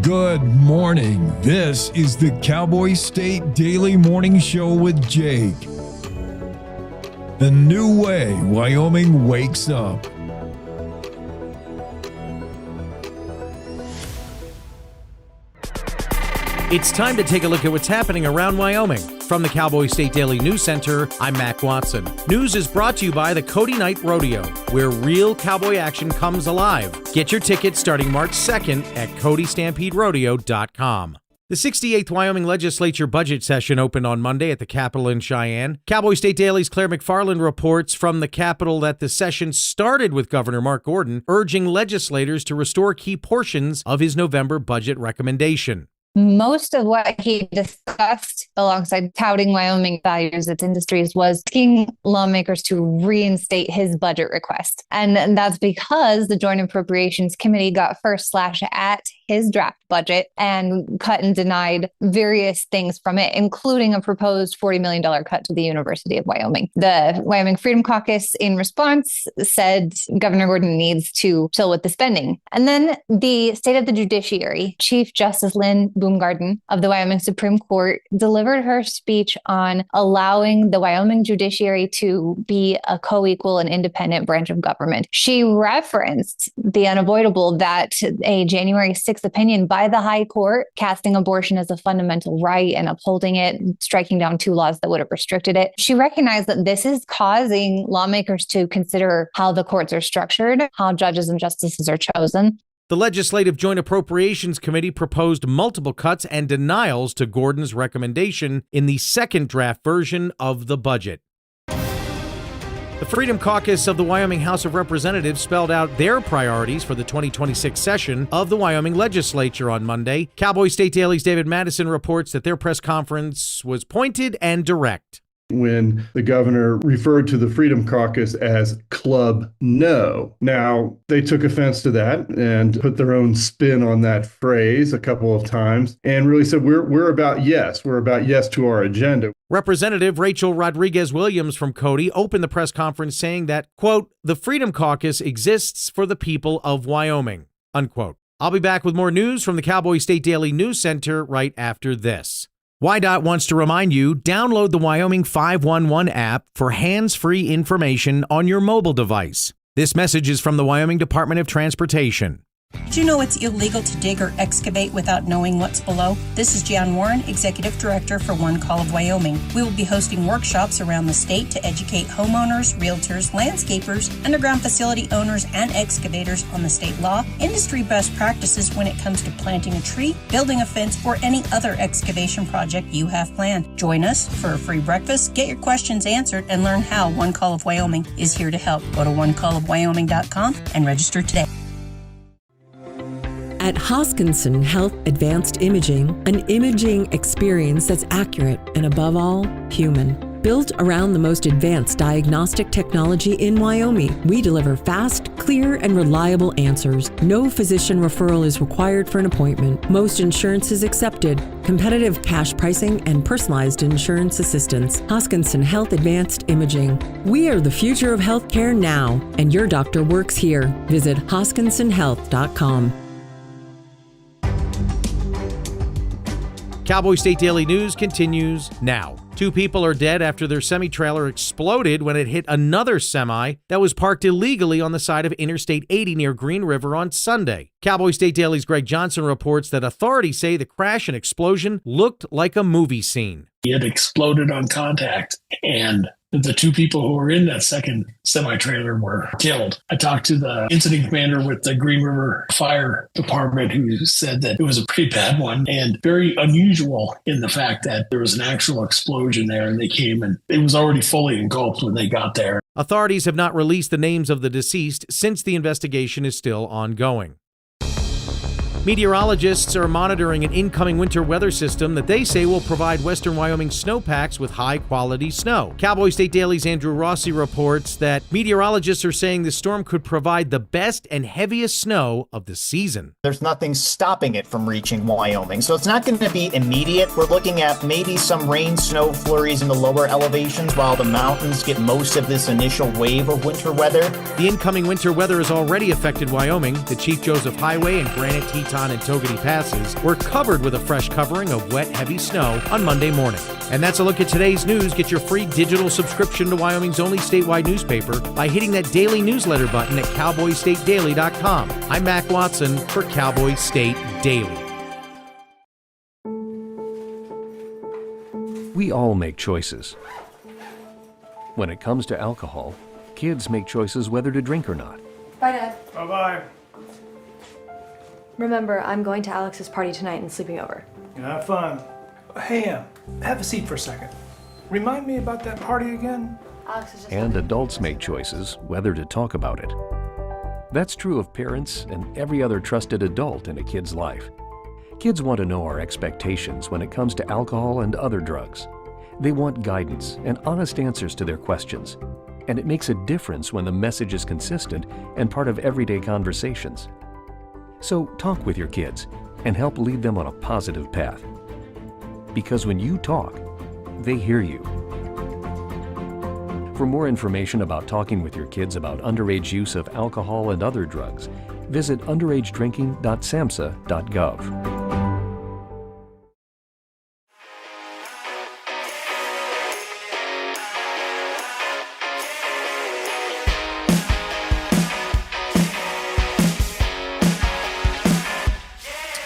Good morning. This is the Cowboy State Daily Morning Show with Jake. The new way Wyoming wakes up. It's time to take a look at what's happening around Wyoming. From the Cowboy State Daily News Center, I'm Mac Watson. News is brought to you by the Cody Night Rodeo, where real cowboy action comes alive. Get your tickets starting March 2nd at CodyStampedeRodeo.com. The 68th Wyoming Legislature budget session opened on Monday at the Capitol in Cheyenne. Cowboy State Daily's Claire McFarland reports from the Capitol that the session started with Governor Mark Gordon urging legislators to restore key portions of his November budget recommendation. Most of what he discussed, alongside touting Wyoming values its industries, was asking lawmakers to reinstate his budget request. And that's because the Joint Appropriations Committee got first slash at his draft budget and cut and denied various things from it, including a proposed $40 million cut to the University of Wyoming. The Wyoming Freedom Caucus, in response, said Governor Gordon needs to chill with the spending. And then the State of the Judiciary, Chief Justice Lynn Baumgarten of the Wyoming Supreme Court delivered her speech on allowing the Wyoming judiciary to be a co-equal and independent branch of government. She referenced the unavoidable that a January 6th opinion by the High Court casting abortion as a fundamental right and upholding it, striking down two laws that would have restricted it. She recognized that this is causing lawmakers to consider how the courts are structured, how judges and justices are chosen. The Legislative Joint Appropriations Committee proposed multiple cuts and denials to Gordon's recommendation in the second draft version of the budget. The Freedom Caucus of the Wyoming House of Representatives spelled out their priorities for the 2026 session of the Wyoming Legislature on Monday. Cowboy State Daily's David Madison reports that their press conference was pointed and direct. When the governor referred to the Freedom Caucus as Club No. Now, they took offense to that and put their own spin on that phrase a couple of times and really said, we're about yes. We're about yes to our agenda. Representative Rachel Rodriguez-Williams from Cody opened the press conference saying that, quote, the Freedom Caucus exists for the people of Wyoming, unquote. I'll be back with more news from the Cowboy State Daily News Center right after this. WYDOT wants to remind you, download the Wyoming 511 app for hands-free information on your mobile device. This message is from the Wyoming Department of Transportation. Did you know it's illegal to dig or excavate without knowing what's below? This is Jan Warren, Executive Director for One Call of Wyoming. We will be hosting workshops around the state to educate homeowners, realtors, landscapers, underground facility owners, and excavators on the state law, industry best practices when it comes to planting a tree, building a fence, or any other excavation project you have planned. Join us for a free breakfast, get your questions answered, and learn how One Call of Wyoming is here to help. Go to onecallofwyoming.com and register today. At Hoskinson Health Advanced Imaging, an imaging experience that's accurate and above all, human. Built around the most advanced diagnostic technology in Wyoming, we deliver fast, clear, and reliable answers. No physician referral is required for an appointment. Most insurance is accepted. Competitive cash pricing and personalized insurance assistance. Hoskinson Health Advanced Imaging. We are the future of healthcare now, and your doctor works here. Visit hoskinsonhealth.com. Cowboy State Daily News continues now. 2 people are dead after their semi-trailer exploded when it hit another semi that was parked illegally on the side of Interstate 80 near Green River on Sunday. Cowboy State Daily's Greg Johnson reports that authorities say the crash and explosion looked like a movie scene. It exploded on contact, and the 2 people who were in that second semi-trailer were killed. I talked to the incident commander with the Green River Fire Department, who said that it was a pretty bad one and very unusual in the fact that there was an actual explosion there, and they came and it was already fully engulfed when they got there. Authorities have not released the names of the deceased since the investigation is still ongoing. Meteorologists are monitoring an incoming winter weather system that they say will provide western Wyoming snowpacks with high-quality snow. Cowboy State Daily's Andrew Rossi reports that meteorologists are saying the storm could provide the best and heaviest snow of the season. There's nothing stopping it from reaching Wyoming, so it's not going to be immediate. We're looking at maybe some rain, snow flurries in the lower elevations while the mountains get most of this initial wave of winter weather. The incoming winter weather has already affected Wyoming. The Chief Joseph Highway and Granite Teton Teton and Togety passes were covered with a fresh covering of wet, heavy snow on Monday morning. And that's a look at today's news. Get your free digital subscription to Wyoming's only statewide newspaper by hitting that daily newsletter button at cowboystatedaily.com. I'm Mac Watson for Cowboy State Daily. We all make choices. When it comes to alcohol, kids make choices whether to drink or not. Bye, Dad. Bye-bye. Remember, I'm going to Alex's party tonight and sleeping over. Have fun. Hey, have a seat for a second. Remind me about that party again? Alex is just And adults make choices whether to talk about it. That's true of parents and every other trusted adult in a kid's life. Kids want to know our expectations when it comes to alcohol and other drugs. They want guidance and honest answers to their questions. And it makes a difference when the message is consistent and part of everyday conversations. So talk with your kids and help lead them on a positive path. Because when you talk, they hear you. For more information about talking with your kids about underage use of alcohol and other drugs, visit underagedrinking.samhsa.gov.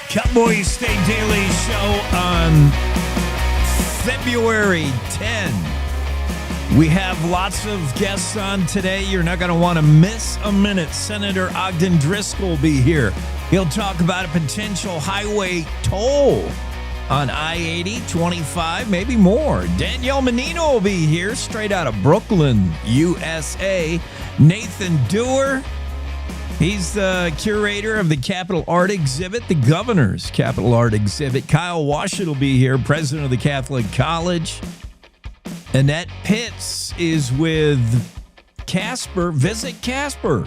Cowboy State Daily Show on February 10. We have lots of guests on today. You're not going to want to miss a minute. Senator Ogden Driskill will be here. He'll talk about a potential highway toll on I-80, 25, maybe more. Danielle Mannino will be here, straight out of Brooklyn, USA. Nathan Doerr, he's the curator of the Capitol Art Exhibit, the governor's Capitol Art Exhibit. Kyle Washut will be here, president of the Catholic College. Annette Pitts is with Casper. Visit Casper.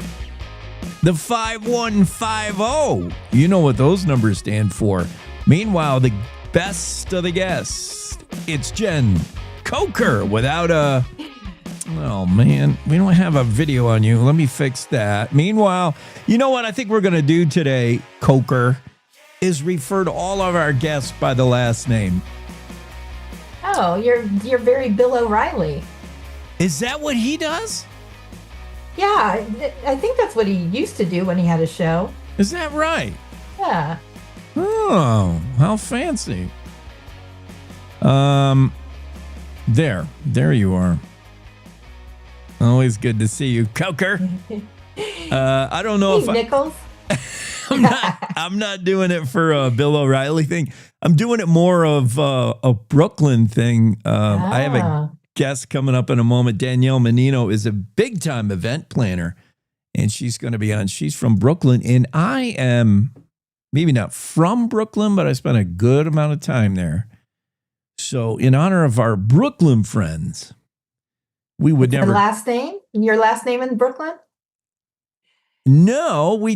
The 5150. You know what those numbers stand for. Meanwhile, the best of the guests, it's Jen Coker without a... Oh, man, we don't have a video on you. Let me fix that. Meanwhile, you know what I think we're going to do today, Coker, is refer to all of our guests by the last name. Oh, you're very Bill O'Reilly. Is that what he does? Yeah, I think that's what he used to do when he had a show. Is that right? Yeah. Oh, how fancy. There you are. Always good to see you, Coker. I don't know hey, Nichols. I'm not doing it for a Bill O'Reilly thing. I'm doing it more of a Brooklyn thing. I have a guest coming up in a moment. Danielle Mannino is a big time event planner, and she's going to be on. She's from Brooklyn, and I am maybe not from Brooklyn, but I spent a good amount of time there. So in honor of our Brooklyn friends, we would never... Last name? Your last name in Brooklyn? No,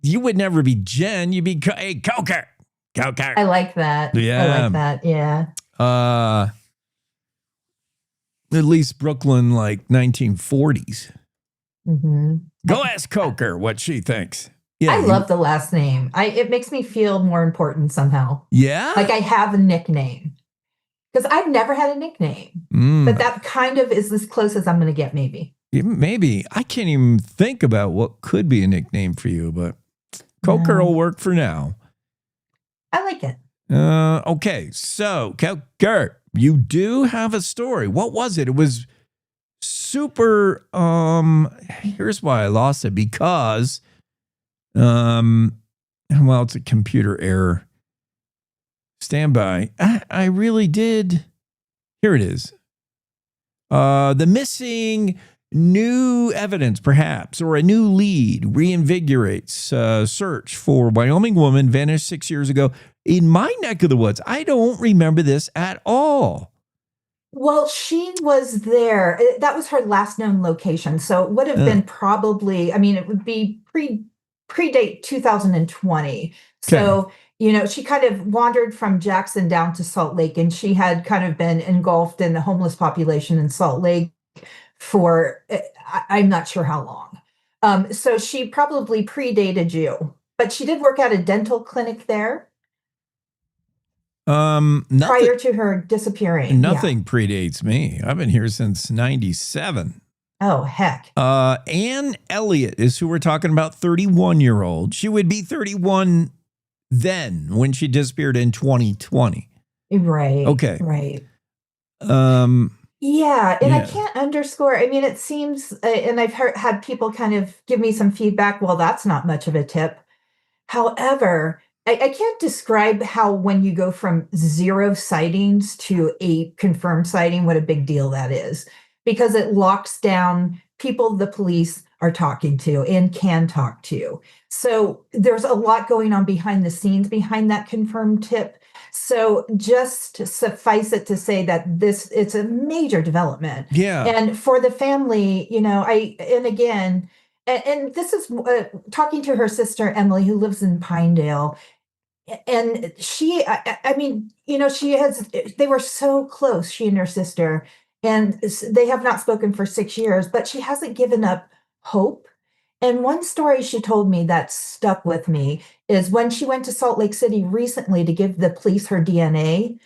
you would never be Jen. You'd be, hey, Coker. Coker. I like that. Yeah. I like that, yeah. At least Brooklyn, like 1940s. Mm-hmm. Go ask Coker what she thinks. Yeah, I love the last name. It makes me feel more important somehow. Yeah? Like I have a nickname. Because I've never had a nickname. But that kind of is as close as I'm going to get, maybe. Maybe. I can't even think about what could be a nickname for you, but Coker will work for now. I like it. Okay, so Coker, you do have a story. What was it? It was super, here's why I lost it. Because, well, it's a computer error. Stand by. I really did. Here it is. The missing new evidence, perhaps, or a new lead reinvigorates search for Wyoming woman vanished 6 years ago in my neck of the woods. I don't remember this at all. Well, she was there. That was her last known location. So it would have been probably, it would be predate 2020. So, she kind of wandered from Jackson down to Salt Lake, and she had kind of been engulfed in the homeless population in Salt Lake for, I'm not sure how long. So she probably predated you. but she did work at a dental clinic there. Nothing, prior to her disappearing. Nothing predates me. I've been here since 97. Oh, heck. Ann Elliott is who we're talking about, 31-year-old. She would be 31 then when she disappeared in 2020. Right. Okay. Right. Yeah, I can't underscore. I mean, it seems, and I've had people kind of give me some feedback. Well, that's not much of a tip. However, I can't describe how when you go from 0 sightings to a confirmed sighting, what a big deal that is, because it locks down people the police are talking to and can talk to. So there's a lot going on behind the scenes behind that confirmed tip. So just suffice it to say that it's a major development. Yeah. And for the family, and this is talking to her sister, Emily, who lives in Pinedale. And she, they were so close, she and her sister, and they have not spoken for 6 years, but she hasn't given up hope. And one story she told me that stuck with me is when she went to Salt Lake City recently to give the police her DNA.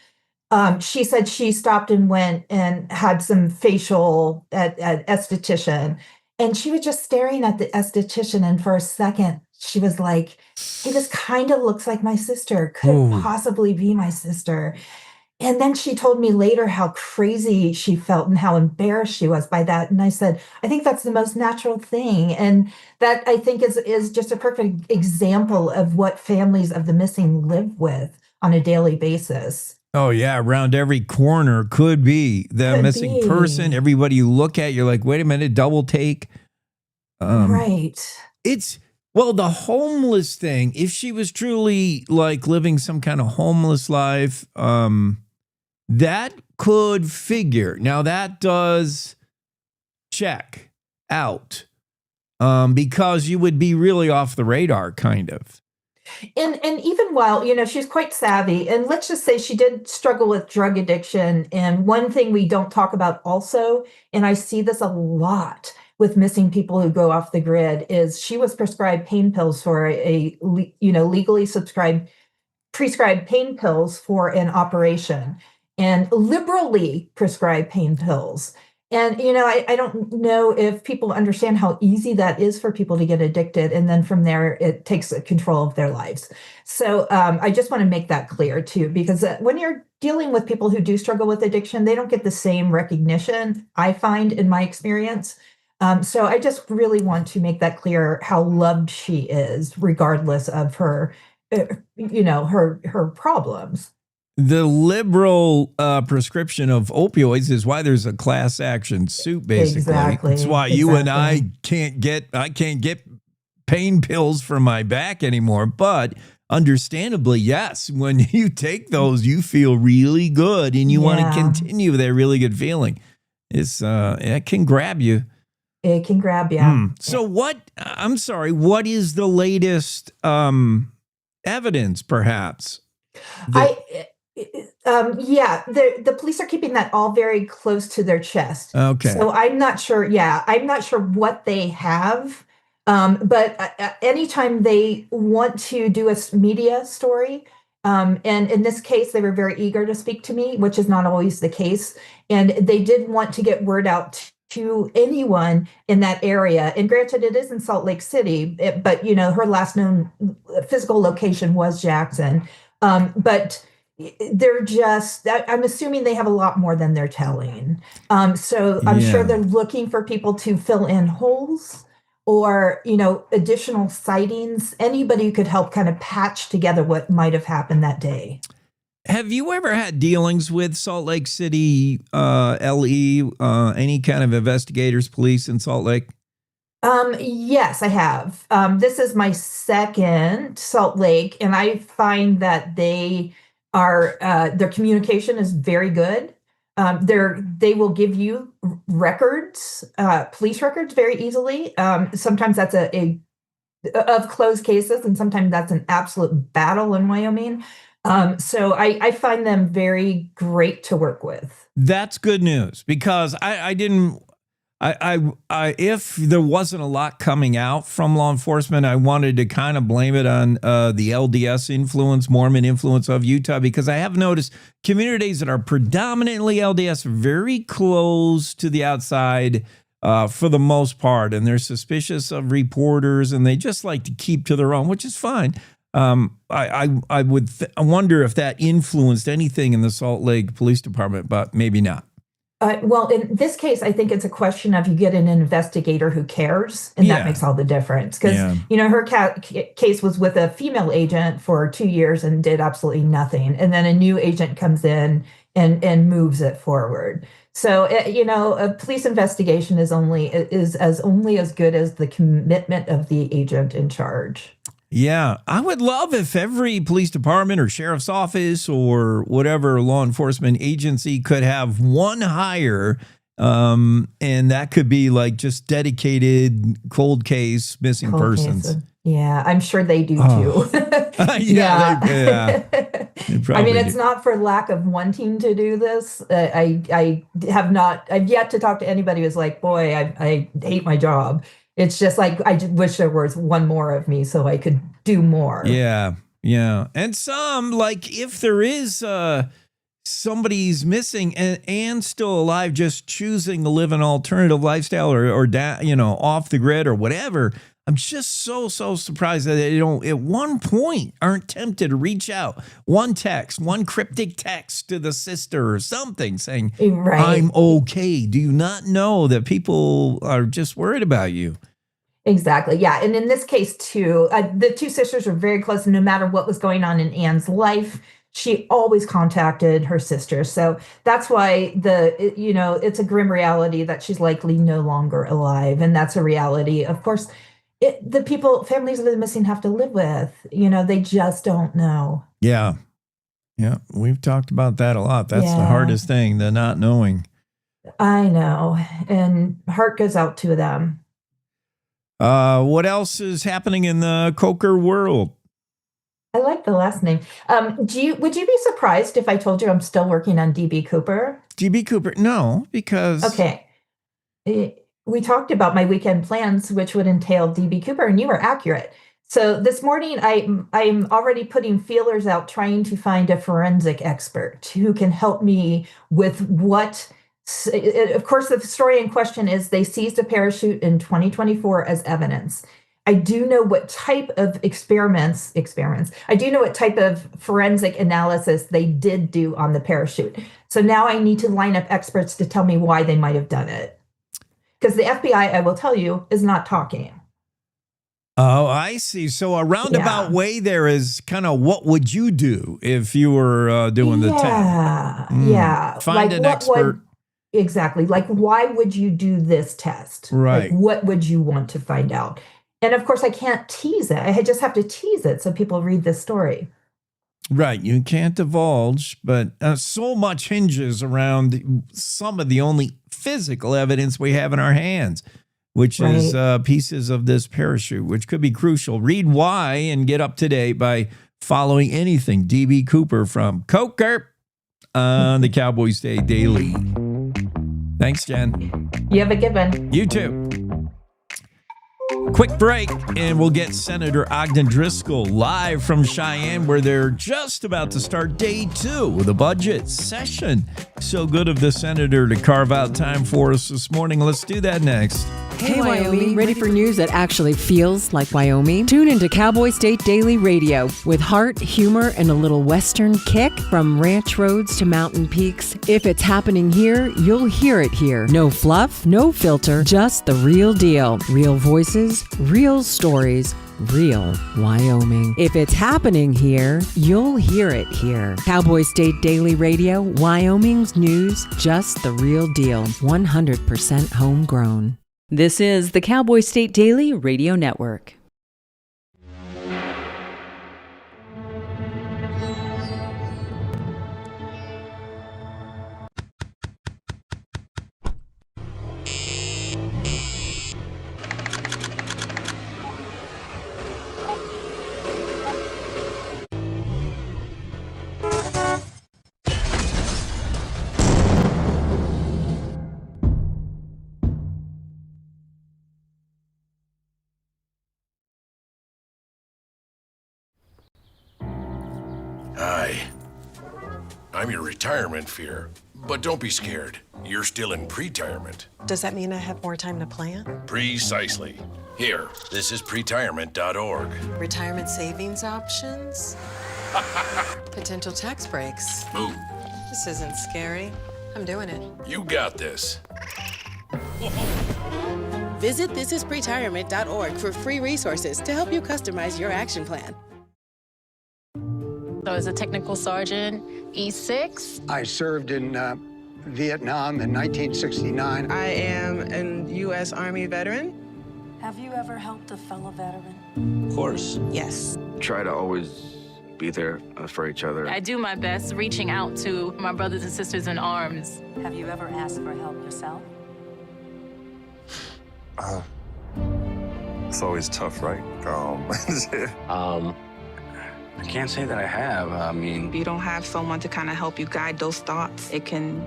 She said she stopped and went and had some facial at esthetician. And she was just staring at the esthetician. And for a second, she was like, hey, this kind of looks like my sister. Could it possibly be my sister? And then she told me later how crazy she felt and how embarrassed she was by that. And I said, I think that's the most natural thing. And that I think is just a perfect example of what families of the missing live with on a daily basis. Oh, yeah. Around every corner could be the missing person. Everybody you look at, you're like, wait a minute, double take. Right. The homeless thing, if she was truly like living some kind of homeless life, that could figure. Now that does check out because you would be really off the radar, kind of. And even while, she's quite savvy, and let's just say she did struggle with drug addiction. And one thing we don't talk about also, and I see this a lot with missing people who go off the grid, is she was prescribed pain pills for legally prescribed pain pills for an operation, and liberally prescribed pain pills. And, I don't know if people understand how easy that is for people to get addicted. And then from there, it takes control of their lives. So I just want to make that clear, too, because when you're dealing with people who do struggle with addiction, they don't get the same recognition, I find, in my experience. So I just really want to make that clear how loved she is, regardless of her, her problems. The liberal prescription of opioids is why there's a class action suit, basically. Exactly. It's why you and I can't get pain pills for my back anymore. But understandably, yes, when you take those, you feel really good and you want to continue that really good feeling. It can grab you. It can grab you. So what is the latest evidence, perhaps? The police are keeping that all very close to their chest. Okay. So I'm not sure. Yeah, I'm not sure what they have. But anytime they want to do a media story, and in this case, they were very eager to speak to me, which is not always the case. And they did want to get word out to anyone in that area. And granted, it is in Salt Lake City, but her last known physical location was Jackson. But they're just, I'm assuming they have a lot more than they're telling. So I'm sure they're looking for people to fill in holes or, additional sightings, anybody who could help kind of patch together what might have happened that day. Have you ever had dealings with Salt Lake City, LE, any kind of investigators, police in Salt Lake? Yes, I have. This is my second Salt Lake, and I find that they are, their communication is very good. They will give you records, police records very easily. Sometimes that's of closed cases, and sometimes that's an absolute battle in Wyoming. So I find them very great to work with. That's good news because If there wasn't a lot coming out from law enforcement, I wanted to kind of blame it on the LDS influence, Mormon influence of Utah, because I have noticed communities that are predominantly LDS are very close to the outside for the most part, and they're suspicious of reporters, and they just like to keep to their own, which is fine. I wonder if that influenced anything in the Salt Lake Police Department, but maybe not. Well, in this case, I think it's a question of you get an investigator who cares, and that makes all the difference. Because, her case was with a female agent for 2 years and did absolutely nothing. And then a new agent comes in and moves it forward. So, a police investigation is only as good as the commitment of the agent in charge. Yeah, I would love if every police department or sheriff's office or whatever law enforcement agency could have one hire, and that could be like just dedicated cold case missing persons. Yeah, I'm sure they do too. Yeah. I mean, it's not for lack of wanting to do this. I've yet to talk to anybody who's like, boy, I hate my job. It's just like, I just wish there was one more of me so I could do more. Yeah. And some, like if there is somebody's missing and still alive, just choosing to live an alternative lifestyle or off the grid or whatever, I'm just so surprised that they don't at one point aren't tempted to reach out. One cryptic text to the sister or something saying, I'm okay. Do you not know that people are just worried about you? Exactly. Yeah. And in this case, too, the two sisters are very close. No matter what was going on in Anne's life, she always contacted her sister. So that's why it's a grim reality that she's likely no longer alive. And that's a reality, of course, families of the missing have to live with. They just don't know. Yeah. We've talked about that a lot. That's the hardest thing, the not knowing. I know. And heart goes out to them. What else is happening in the Coker world? I like the last name. Would you be surprised if I told you I'm still working on DB Cooper? DB Cooper? No, because... Okay. We talked about my weekend plans, which would entail DB Cooper, and you were accurate. So this morning, I'm already putting feelers out, trying to find a forensic expert who can help me with what... Of course, the story in question is they seized a parachute in 2024 as evidence. I do know what type of experiments. I do know what type of forensic analysis they did do on the parachute. So now I need to line up experts to tell me why they might have done it. Because the FBI, I will tell you, is not talking. Oh, I see. So a roundabout way there is kind of what would you do if you were doing the test? Yeah. Find an expert. Exactly. Like, why would you do this test? Right. Like, what would you want to find out? And of course, I can't tease it. I just have to tease it so people read this story. Right. You can't divulge, but so much hinges around some of the only physical evidence we have in our hands, which is pieces of this parachute, which could be crucial. Read why and get up to date by following anything DB Cooper from Coker on the Cowboy State Daily. Thanks, Jen. You have a good one. You too. Quick break, and we'll get Senator Ogden Driskill live from Cheyenne, where they're just about to start day 2 of the budget session. So good of the senator to carve out time for us this morning. Let's do that next. Hey, Wyoming, ready for news that actually feels like Wyoming? Tune into Cowboy State Daily Radio with heart, humor, and a little Western kick from ranch roads to mountain peaks. If it's happening here, you'll hear it here. No fluff, no filter, just the real deal. Real voices, real stories, real Wyoming. If it's happening here, you'll hear it here. Cowboy State Daily Radio, Wyoming's news, just the real deal. 100% homegrown. This is the Cowboy State Daily Radio Network. Hi. I'm your retirement fear. But don't be scared. You're still in pre-retirement. Does that mean I have more time to plan? Precisely. Here, this is pretirement.org. Retirement savings options? Potential tax breaks. Move. This isn't scary. I'm doing it. You got this. Visit thisispretirement.org for free resources to help you customize your action plan. So as a technical sergeant, E6. I served in Vietnam in 1969. I am a U.S. Army veteran. Have you ever helped a fellow veteran? Of course. Yes. Try to always be there for each other. I do my best reaching out to my brothers and sisters in arms. Have you ever asked for help yourself? It's always tough, right? I can't say that I have. I mean, if you don't have someone to kind of help you guide those thoughts, it can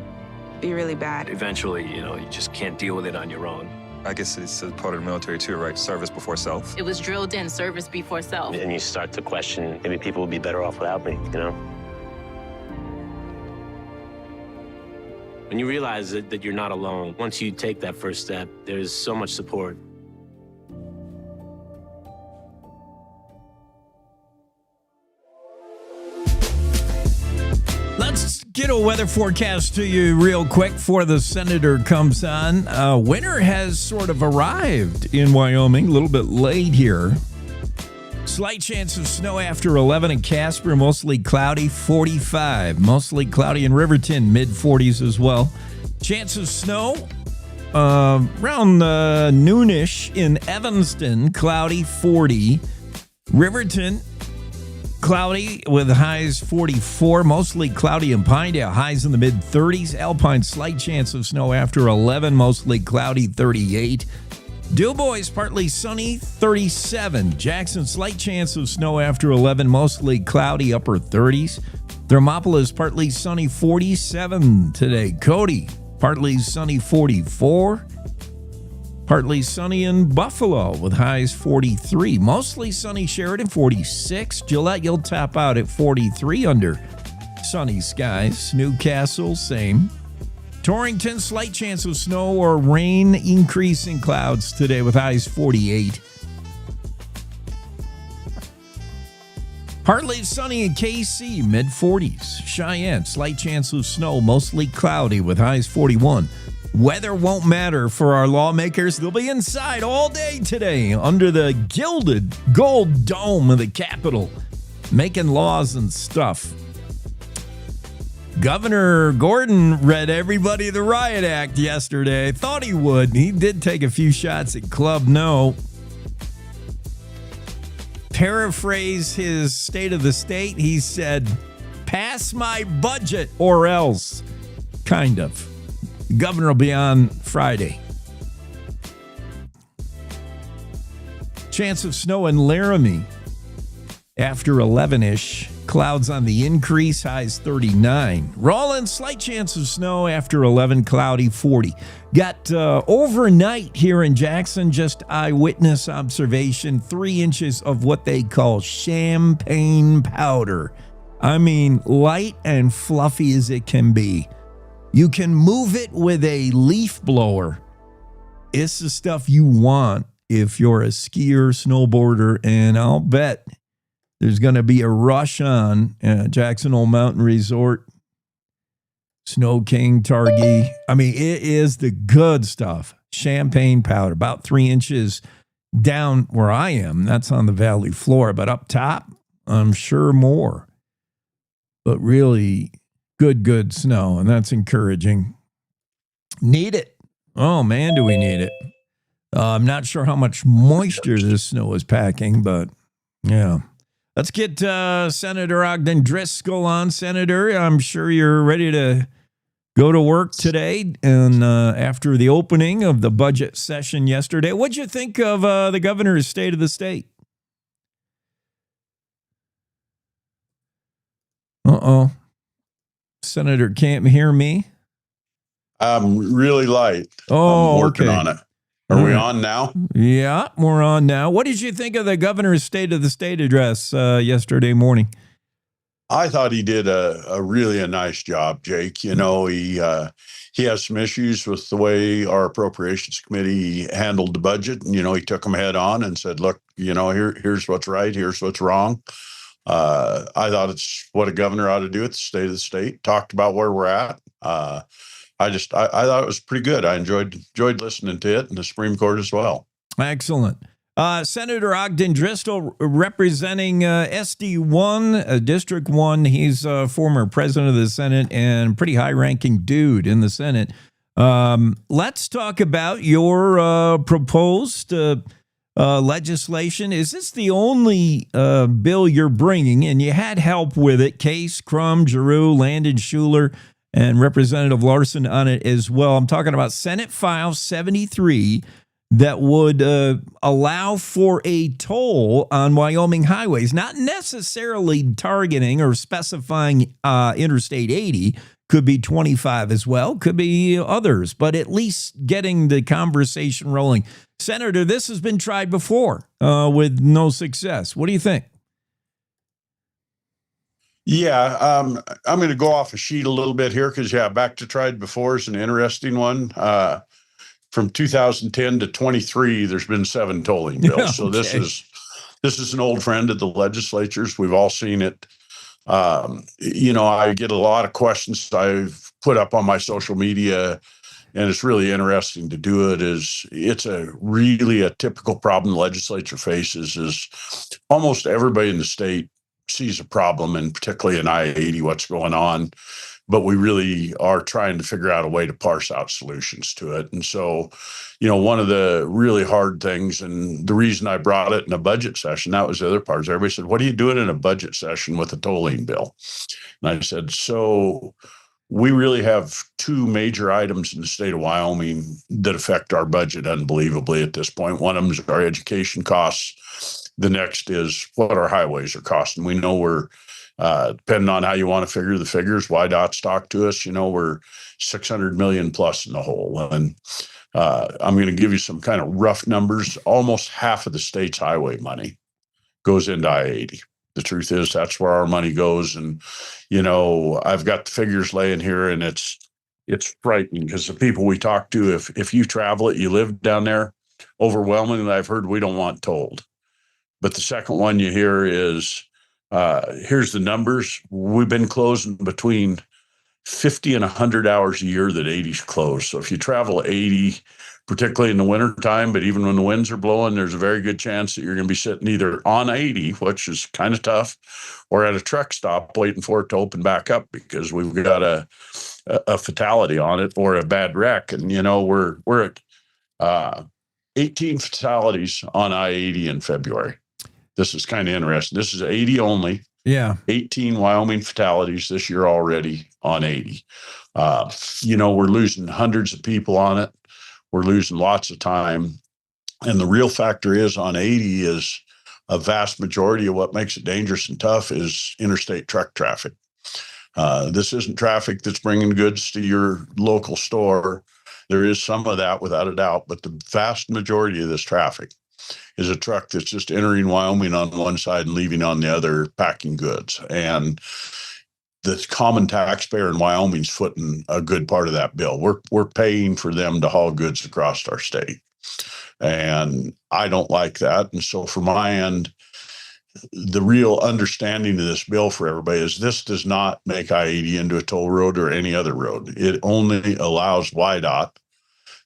be really bad. eventually, you just can't deal with it on your own. I guess it's a part of the military too, right? Service before self. It was drilled in, service before self. And you start to question, maybe people would be better off without me, When you realize that you're not alone, once you take that first step, there's so much support. Let's get a weather forecast to you real quick before the senator comes on. Winter has sort of arrived in Wyoming, a little bit late here. Slight chance of snow after 11 in Casper, mostly cloudy, 45. Mostly cloudy in Riverton, mid-40s as well. Chance of snow around noonish in Evanston, cloudy, 40. Riverton, cloudy with highs 44, mostly cloudy in Pinedale, highs in the mid-30s. Alpine, slight chance of snow after 11, mostly cloudy, 38. Dubois, partly sunny, 37. Jackson, slight chance of snow after 11, mostly cloudy, upper 30s. Thermopolis, partly sunny, 47 today. Cody, partly sunny, 44. Partly sunny in Buffalo with highs 43. Mostly sunny Sheridan, 46. Gillette, you'll top out at 43 under sunny skies. Newcastle, same. Torrington, slight chance of snow or rain, increasing clouds today with highs 48. Partly sunny in KC, mid-40s. Cheyenne, slight chance of snow, mostly cloudy with highs 41. Weather won't matter for our lawmakers. They'll be inside all day today under the gilded gold dome of the Capitol, making laws and stuff. Governor Gordon read everybody the Riot Act yesterday. Thought he would. He did take a few shots at Club No. Paraphrase his State of the State. He said, "Pass my budget or else." Kind of. Governor will be on Friday. Chance of snow in Laramie after 11-ish. Clouds on the increase, highs 39. Rawlins, slight chance of snow after 11, cloudy 40. Got overnight here in Jackson, just eyewitness observation, 3 inches of what they call champagne powder. I mean, light and fluffy as it can be. You can move it with a leaf blower. It's the stuff you want if you're a skier, snowboarder, and I'll bet there's going to be a rush on Jackson Hole Mountain Resort, Snow King, Targhee. I mean, it is the good stuff. Champagne powder, about 3 inches down where I am. That's on the valley floor, but up top, I'm sure more. But really good snow, and that's encouraging. Need it. Oh, man, do we need it. I'm not sure how much moisture this snow is packing, but yeah. Let's get Senator Ogden Driskill on. Senator, I'm sure you're ready to go to work today. And after the opening of the budget session yesterday, what'd you think of the governor's State of the State? Uh-oh. Senator can't hear me? I'm really light. Oh, I'm working okay. on it. Are we on now? Yeah, we're on now. What did you think of the governor's State of the State address yesterday morning? I thought he did a really nice job, Jake. You know, he has some issues with the way our appropriations committee handled the budget. And, you know, he took them head on and said, look, you know, here's what's right. Here's what's wrong. I thought it's what a governor ought to do at the state of the state. Talked about where we're at. I thought it was pretty good. I enjoyed listening to it, and the Supreme Court as well. Excellent. Senator Ogden Driskill representing SD1, District 1. He's a former president of the Senate and pretty high-ranking dude in the Senate. Let's talk about your proposed legislation. Is this the only bill you're bringing? And you had help with it, Case, Crum, Giroux, Landon, Schuler, and Representative Larson on it as well. I'm talking about Senate File 73, that would allow for a toll on Wyoming highways, not necessarily targeting or specifying Interstate 80. Could be 25 as well, could be others, but at least getting the conversation rolling. Senator, this has been tried before with no success. What do you think? Yeah, I'm going to go off a sheet a little bit here because, back to tried before is an interesting one. From 2010 to 23, there's been 7 tolling bills. Okay. So this is an old friend of the legislatures. We've all seen it. You know, I get a lot of questions I've put up on my social media, and it's really interesting to do it. It's really a typical problem the legislature faces is almost everybody in the state sees a problem, and particularly in I-80, what's going on. But we really are trying to figure out a way to parse out solutions to it. And so, you know, one of the really hard things, and the reason I brought it in a budget session, that was the other part, is everybody said, what are you doing in a budget session with a tolling bill? And I said, so we really have 2 major items in the state of Wyoming that affect our budget unbelievably at this point. One of them is our education costs. The next is what our highways are costing. We know we're depending on how you want to figure the figures, YDOT's talked to us, you know, we're 600 million plus in the hole. And I'm going to give you some kind of rough numbers. Almost half of the state's highway money goes into I-80. The truth is that's where our money goes. And, you know, I've got the figures laying here, and it's frightening because the people we talk to, if you travel it, you live down there, overwhelmingly, I've heard we don't want tolled. But the second one you hear is, here's the numbers. We've been closing between 50 and 100 hours a year that 80's closed. So if you travel 80, particularly in the winter time, but even when the winds are blowing, there's a very good chance that you're going to be sitting either on 80, which is kind of tough, or at a truck stop waiting for it to open back up because we've got a fatality on it or a bad wreck. And, you know, we're at 18 fatalities on I-80 in February. This is kind of interesting. This is 80 only. Yeah. 18 Wyoming fatalities this year already on 80. You know, we're losing hundreds of people on it. We're losing lots of time. And the real factor is on 80 is a vast majority of what makes it dangerous and tough is interstate truck traffic. This isn't traffic that's bringing goods to your local store. There is some of that without a doubt, but the vast majority of this traffic is a truck that's just entering Wyoming on one side and leaving on the other, packing goods. And the common taxpayer in Wyoming's footing a good part of that bill. We're paying for them to haul goods across our state. And I don't like that. And so from my end, the real understanding of this bill for everybody is this does not make I-80 into a toll road or any other road. It only allows YDOT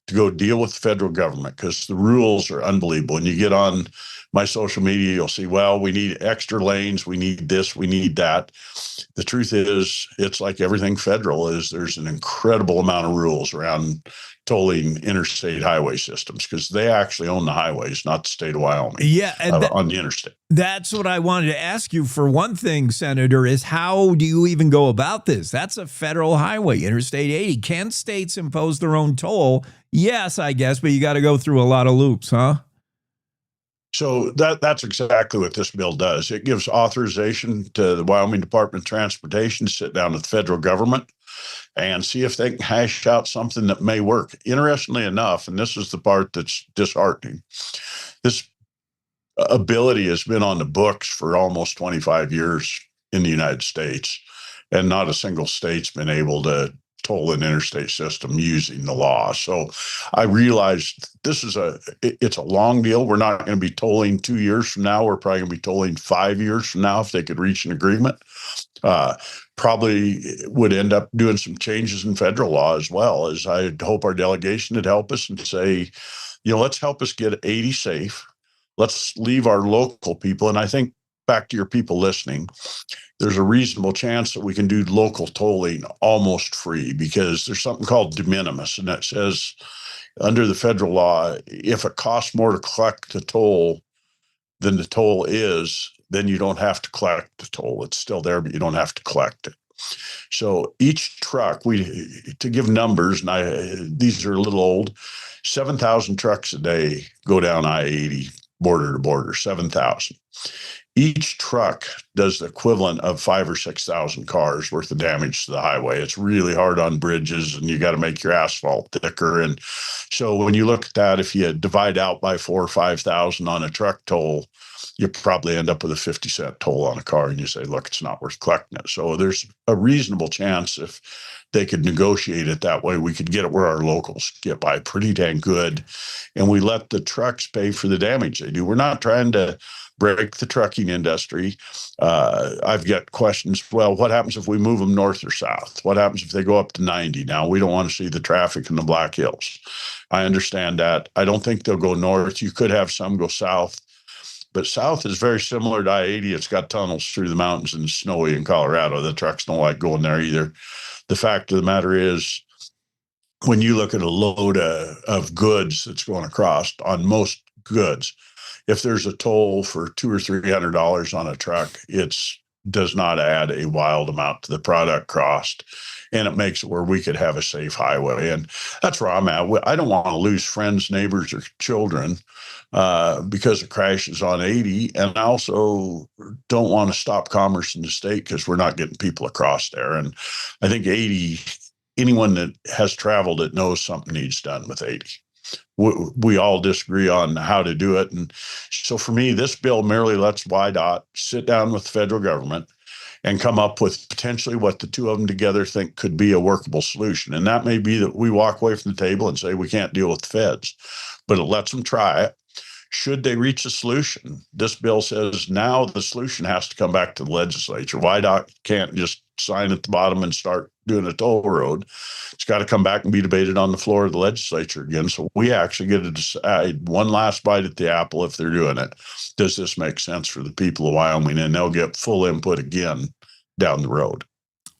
to go deal with the federal government because the rules are unbelievable. And you get on my social media, you'll see, well, we need extra lanes. We need this, we need that. The truth is it's like everything federal is there's an incredible amount of rules around tolling interstate highway systems because they actually own the highways, not the state of Wyoming. Yeah. On the interstate. That's what I wanted to ask you for one thing, Senator, is how do you even go about this? That's a federal highway, Interstate 80. Can states impose their own toll? Yes, I guess, but you got to go through a lot of loops, huh? So that's exactly what this bill does. It gives authorization to the Wyoming Department of Transportation to sit down with the federal government and see if they can hash out something that may work. Interestingly enough, and this is the part that's disheartening, this ability has been on the books for almost 25 years in the United States, and not a single state's been able to toll an interstate system using the law. So I realized it's a long deal. We're not going to be tolling 2 years from now. We're probably going to be tolling 5 years from now if they could reach an agreement. Probably would end up doing some changes in federal law as well, as I hope our delegation would help us and say, let's help us get 80 safe. Let's leave our local people. And I think back to your people listening, there's a reasonable chance that we can do local tolling almost free, because there's something called de minimis, and that says under the federal law, if it costs more to collect the toll than the toll is, then you don't have to collect the toll. It's still there, but you don't have to collect it. So each truck, to give numbers, and these are a little old, 7,000 trucks a day go down I-80 border to border, 7,000. Each truck does the equivalent of 5,000 or 6,000 cars worth of damage to the highway. It's really hard on bridges, and you got to make your asphalt thicker. And so when you look at that, if you divide out by 4,000 or 5,000 on a truck toll, you probably end up with a 50-cent toll on a car, and you say, look, it's not worth collecting it. So there's a reasonable chance if they could negotiate it that way, we could get it where our locals get by pretty dang good, and we let the trucks pay for the damage they do. We're not trying to break the trucking industry. I've got questions. Well, what happens if we move them north or south? What happens if they go up to 90? Now, we don't want to see the traffic in the Black Hills. I understand that. I don't think they'll go north. You could have some go south, but south is very similar to I-80. It's got tunnels through the mountains and snowy in Colorado. The trucks don't like going there either. The fact of the matter is, when you look at a load of goods that's going across, on most goods, if there's a toll for $200 or $300 on a truck, it does not add a wild amount to the product cost, and it makes it where we could have a safe highway. And that's where I'm at. I don't want to lose friends, neighbors, or children because of crashes on 80, and I also don't want to stop commerce in the state because we're not getting people across there. And I think 80, anyone that has traveled it knows something needs done with 80. We all disagree on how to do it. And so for me, this bill merely lets WYDOT sit down with the federal government and come up with potentially what the two of them together think could be a workable solution. And that may be that we walk away from the table and say we can't deal with the feds, but it lets them try it. Should they reach a solution, this bill says now the solution has to come back to the legislature. WYDOT can't just sign at the bottom and start doing a toll road. It's got to come back and be debated on the floor of the legislature again. So we actually get to decide one last bite at the apple if they're doing it. Does this make sense for the people of Wyoming? And they'll get full input again down the road.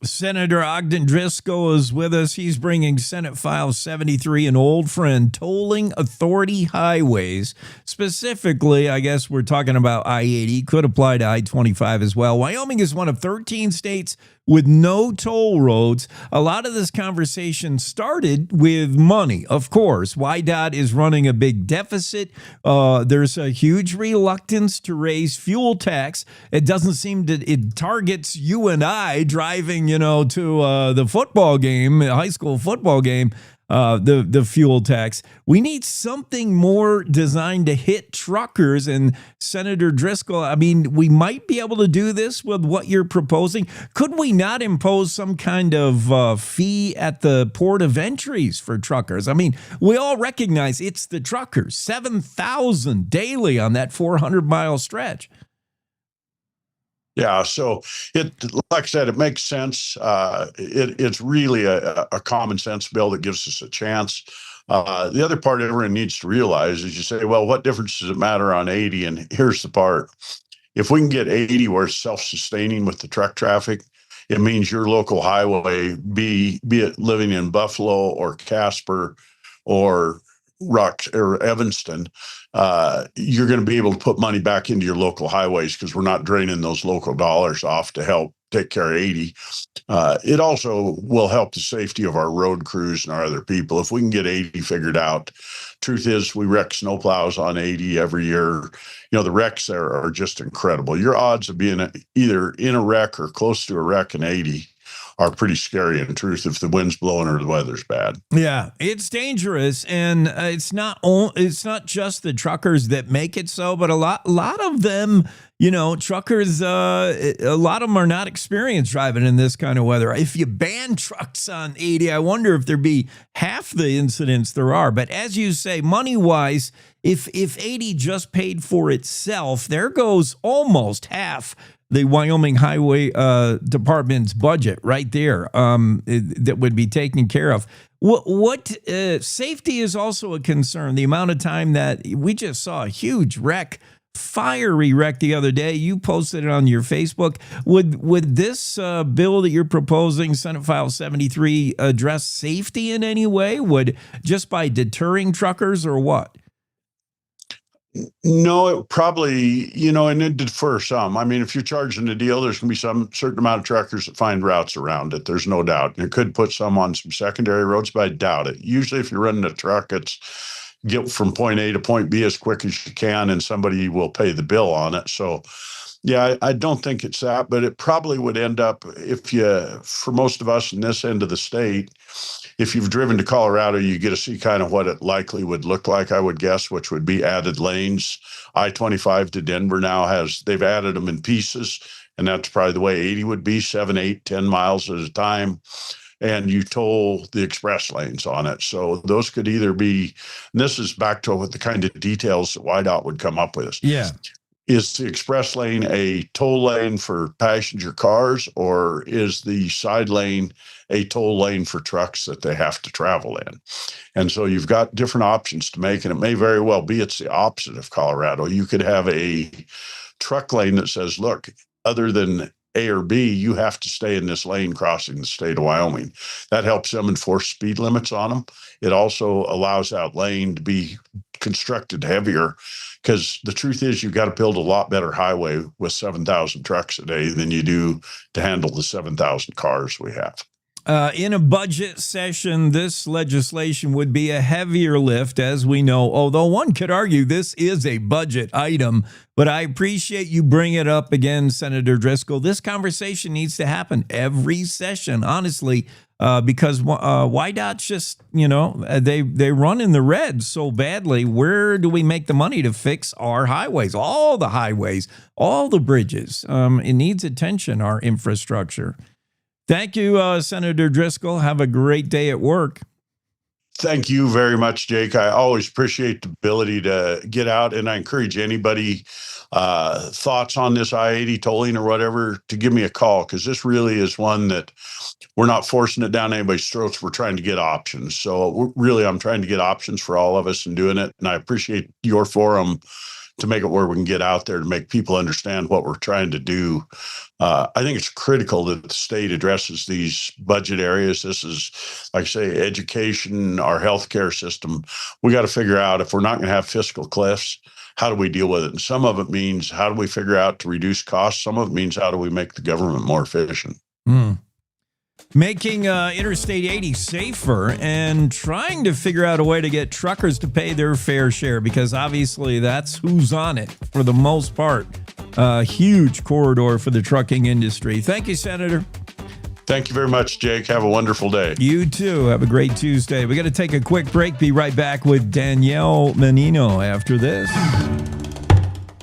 Senator Ogden Driskill is with us. He's bringing Senate File 73, an old friend, tolling authority highways. Specifically, I guess we're talking about I-80, could apply to I-25 as well. Wyoming is one of 13 states with no toll roads. A lot of this conversation started with money, of course. WYDOT is running a big deficit. There's a huge reluctance to raise fuel tax. It doesn't seem that it targets you and I driving, to the football game, high school football game, the fuel tax. We need something more designed to hit truckers. And Senator Driskill, we might be able to do this with what you're proposing. Could we not impose some kind of fee at the port of entries for truckers? We all recognize it's the truckers, 7,000 daily on that 400-mile stretch. Yeah, so like I said, it makes sense. It's really a common sense bill that gives us a chance. The other part everyone needs to realize is you say, well, what difference does it matter on 80? And here's the part. If we can get 80 where it's self-sustaining with the truck traffic, it means your local highway, be it living in Buffalo or Casper or Evanston, you're going to be able to put money back into your local highways because we're not draining those local dollars off to help take care of 80. It also will help the safety of our road crews and our other people. If we can get 80 figured out, truth is we wreck snowplows on 80 every year. The wrecks there are just incredible. Your odds of being either in a wreck or close to a wreck in 80 are pretty scary in truth if the wind's blowing or the weather's bad. Yeah, it's dangerous, and it's not just the truckers that make it so, but a lot of them, truckers, a lot of them are not experienced driving in this kind of weather. If you ban trucks on 80, I wonder if there'd be half the incidents there are. But as you say, money-wise, if 80 just paid for itself, there goes almost half the Wyoming Highway Department's budget right there that would be taken care of. What safety is also a concern. The amount of time that we just saw a huge fiery wreck the other day. You posted it on your Facebook. Would this bill that you're proposing, Senate File 73, address safety in any way? Would just by deterring truckers or what? No, it probably, and it defer some. I mean, if you're charging a deal, there's going to be some certain amount of truckers that find routes around it. There's no doubt. And it could put some on some secondary roads, but I doubt it. Usually if you're running a truck, it's get from point A to point B as quick as you can, and somebody will pay the bill on it. So, yeah, I don't think it's that, but it probably would end up for most of us in this end of the state, if you've driven to Colorado, you get to see kind of what it likely would look like, I would guess, which would be added lanes. I-25 to Denver now they've added them in pieces, and that's probably the way 80 would be, 7, 8, 10 miles at a time. And you toll the express lanes on it. So those could either be, and this is back to what the kind of details that YDOT would come up with. Yeah. Is the express lane a toll lane for passenger cars, or is the side lane a toll lane for trucks that they have to travel in? And so you've got different options to make, and it may very well be it's the opposite of Colorado. You could have a truck lane that says, look, other than A or B, you have to stay in this lane crossing the state of Wyoming. That helps them enforce speed limits on them. It also allows that lane to be constructed heavier, because the truth is you've got to build a lot better highway with 7,000 trucks a day than you do to handle the 7,000 cars we have. In a budget session, this legislation would be a heavier lift, as we know, although one could argue this is a budget item. But I appreciate you bring it up again, Senator Driskill. This conversation needs to happen every session, honestly, because YDOT's just, they run in the red so badly. Where do we make the money to fix our highways, all the highways, all the bridges? It needs attention, our infrastructure. Thank you, Senator Driskill. Have a great day at work. Thank you very much, Jake. I always appreciate the ability to get out, and I encourage anybody thoughts on this I-80 tolling or whatever to give me a call, because this really is one that we're not forcing it down anybody's throats. We're trying to get options. So I'm trying to get options for all of us and doing it. And I appreciate your forum to make it where we can get out there to make people understand what we're trying to do. I think it's critical that the state addresses these budget areas. This is, like I say, education, our healthcare system. We got to figure out, if we're not going to have fiscal cliffs, how do we deal with it? And some of it means, how do we figure out to reduce costs? Some of it means, how do we make the government more efficient? Making Interstate 80 safer and trying to figure out a way to get truckers to pay their fair share, because obviously that's who's on it for the most part. A huge corridor for the trucking industry. Thank you, Senator. Thank you very much, Jake. Have a wonderful day. You too. Have a great Tuesday. We got to take a quick break. Be right back with Danielle Mannino after this.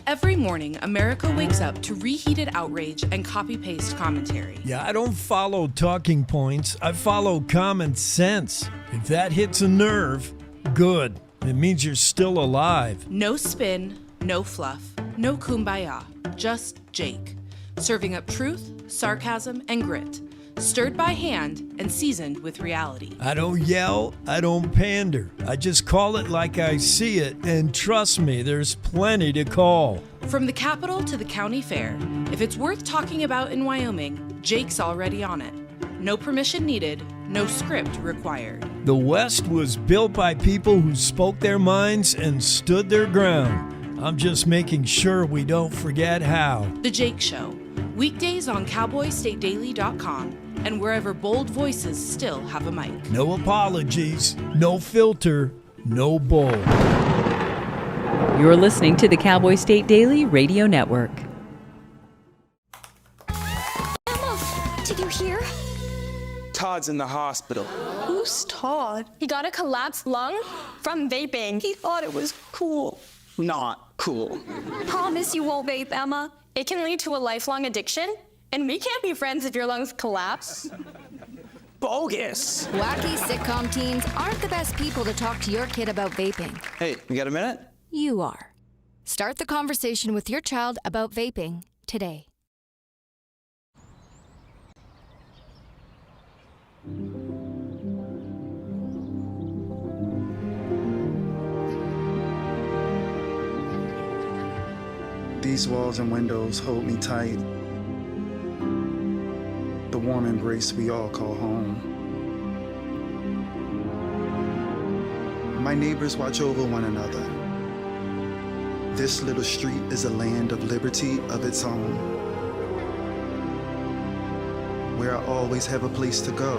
Every morning, America wakes up to reheated outrage and copy-paste commentary. Yeah, I don't follow talking points. I follow common sense. If that hits a nerve, good. It means you're still alive. No spin, no fluff, no kumbaya. Just Jake. Serving up truth, sarcasm, and grit. Stirred by hand and seasoned with reality. I don't yell, I don't pander. I just call it like I see it, and trust me, there's plenty to call. From the Capitol to the county fair, if it's worth talking about in Wyoming, Jake's already on it. No permission needed, no script required. The West was built by people who spoke their minds and stood their ground. I'm just making sure we don't forget how. The Jake Show. Weekdays on cowboystatedaily.com and wherever bold voices still have a mic. No apologies, no filter, no bull. You're listening to the Cowboy State Daily Radio Network. Emma, did you hear? Todd's in the hospital. Who's Todd? He got a collapsed lung from vaping. He thought it was cool. Not cool. Promise you won't vape, Emma. It can lead to a lifelong addiction, and we can't be friends if your lungs collapse. Bogus. Wacky sitcom teens aren't the best people to talk to your kid about vaping. Hey, you got a minute? You are. Start the conversation with your child about vaping today. These walls and windows hold me tight. The warm embrace we all call home. My neighbors watch over one another. This little street is a land of liberty of its own, where I always have a place to go.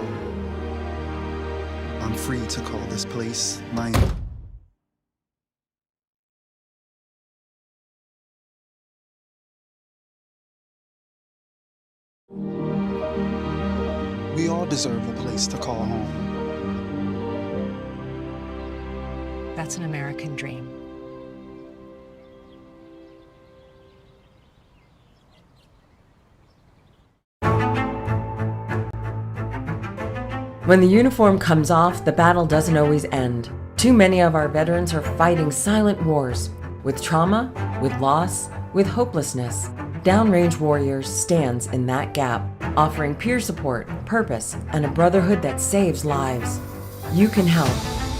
I'm free to call this place my own. We all deserve a place to call home. That's an American dream. When the uniform comes off, the battle doesn't always end. Too many of our veterans are fighting silent wars, with trauma, with loss, with hopelessness. Downrange Warriors stands in that gap, offering peer support, purpose, and a brotherhood that saves lives. You can help.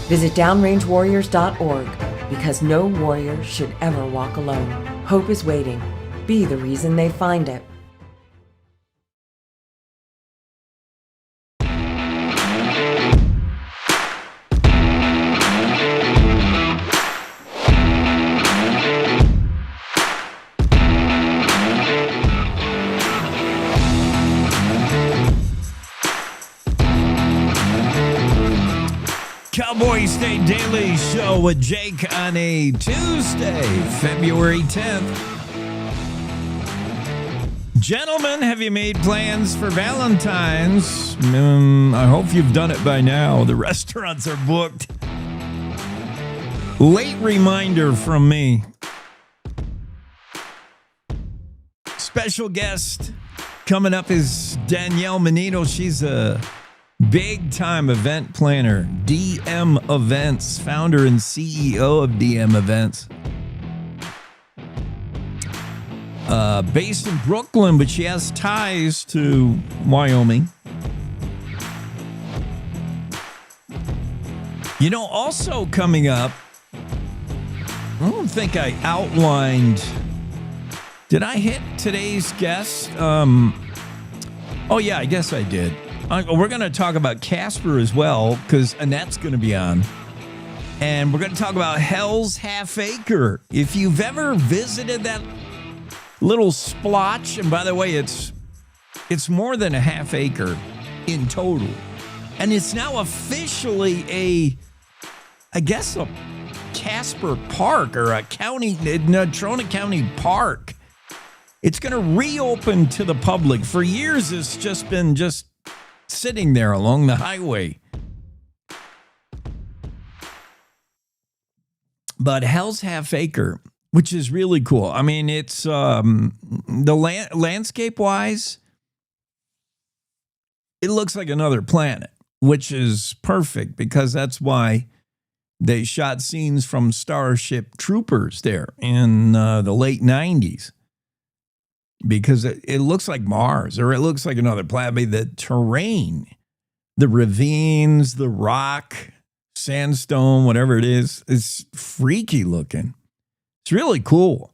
Visit downrangewarriors.org, because no warrior should ever walk alone. Hope is waiting. Be the reason they find it. Cowboy State Daily Show with Jake on a Tuesday, February 10th. Gentlemen, have you made plans for Valentine's? I hope you've done it by now. The restaurants are booked. Late reminder from me. Special guest coming up is Danielle Mannino. She's a big-time event planner, DM Events, founder and CEO of DM Events. Based in Brooklyn, but she has ties to Wyoming. You know, also coming up, I don't think I outlined. Did I hit today's guest? Oh, yeah, I guess I did. We're going to talk about Casper as well, because Annette's going to be on. And we're going to talk about Hell's Half Acre. If you've ever visited that little splotch, and by the way, it's more than a half acre in total. And it's now officially a Casper Park, or a Natrona County Park. It's going to reopen to the public. For years, it's just been sitting there along the highway. But Hell's Half Acre, which is really cool. I mean, it's the landscape-wise, it looks like another planet, which is perfect because that's why they shot scenes from Starship Troopers there in the late 90s. Because it looks like Mars, or it looks like another planet. The terrain, the ravines, the rock, sandstone, whatever it is, it's freaky looking. It's really cool.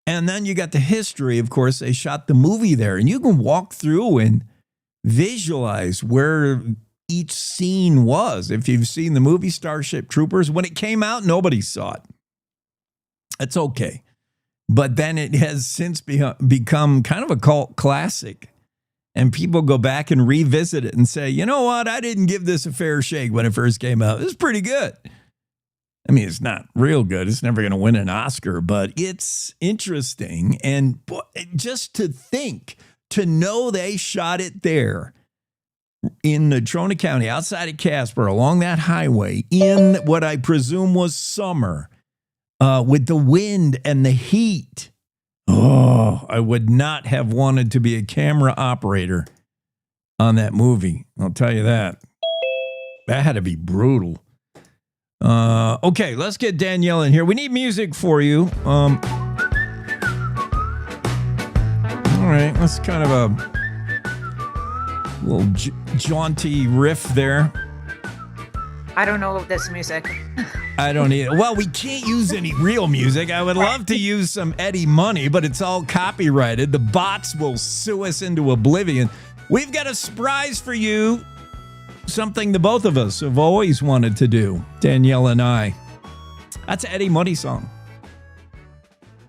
And then you got the history. Of course, they shot the movie there, and you can walk through and visualize where each scene was. If you've seen the movie Starship Troopers, when it came out, nobody saw it. That's okay. But then it has since become kind of a cult classic. And people go back and revisit it and say, you know what? I didn't give this a fair shake when it first came out. It's pretty good. I mean, it's not real good. It's never going to win an Oscar, but it's interesting. And just to know they shot it there, in Natrona County, outside of Casper, along that highway, in what I presume was summer, with the wind and the heat. Oh, I would not have wanted to be a camera operator on that movie. I'll tell you that. That had to be brutal. Okay, let's get Danielle in here. We need music for you. All right, that's kind of a little jaunty riff there. I don't know this music. I don't need it. Well, we can't use any real music. I would love to use some Eddie Money, but it's all copyrighted. The bots will sue us into oblivion. We've got a surprise for you. Something the both of us have always wanted to do, Danielle and I. That's an Eddie Money song.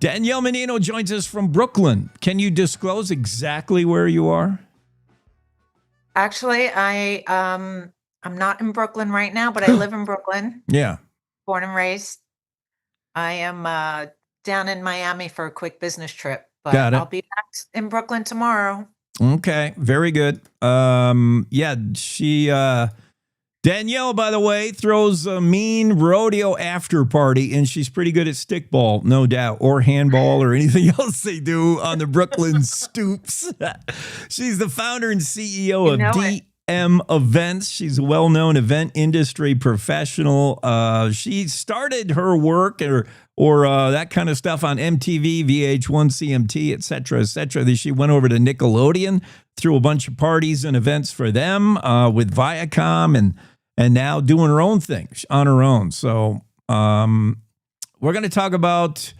Danielle Mannino joins us from Brooklyn. Can you disclose exactly where you are? Actually, I'm not in Brooklyn right now, but I live in Brooklyn. Yeah. Born and raised. I am down in Miami for a quick business trip, but I'll be back in Brooklyn tomorrow. Okay, very good. Yeah, Danielle, by the way, throws a mean rodeo after party, and she's pretty good at stickball, no doubt, or handball, or anything else they do on the Brooklyn stoops. She's the founder and CEO of DM Events. She's a well-known event industry professional. She started her work or that kind of stuff on MTV, VH1, CMT, et cetera, et cetera. Then she went over to Nickelodeon, threw a bunch of parties and events for them with Viacom, and now doing her own thing on her own. So we're going to talk about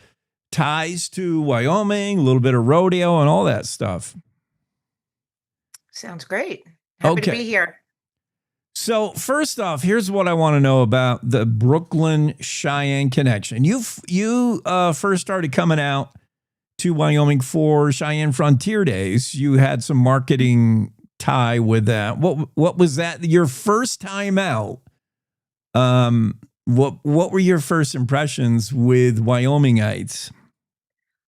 ties to Wyoming, a little bit of rodeo and all that stuff. Sounds great. Happy to be here. So first off, here's what I want to know about the Brooklyn Cheyenne connection. You first started coming out to Wyoming for Cheyenne Frontier Days. You had some marketing tie with that. What was that? Your first time out? What were your first impressions with Wyomingites?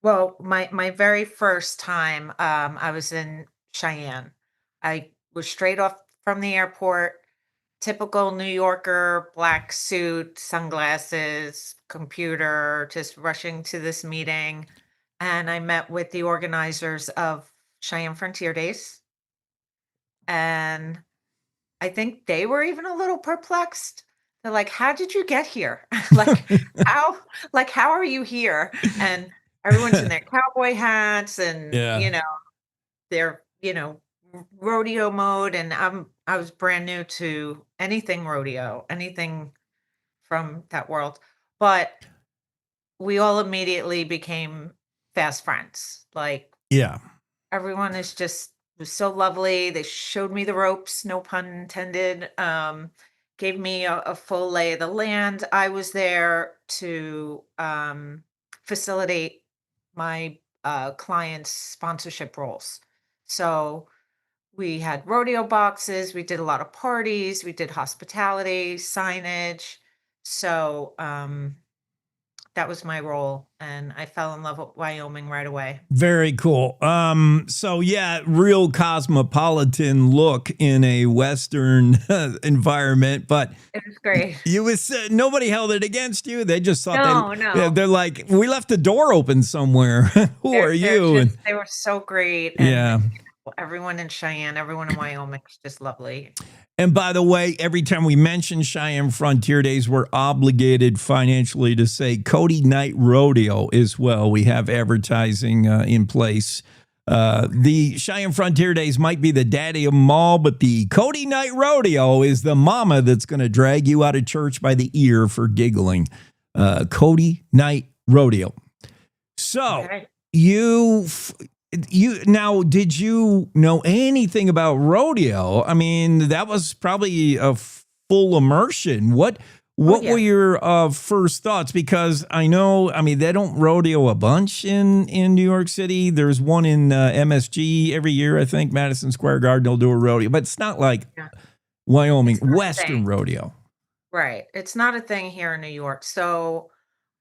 Well, my very first time, I was in Cheyenne. I was straight off from the airport. Typical New Yorker, black suit, sunglasses, computer, just rushing to this meeting. And I met with the organizers of Cheyenne Frontier Days. And I think they were even a little perplexed. They're like, how did you get here? How are you here? And everyone's in their cowboy hats and, they're, rodeo mode. And I was brand new to anything rodeo, anything from that world. But we all immediately became fast friends. Everyone was so lovely. They showed me the ropes, no pun intended. Gave me a full lay of the land. I was there to facilitate my clients' sponsorship roles. So we had rodeo boxes. We did a lot of parties. We did hospitality, signage. So that was my role. And I fell in love with Wyoming right away. Very cool. So yeah, real cosmopolitan look in a Western environment, but it was great. Nobody held it against you. They just thought they're like, we left the door open somewhere. Who are you? They were so great. And, everyone in Cheyenne, everyone in Wyoming is just lovely. And by the way, every time we mention Cheyenne Frontier Days, we're obligated financially to say Cody Night Rodeo as well. We have advertising in place. The Cheyenne Frontier Days might be the daddy of them all, but the Cody Night Rodeo is the mama that's going to drag you out of church by the ear for giggling. Cody Night Rodeo. So now, did you know anything about rodeo? I mean, that was probably a full immersion. What were your first thoughts? Because they don't rodeo a bunch in New York City. There's one in MSG every year, I think. Madison Square Garden will do a rodeo, but it's not like Wyoming Western rodeo. Right. It's not a thing here in New York. So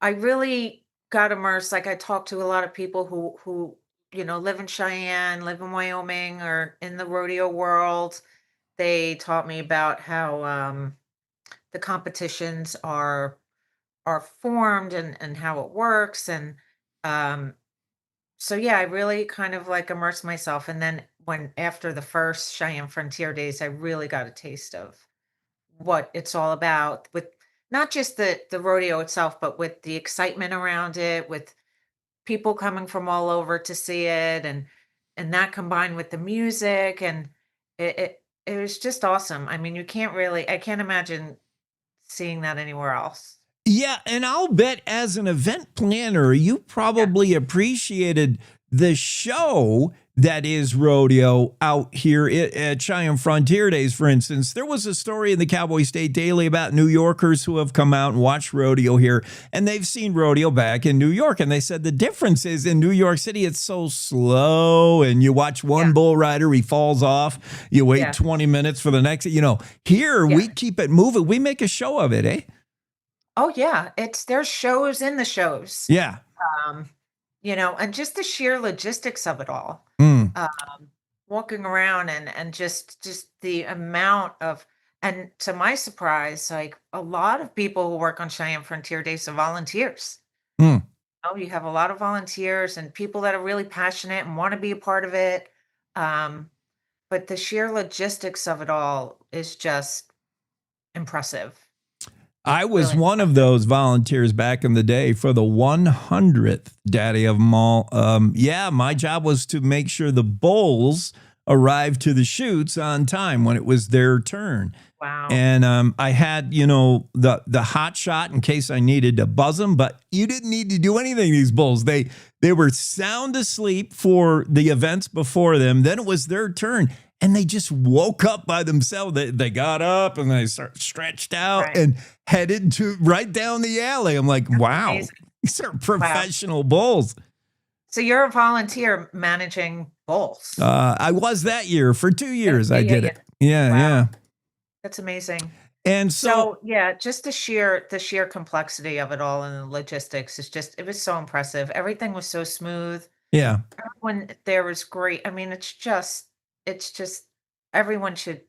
I really got immersed. Like, I talked to a lot of people who live in Cheyenne, live in Wyoming, or in the rodeo world. they taught me about how the competitions are formed and how it works. And um, so yeah, I really kind of like immersed myself. And then when after the first Cheyenne Frontier Days, I really got a taste of what it's all about with not just the rodeo itself, but with the excitement around it, with people coming from all over to see it, and that combined with the music, and it was just awesome. I mean, I can't imagine seeing that anywhere else. Yeah, and I'll bet as an event planner, you probably appreciated the show that is rodeo out here at Cheyenne Frontier Days, for instance. There was a story in the Cowboy State Daily about New Yorkers who have come out and watched rodeo here, and they've seen rodeo back in New York, and they said the difference is in New York City, it's so slow, and you watch one bull rider, he falls off, you wait 20 minutes for the next, here we keep it moving. We make a show of it, eh? Oh yeah, there's shows in the shows. Yeah. Um, and just the sheer logistics of it all. Mm. Walking around and just the amount of, and to my surprise, like a lot of people who work on Cheyenne Frontier Days are volunteers. Mm. Oh, you have a lot of volunteers and people that are really passionate and want to be a part of it. But the sheer logistics of it all is just impressive. I was one of those volunteers back in the day for the 100th daddy of them all. My job was to make sure the bulls arrived to the chutes on time when it was their turn. Wow. And I had, the hot shot in case I needed to buzz them, but you didn't need to do anything, these bulls. They were sound asleep for the events before them. Then it was their turn. And they just woke up by themselves. They got up and they stretched out and headed right down the alley. I'm like, wow, amazing. These are professional bulls. So you're a volunteer managing bulls. I was that year. For 2 years, I did it. Yeah, wow. yeah. That's amazing. And So yeah, just the sheer complexity of it all and the logistics it was so impressive. Everything was so smooth. Yeah. Everyone there was great. I mean, it's just everyone should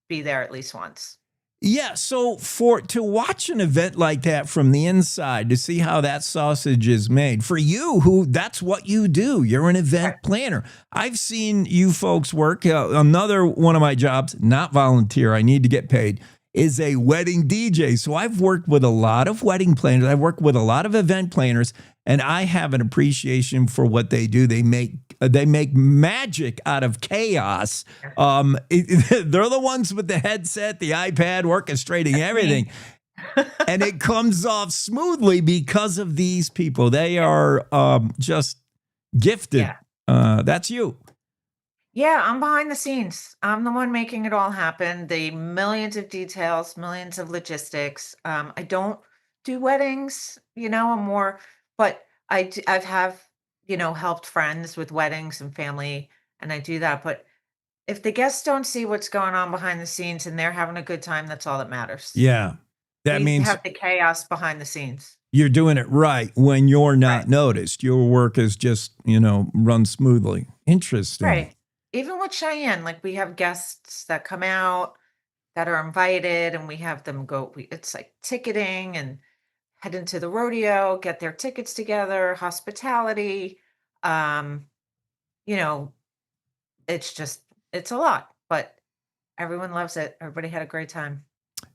be there at least once. Yeah, so to watch an event like that from the inside, to see how that sausage is made, for you, that's what you do. You're an event planner. I've seen you folks work. Another one of my jobs, not volunteer, I need to get paid, is a wedding DJ. So I've worked with a lot of wedding planners. I've worked with a lot of event planners, and I have an appreciation for what they do. They make magic out of chaos. They're the ones with the headset, the iPad, orchestrating everything. And it comes off smoothly because of these people. They are just gifted. Yeah. That's you. Yeah, I'm behind the scenes. I'm the one making it all happen. The millions of details, millions of logistics. I don't do weddings, I'm more, but I've helped friends with weddings and family, and I do that. But if the guests don't see what's going on behind the scenes and they're having a good time, that's all that matters. Yeah. That means have the chaos behind the scenes. You're doing it right when you're not noticed. Your work is just, run smoothly. Interesting. Right. Even with Cheyenne, like we have guests that come out that are invited and we have them go, it's like ticketing and head into the rodeo, get their tickets together, hospitality. It's a lot, but everyone loves it. Everybody had a great time.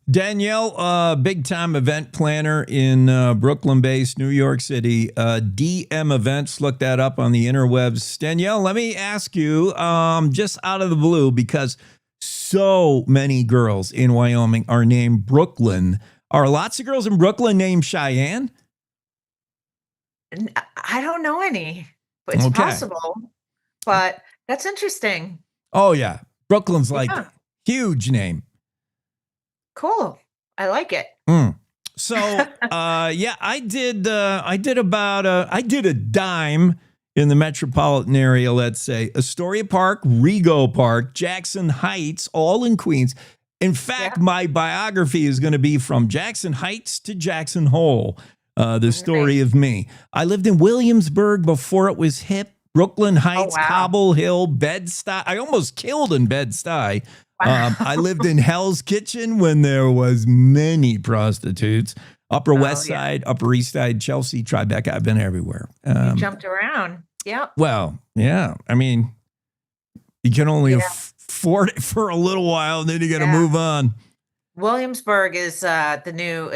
Danielle, big time event planner in Brooklyn-based New York City, DM Events. Look that up on the interwebs. Danielle, let me ask you, just out of the blue, because so many girls in Wyoming are named Brooklyn. Are lots of girls in Brooklyn named Cheyenne? I don't know any, but it's possible. But that's interesting. Oh yeah, Brooklyn's like huge name. Cool. I like it. So, I did a dime in the metropolitan area, let's say Astoria Park, Rego Park, Jackson Heights, all in Queens. In fact, my biography is going to be from Jackson Heights to Jackson Hole, the story of me. I lived in Williamsburg before it was hip. Brooklyn Heights, Cobble Hill, Bed-Stuy. I almost killed in Bed-Stuy. I lived in Hell's Kitchen when there was many prostitutes. Upper West Side, Upper East Side, Chelsea, Tribeca. I've been everywhere. You jumped around. Yep. Well, yeah. I mean, you can only afford it for a little while, and then you got to move on. Williamsburg is the new.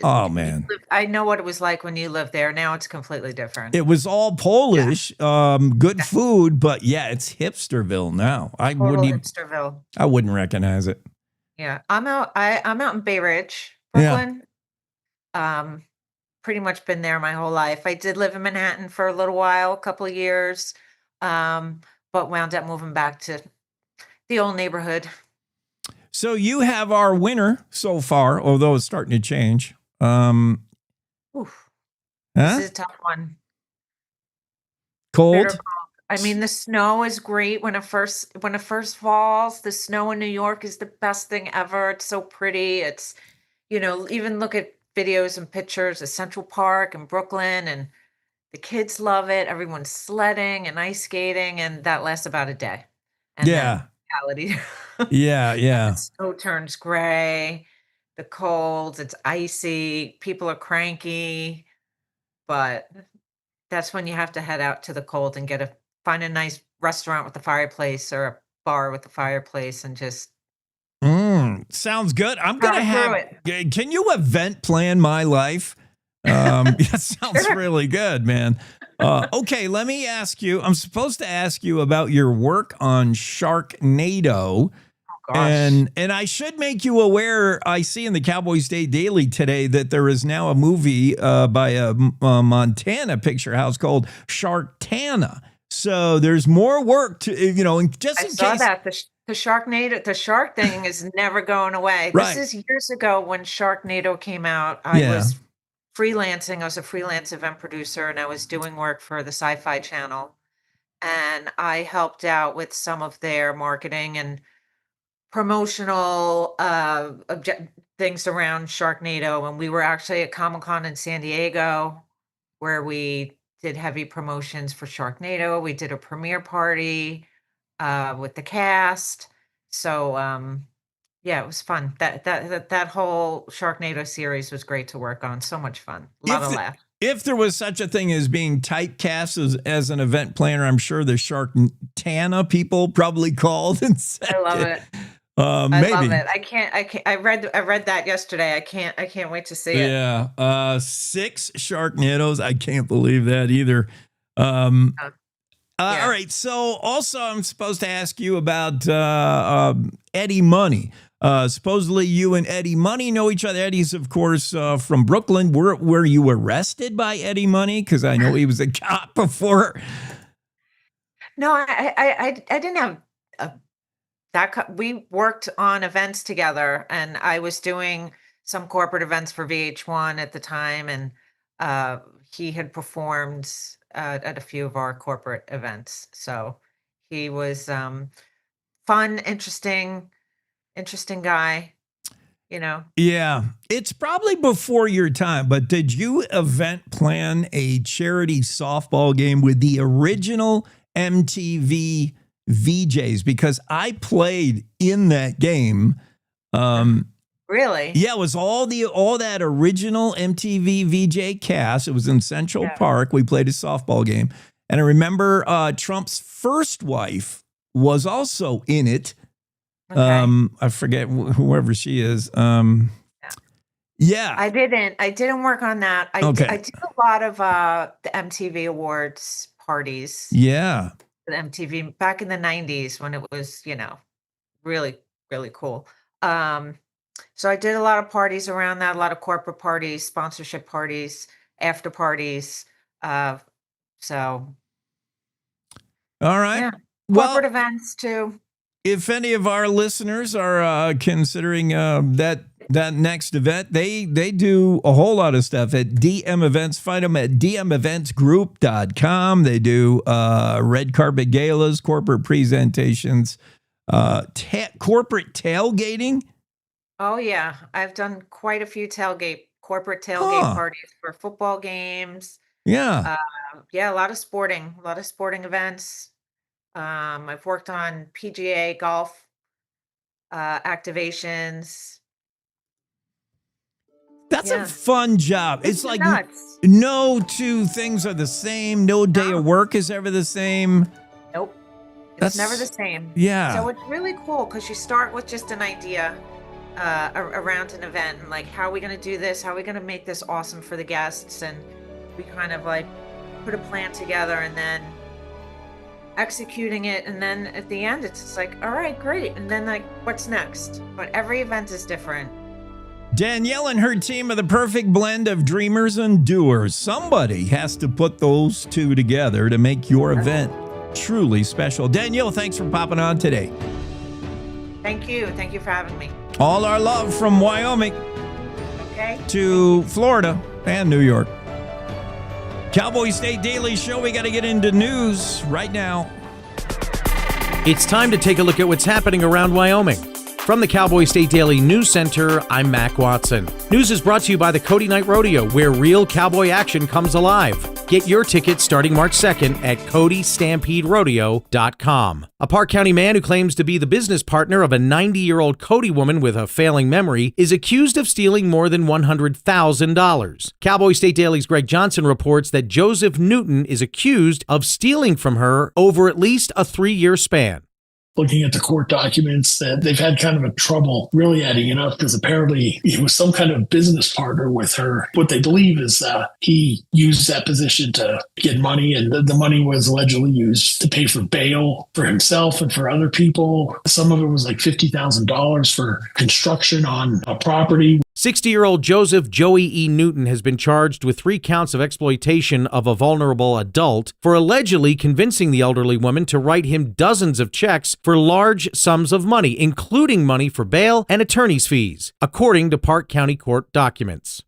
Oh man, I know what it was like when you lived there. Now it's completely different. It was all Polish, good food, but yeah, it's hipsterville now. Hipsterville. I wouldn't recognize it. Yeah, I'm out. I'm out in Bay Ridge, Brooklyn. Yeah. Pretty much been there my whole life. I did live in Manhattan for a little while, a couple of years, but wound up moving back to the old neighborhood. So you have our winter so far, although it's starting to change. This is a tough one. Cold? I mean, the snow is great when it first falls. The snow in New York is the best thing ever. It's so pretty. It's, even look at videos and pictures of Central Park and Brooklyn, and the kids love it. Everyone's sledding and ice skating, and that lasts about a day. And reality. Yeah. The snow turns gray, the cold, it's icy, people are cranky, but that's when you have to head out to the cold and find a nice restaurant with a fireplace or a bar with a fireplace and just. Sounds good. I'm going to have, can you event plan my life? That sounds really good, man. Okay, let me ask you, I'm supposed to ask you about your work on Sharknado. And I should make you aware, I see in the Cowboy State Daily today that there is now a movie by a Montana picture house called Sharktana. So there's more work to, just in case. I saw that. The Sharknado, the shark thing is never going away. Right. This is years ago when Sharknado came out. I was freelancing. I was a freelance event producer, and I was doing work for the Sci-Fi Channel. And I helped out with some of their marketing and promotional things around Sharknado. And we were actually at Comic-Con in San Diego, where we did heavy promotions for Sharknado. We did a premiere party with the cast. So it was fun. That whole Sharknado series was great to work on. So much fun. A lot of laughs. If there was such a thing as being typecast as an event planner, I'm sure the Sharktana people probably called and said, I love it. Maybe. I love it. I can't. I read that yesterday. I can't wait to see it. Yeah. 6 Sharknadoes. I can't believe that either. All right. So also I'm supposed to ask you about Eddie Money. Supposedly you and Eddie Money know each other. Eddie's, of course, from Brooklyn. Were you arrested by Eddie Money? Because I know he was a cop before. No, I didn't have that. We worked on events together, and I was doing some corporate events for VH1 at the time, and he had performed at a few of our corporate events. So he was fun, interesting guy, Yeah, it's probably before your time, but did you event plan a charity softball game with the original MTV VJs? Because I played in that game. Really? Yeah, it was all that original MTV VJ cast. It was in Central Park. We played a softball game. And I remember Trump's first wife was also in it. Okay. I forget whoever she is. Yeah. I didn't work on that. I did a lot of the MTV Awards parties. Yeah. The MTV back in the 90s when it was, really, really cool. So I did a lot of parties around that, a lot of corporate parties, sponsorship parties, after parties. All right. Yeah. Corporate events too. If any of our listeners are considering that next event, they do a whole lot of stuff at DM Events. Find them at dmeventsgroup.com. They do red carpet galas, corporate presentations, corporate tailgating. Oh, yeah. I've done quite a few corporate tailgate parties for football games. Yeah. A lot of sporting events. I've worked on PGA golf activations. That's a fun job. It's like nuts. no two things are the same. No day of work is ever the same. Nope. It's never the same. Yeah. So it's really cool because you start with just an idea around an event and like, how are we going to do this? How are we going to make this awesome for the guests? And we kind of like put a plan together and then executing it. And then at the end, it's just like, all right, great. And then like, what's next? But every event is different. Danielle and her team are the perfect blend of dreamers and doers. Somebody has to put those two together to make your event truly special. Danielle, thanks for popping on today. Thank you. Thank you for having me. All our love from Wyoming to Florida and New York. Cowboy State Daily Show. We got to get into news right now. It's time to take a look at what's happening around Wyoming. From the Cowboy State Daily News Center, I'm Mac Watson. News is brought to you by the Cody Night Rodeo, where real cowboy action comes alive. Get your tickets starting March 2nd at CodyStampedeRodeo.com. A Park County man who claims to be the business partner of a 90-year-old Cody woman with a failing memory is accused of stealing more than $100,000. Cowboy State Daily's Greg Johnson reports that Joseph Newton is accused of stealing from her over at least a 3-year span. Looking at the court documents, that they've had kind of a trouble really adding it up because apparently he was some kind of business partner with her. What they believe is he used that position to get money, and the money was allegedly used to pay for bail for himself and for other people. Some of it was like $50,000 for construction on a property. 60-year-old Joseph Joey E. Newton has been charged with 3 counts of exploitation of a vulnerable adult for allegedly convincing the elderly woman to write him dozens of checks for large sums of money, including money for bail and attorney's fees, according to Park County Court documents.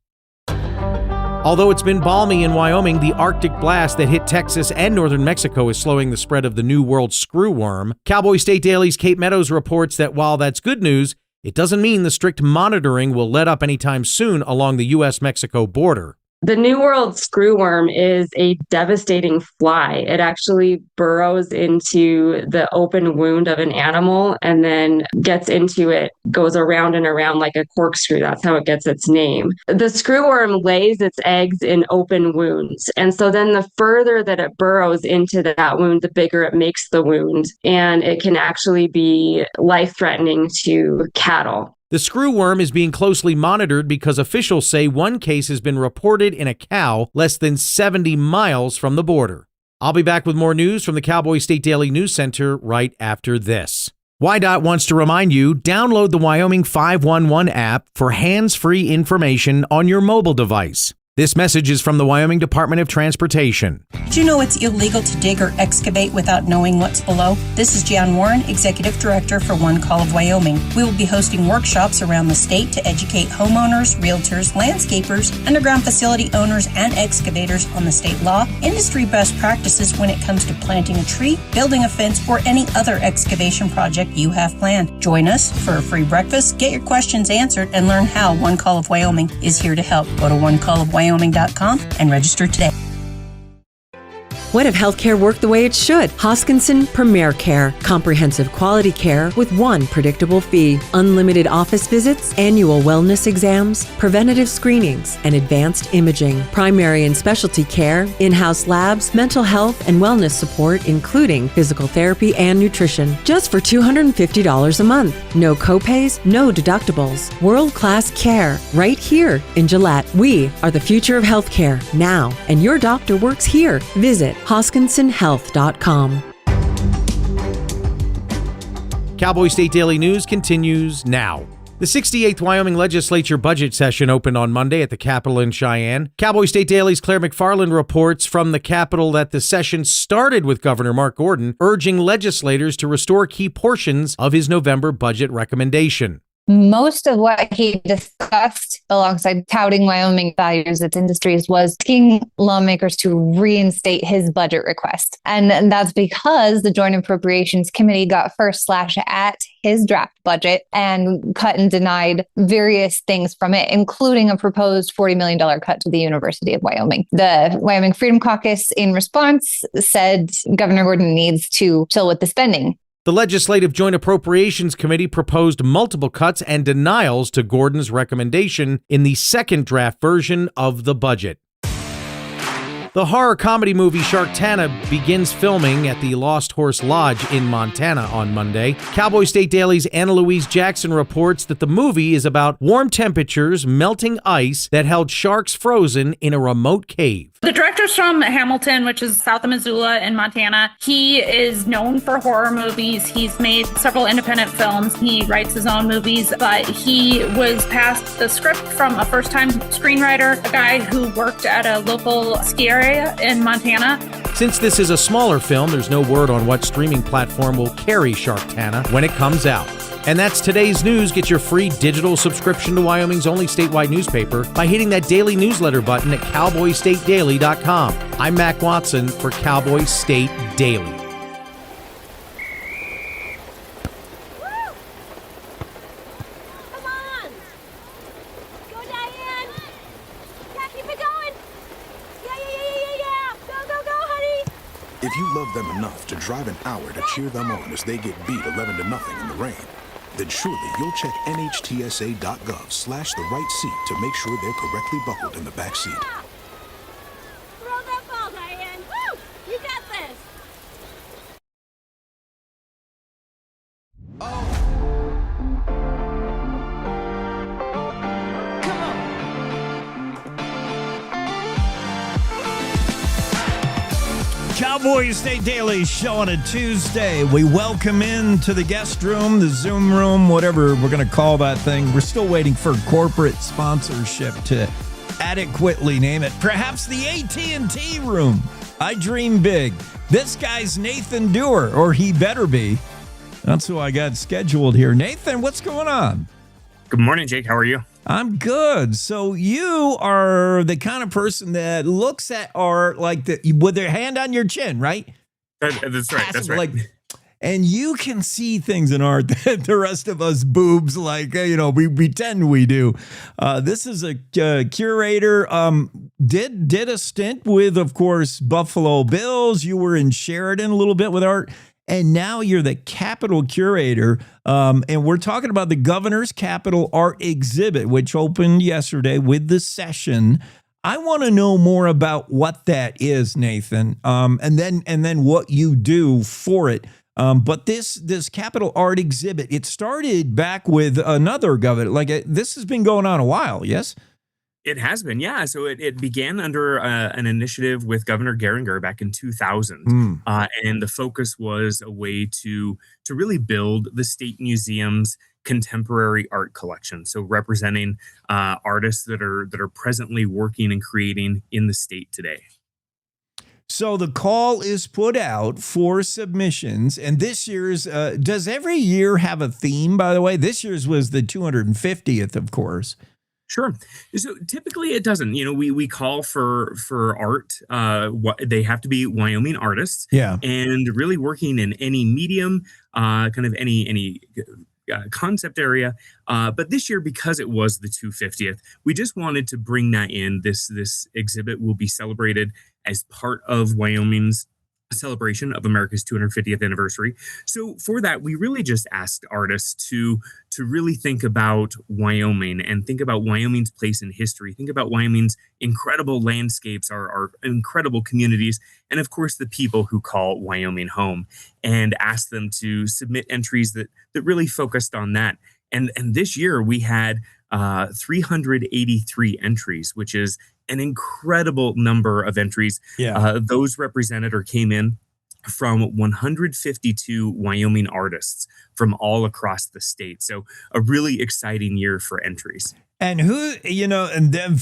Although it's been balmy in Wyoming, the Arctic blast that hit Texas and northern Mexico is slowing the spread of the New World screwworm. Cowboy State Daily's Kate Meadows reports that while that's good news, it doesn't mean the strict monitoring will let up anytime soon along the U.S.-Mexico border. The New World screwworm is a devastating fly. It actually burrows into the open wound of an animal and then gets into it, goes around and around like a corkscrew. That's how it gets its name. The screwworm lays its eggs in open wounds. And so then the further that it burrows into that wound, the bigger it makes the wound. And it can actually be life-threatening to cattle. The screwworm is being closely monitored because officials say one case has been reported in a cow less than 70 miles from the border. I'll be back with more news from the Cowboy State Daily News Center right after this. WYDOT wants to remind you, download the Wyoming 511 app for hands-free information on your mobile device. This message is from the Wyoming Department of Transportation. Did you know it's illegal to dig or excavate without knowing what's below? This is Jan Warren, Executive Director for One Call of Wyoming. We will be hosting workshops around the state to educate homeowners, realtors, landscapers, underground facility owners, and excavators on the state law, industry best practices when it comes to planting a tree, building a fence, or any other excavation project you have planned. Join us for a free breakfast, get your questions answered, and learn how One Call of Wyoming is here to help. Go to onecallofwyoming.com and register today. What if healthcare worked the way it should? Hoskinson Premier Care. Comprehensive quality care with one predictable fee. Unlimited office visits, annual wellness exams, preventative screenings, and advanced imaging. Primary and specialty care, in-house labs, mental health and wellness support, including physical therapy and nutrition. Just for $250 a month. No copays, no deductibles. World-class care right here in Gillette. We are the future of healthcare now, and your doctor works here. Visit HoskinsonHealth.com. Cowboy State Daily News continues now. The 68th Wyoming Legislature budget session opened on Monday at the Capitol in Cheyenne. Cowboy State Daily's Claire McFarland reports from the Capitol that the session started with Governor Mark Gordon urging legislators to restore key portions of his November budget recommendation. Most of what he discussed, alongside touting Wyoming values its industries, was asking lawmakers to reinstate his budget request. And that's because the Joint Appropriations Committee got first slash at his draft budget and cut and denied various things from it, including a proposed $40 million cut to the University of Wyoming. The Wyoming Freedom Caucus, in response, said Governor Gordon needs to chill with the spending. The Legislative Joint Appropriations Committee proposed multiple cuts and denials to Gordon's recommendation in the second draft version of the budget. The horror comedy movie Sharktana begins filming at the Lost Horse Lodge in Montana on Monday. Cowboy State Daily's Anna Louise Jackson reports that the movie is about warm temperatures melting ice that held sharks frozen in a remote cave. The director's from Hamilton, which is south of Missoula in Montana. He is known for horror movies. He's made several independent films. He writes his own movies, but he was passed the script from a first-time screenwriter, a guy who worked at a local ski area in Montana. Since this is a smaller film, there's no word on what streaming platform will carry Sharktana when it comes out. And that's today's news. Get your free digital subscription to Wyoming's only statewide newspaper by hitting that daily newsletter button at cowboystatedaily.com. I'm Mac Watson for Cowboy State Daily. If you love them enough to drive an hour to cheer them on as they get beat 11-0 in the rain, then surely you'll check nhtsa.gov/the-right seat to make sure they're correctly buckled in the back seat. Throw that ball, Diane. Woo! You got this. Cowboy State Daily Show on a Tuesday. We welcome into the guest room, the Zoom room, whatever we're going to call that thing. We're still waiting for corporate sponsorship to adequately name it. Perhaps the AT&T room. I dream big. This guy's Nathan Doerr, or he better be. That's who I got scheduled here. Nathan, what's going on? Good morning, Jake. How are you? I'm good. So you are the kind of person that looks at art like with their hand on your chin, right? That's right. That's right. Like, and you can see things in art that the rest of us boobs, we pretend we do. This is a curator. Did a stint with, of course, Buffalo Bills. You were in Sheridan a little bit with art. And now you're the Capitol curator, and we're talking about the Governor's Capitol Art Exhibit, which opened yesterday with the session. I want to know more about what that is, Nathan, and then what you do for it. But this Capitol Art Exhibit, it started back with another governor. This has been going on a while, yes? It has been, yeah. So it began under an initiative with Governor Geringer back in 2000. And the focus was a way to really build the state museum's contemporary art collection. So representing artists that are presently working and creating in the state today. So the call is put out for submissions, and this year's, does every year have a theme, by the way? This year's was the 250th, of course. Sure. So typically it doesn't. We call for art. They have to be Wyoming artists. Yeah. And really working in any medium, kind of any concept area. But this year, because it was the 250th, we just wanted to bring that in. This exhibit will be celebrated as part of Wyoming's celebration of America's 250th anniversary. So for that, we really just asked artists to really think about Wyoming and think about Wyoming's place in history. Think about Wyoming's incredible landscapes, our incredible communities, and of course the people who call Wyoming home, and ask them to submit entries that really focused on that. And this year we had 383 entries, which is an incredible number of entries. Yeah. Those represented or came in from 152 Wyoming artists from all across the state. So a really exciting year for entries. And and then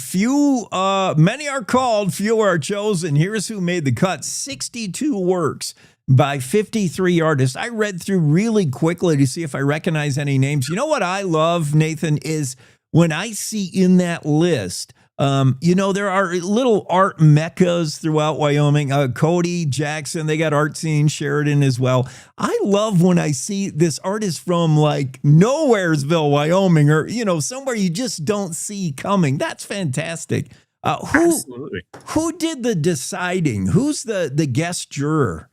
many are called, few are chosen. Here's who made the cut. 62 works by 53 artists. I read through really quickly to see if I recognize any names. You know what I love, Nathan, is when I see in that list, there are little art meccas throughout Wyoming. Cody, Jackson, they got art scene, Sheridan as well. I love when I see this artist from Nowheresville, Wyoming, or, somewhere you just don't see coming. That's fantastic. Absolutely. Who did the deciding? Who's the guest juror?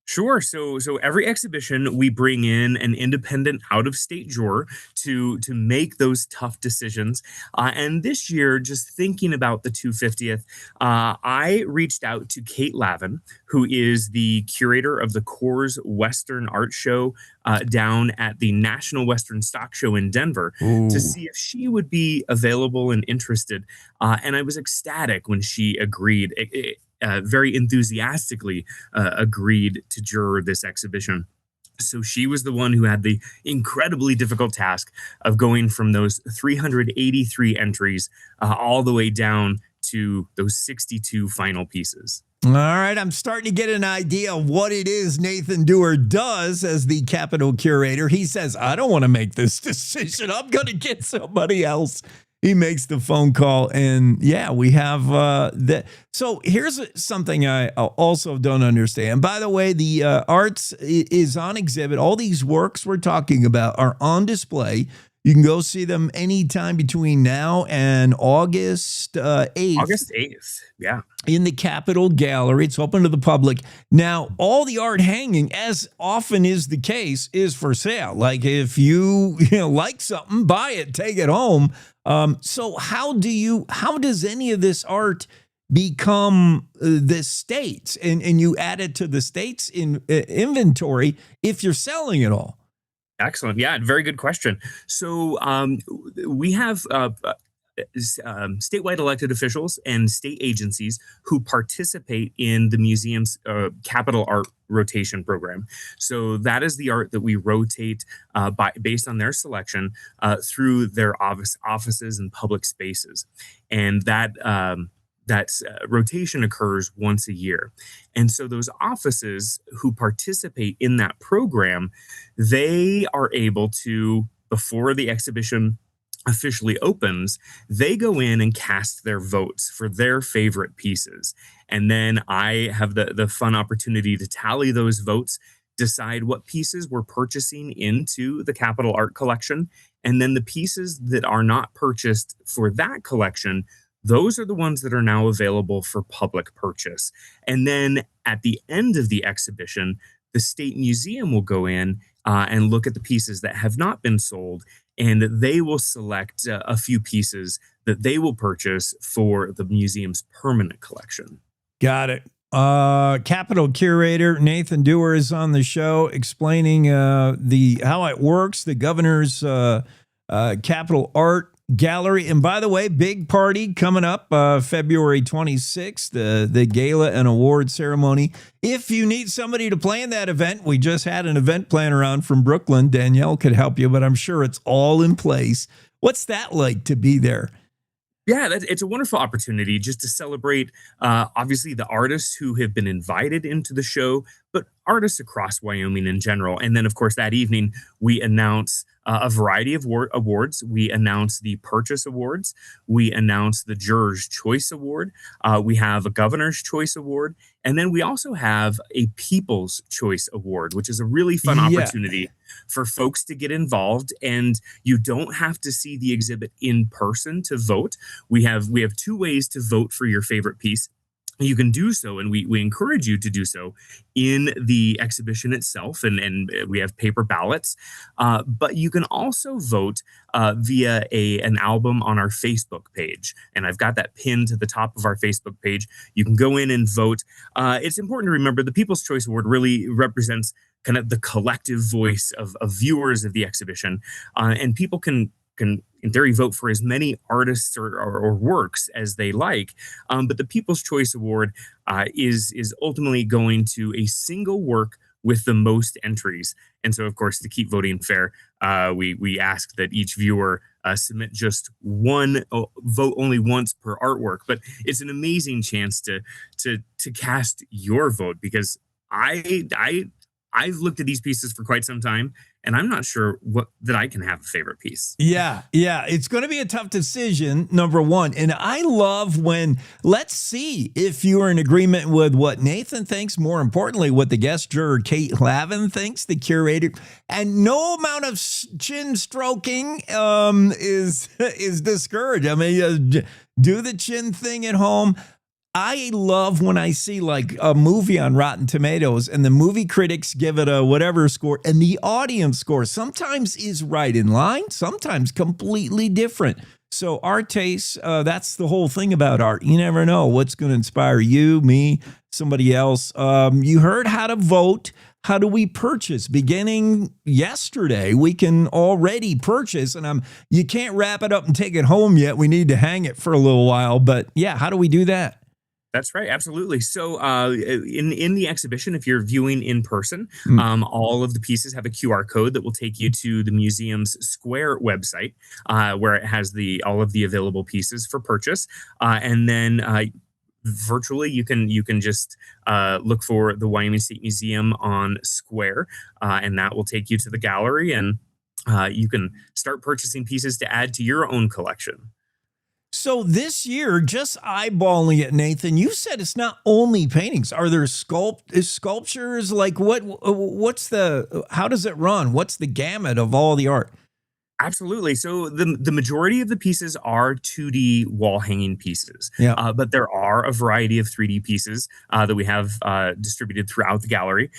Sure. So every exhibition, we bring in an independent out-of-state juror to make those tough decisions. And this year, just thinking about the 250th, I reached out to Kate Lavin, who is the curator of the Coors Western Art Show down at the National Western Stock Show in Denver, to see if she would be available and interested. And I was ecstatic when she agreed. Very enthusiastically agreed to juror this exhibition. So she was the one who had the incredibly difficult task of going from those 383 entries all the way down to those 62 final pieces. All right, I'm starting to get an idea of what it is Nathan Doerr does as the Capitol curator. He says, I don't want to make this decision. I'm going to get somebody else. He makes the phone call, and yeah, we have that. So here's something I also don't understand. By the way, the arts is on exhibit. All these works we're talking about are on display. You can go see them anytime between now and August 8th. August 8th, yeah. In the Capitol Gallery. It's open to the public. Now, all the art hanging, as often is the case, is for sale. Like if you like something, buy it, take it home. So how does any of this art become the state's and you add it to the state's inventory if you're selling it all? Excellent. Yeah, very good question. So we have statewide elected officials and state agencies who participate in the museum's capital art rotation program. So that is the art that we rotate based on their selection through their offices and public spaces. And that rotation occurs once a year. And so those offices who participate in that program, they are able to, before the exhibition officially opens, they go in and cast their votes for their favorite pieces. And then I have the fun opportunity to tally those votes, decide what pieces we're purchasing into the Capitol Art Collection. And then the pieces that are not purchased for that collection, those are the ones that are now available for public purchase. And then at the end of the exhibition, the State Museum will go in and look at the pieces that have not been sold, and they will select a few pieces that they will purchase for the museum's permanent collection. Got it. Capitol curator Nathan Doerr is on the show explaining how it works, the governor's Capitol Art Gallery. And by the way, big party coming up February 26th, the gala and award ceremony. If you need somebody to plan that event, we just had an event planner on from Brooklyn. Danielle could help you, but I'm sure it's all in place. What's that like to be there? Yeah, it's a wonderful opportunity just to celebrate, obviously, the artists who have been invited into the show, but artists across Wyoming in general. And then, of course, that evening, we announce a variety of awards. We announce the Purchase Awards. We announce the Juror's Choice Award. We have a Governor's Choice Award. And then we also have a People's Choice Award, which is a really fun opportunity for folks to get involved. And you don't have to see the exhibit in person to vote. We have two ways to vote for your favorite piece. You can do so, and we encourage you to do so in the exhibition itself, and we have paper ballots. But you can also vote via an album on our Facebook page, and I've got that pinned to the top of our Facebook page. You can go in and vote. It's important to remember the People's Choice Award really represents kind of the collective voice of viewers of the exhibition, and people can in theory vote for as many artists or works as they like. But the People's Choice Award is ultimately going to a single work with the most entries. And so, of course, to keep voting fair, we ask that each viewer submit just one vote only once per artwork. But it's an amazing chance to cast your vote, because I've looked at these pieces for quite some time, and I'm not sure that I can have a favorite piece. Yeah. It's going to be a tough decision, number one. And I love when, let's see if you are in agreement with what Nathan thinks, more importantly, what the guest juror Kate Lavin thinks, the curator. And no amount of chin stroking is discouraged. I mean, do the chin thing at home. I love when I see like a movie on Rotten Tomatoes and the movie critics give it a whatever score and the audience score sometimes is right in line, sometimes completely different. So our tastes, that's the whole thing about art. You never know what's going to inspire you, me, somebody else. You heard how to vote. How do we purchase? Beginning yesterday, we can already purchase, and you can't wrap it up and take it home yet. We need to hang it for a little while. But yeah, how do we do that? That's right. Absolutely. So in the exhibition, if you're viewing in person, all of the pieces have a QR code that will take you to the museum's Square website, where it has all of the available pieces for purchase. And then virtually, you can just look for the Wyoming State Museum on Square, and that will take you to the gallery, and you can start purchasing pieces to add to your own collection. So this year, just eyeballing it, Nathan, you said it's not only paintings. Are there sculptures? Like how does it run? What's the gamut of all the art? Absolutely. So the majority of the pieces are 2D wall hanging pieces, but there are a variety of 3D pieces that we have distributed throughout the gallery.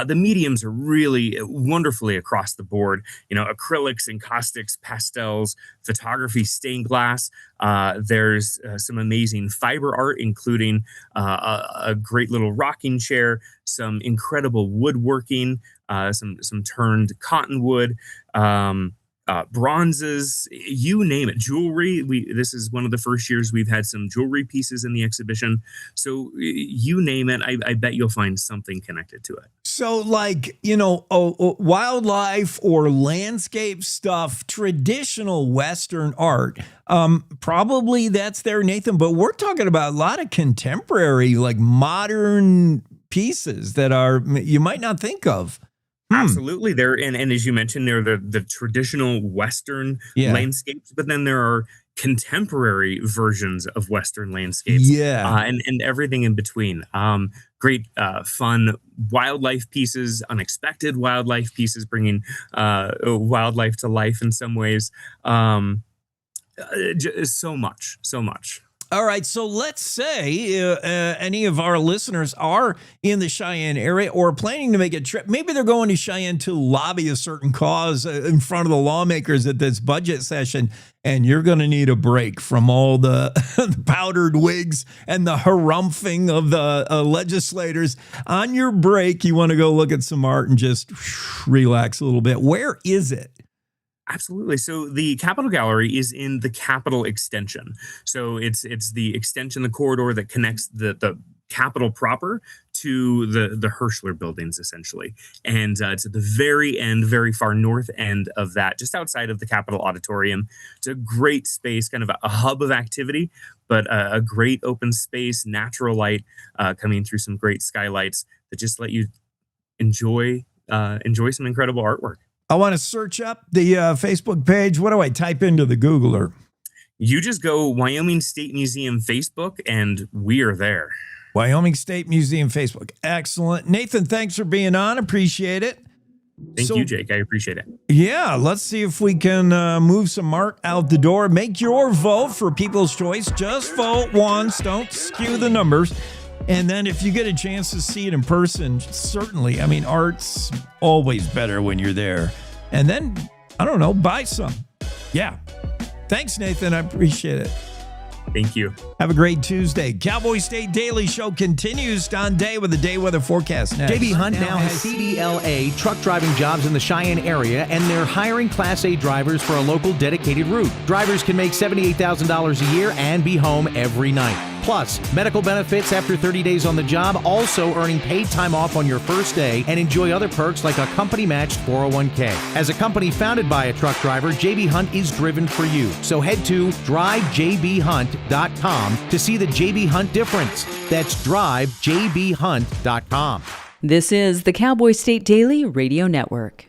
The mediums are really wonderfully across the board. Acrylics, encaustics, pastels, photography, stained glass. There's some amazing fiber art, including a great little rocking chair, some incredible woodworking, some turned cottonwood. Bronzes, you name it, jewelry. This is one of the first years we've had some jewelry pieces in the exhibition. So you name it, I bet you'll find something connected to it. So like, wildlife or landscape stuff, traditional Western art, probably that's there, Nathan, but we're talking about a lot of contemporary, like modern pieces that you might not think of. Absolutely. And as you mentioned, they're the traditional Western landscapes, but then there are contemporary versions of Western landscapes. And everything in between. Great, fun wildlife pieces, unexpected wildlife pieces, bringing wildlife to life in some ways. So much. All right, so let's say any of our listeners are in the Cheyenne area or planning to make a trip. Maybe they're going to Cheyenne to lobby a certain cause in front of the lawmakers at this budget session, and you're going to need a break from all the powdered wigs and the harumphing of the legislators. On your break, you want to go look at some art and just relax a little bit. Where is it? Absolutely. So the Capitol Gallery is in the Capitol Extension. So it's the extension, the corridor that connects the Capitol proper to the Hirschler buildings, essentially. And it's at the very end, very far north end of that, just outside of the Capitol Auditorium. It's a great space, kind of a hub of activity, but a great open space, natural light coming through some great skylights that just let you enjoy some incredible artwork. I want to search up the Facebook page. What do I type into the Googler? You just go Wyoming State Museum Facebook, and we are there. Wyoming State Museum Facebook. Excellent. Nathan, thanks for being on. Appreciate it. Thank you, Jake. I appreciate it. Yeah, let's see if we can move some art out the door. Make your vote for People's Choice. Just vote once. Don't skew the numbers. And then if you get a chance to see it in person, certainly, I mean, art's always better when you're there. And then, I don't know, buy some. Yeah. Thanks, Nathan. I appreciate it. Thank you. Have a great Tuesday. Cowboy State Daily Show continues on day with the day weather forecast next. JB Hunt now has CDLA truck driving jobs in the Cheyenne area, and they're hiring Class A drivers for a local dedicated route. Drivers can make $78,000 a year and be home every night. Plus, medical benefits after 30 days on the job, also earning paid time off on your first day, and enjoy other perks like a company-matched 401k. As a company founded by a truck driver, JB Hunt is driven for you. So head to drivejbhunt.com to see the JB Hunt difference. That's drivejbhunt.com. This is the Cowboy State Daily Radio Network.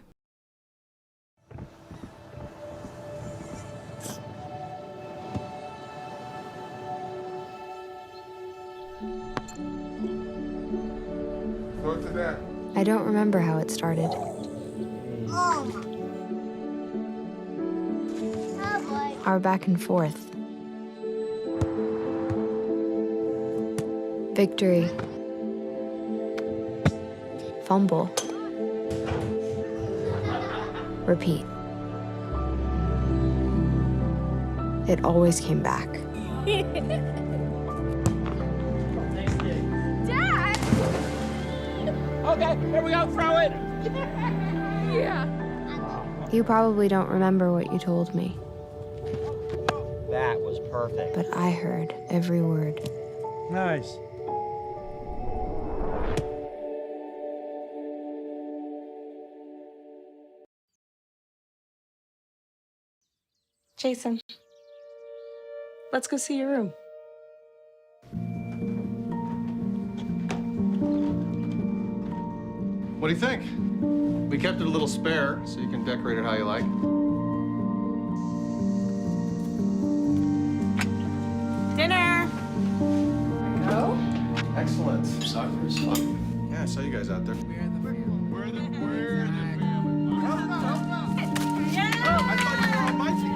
I don't remember how it started. Our back and forth. Victory. Fumble. Repeat. It always came back. Dad! Okay, here we go, throw it! Yeah. You probably don't remember what you told me, That was perfect. but I heard every word. Nice. Jason, let's go see your room. What do you think? We kept it a little spare, so you can decorate it how you like. Dinner. Go. Excellent. Suckers. Yeah, I saw you guys out there. We're the Yeah! Oh, I thought you were on my team.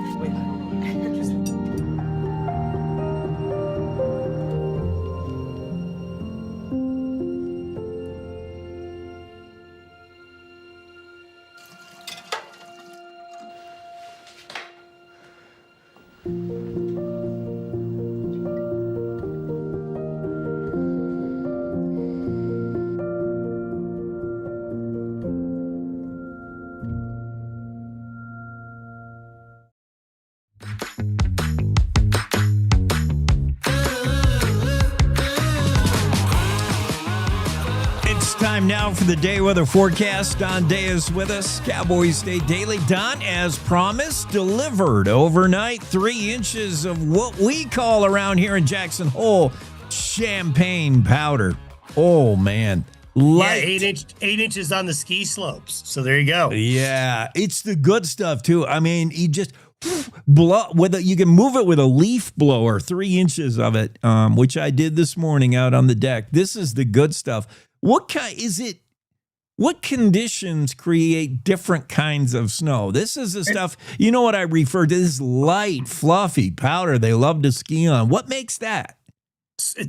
It's time now for the day weather forecast. Don Day is with us. Cowboy State Daily. Don, as promised, delivered overnight 3 inches of what we call around here in Jackson Hole champagne powder. Oh, man. Yeah, 8 inches on the ski slopes. So there you go. Yeah, it's the good stuff, too. I mean, you just blow you can move it with a leaf blower, 3 inches of it, which I did this morning out on the deck. This is the good stuff. What conditions create different kinds of snow? This is the stuff, you know what I refer to, this light, fluffy powder they love to ski on. What makes that?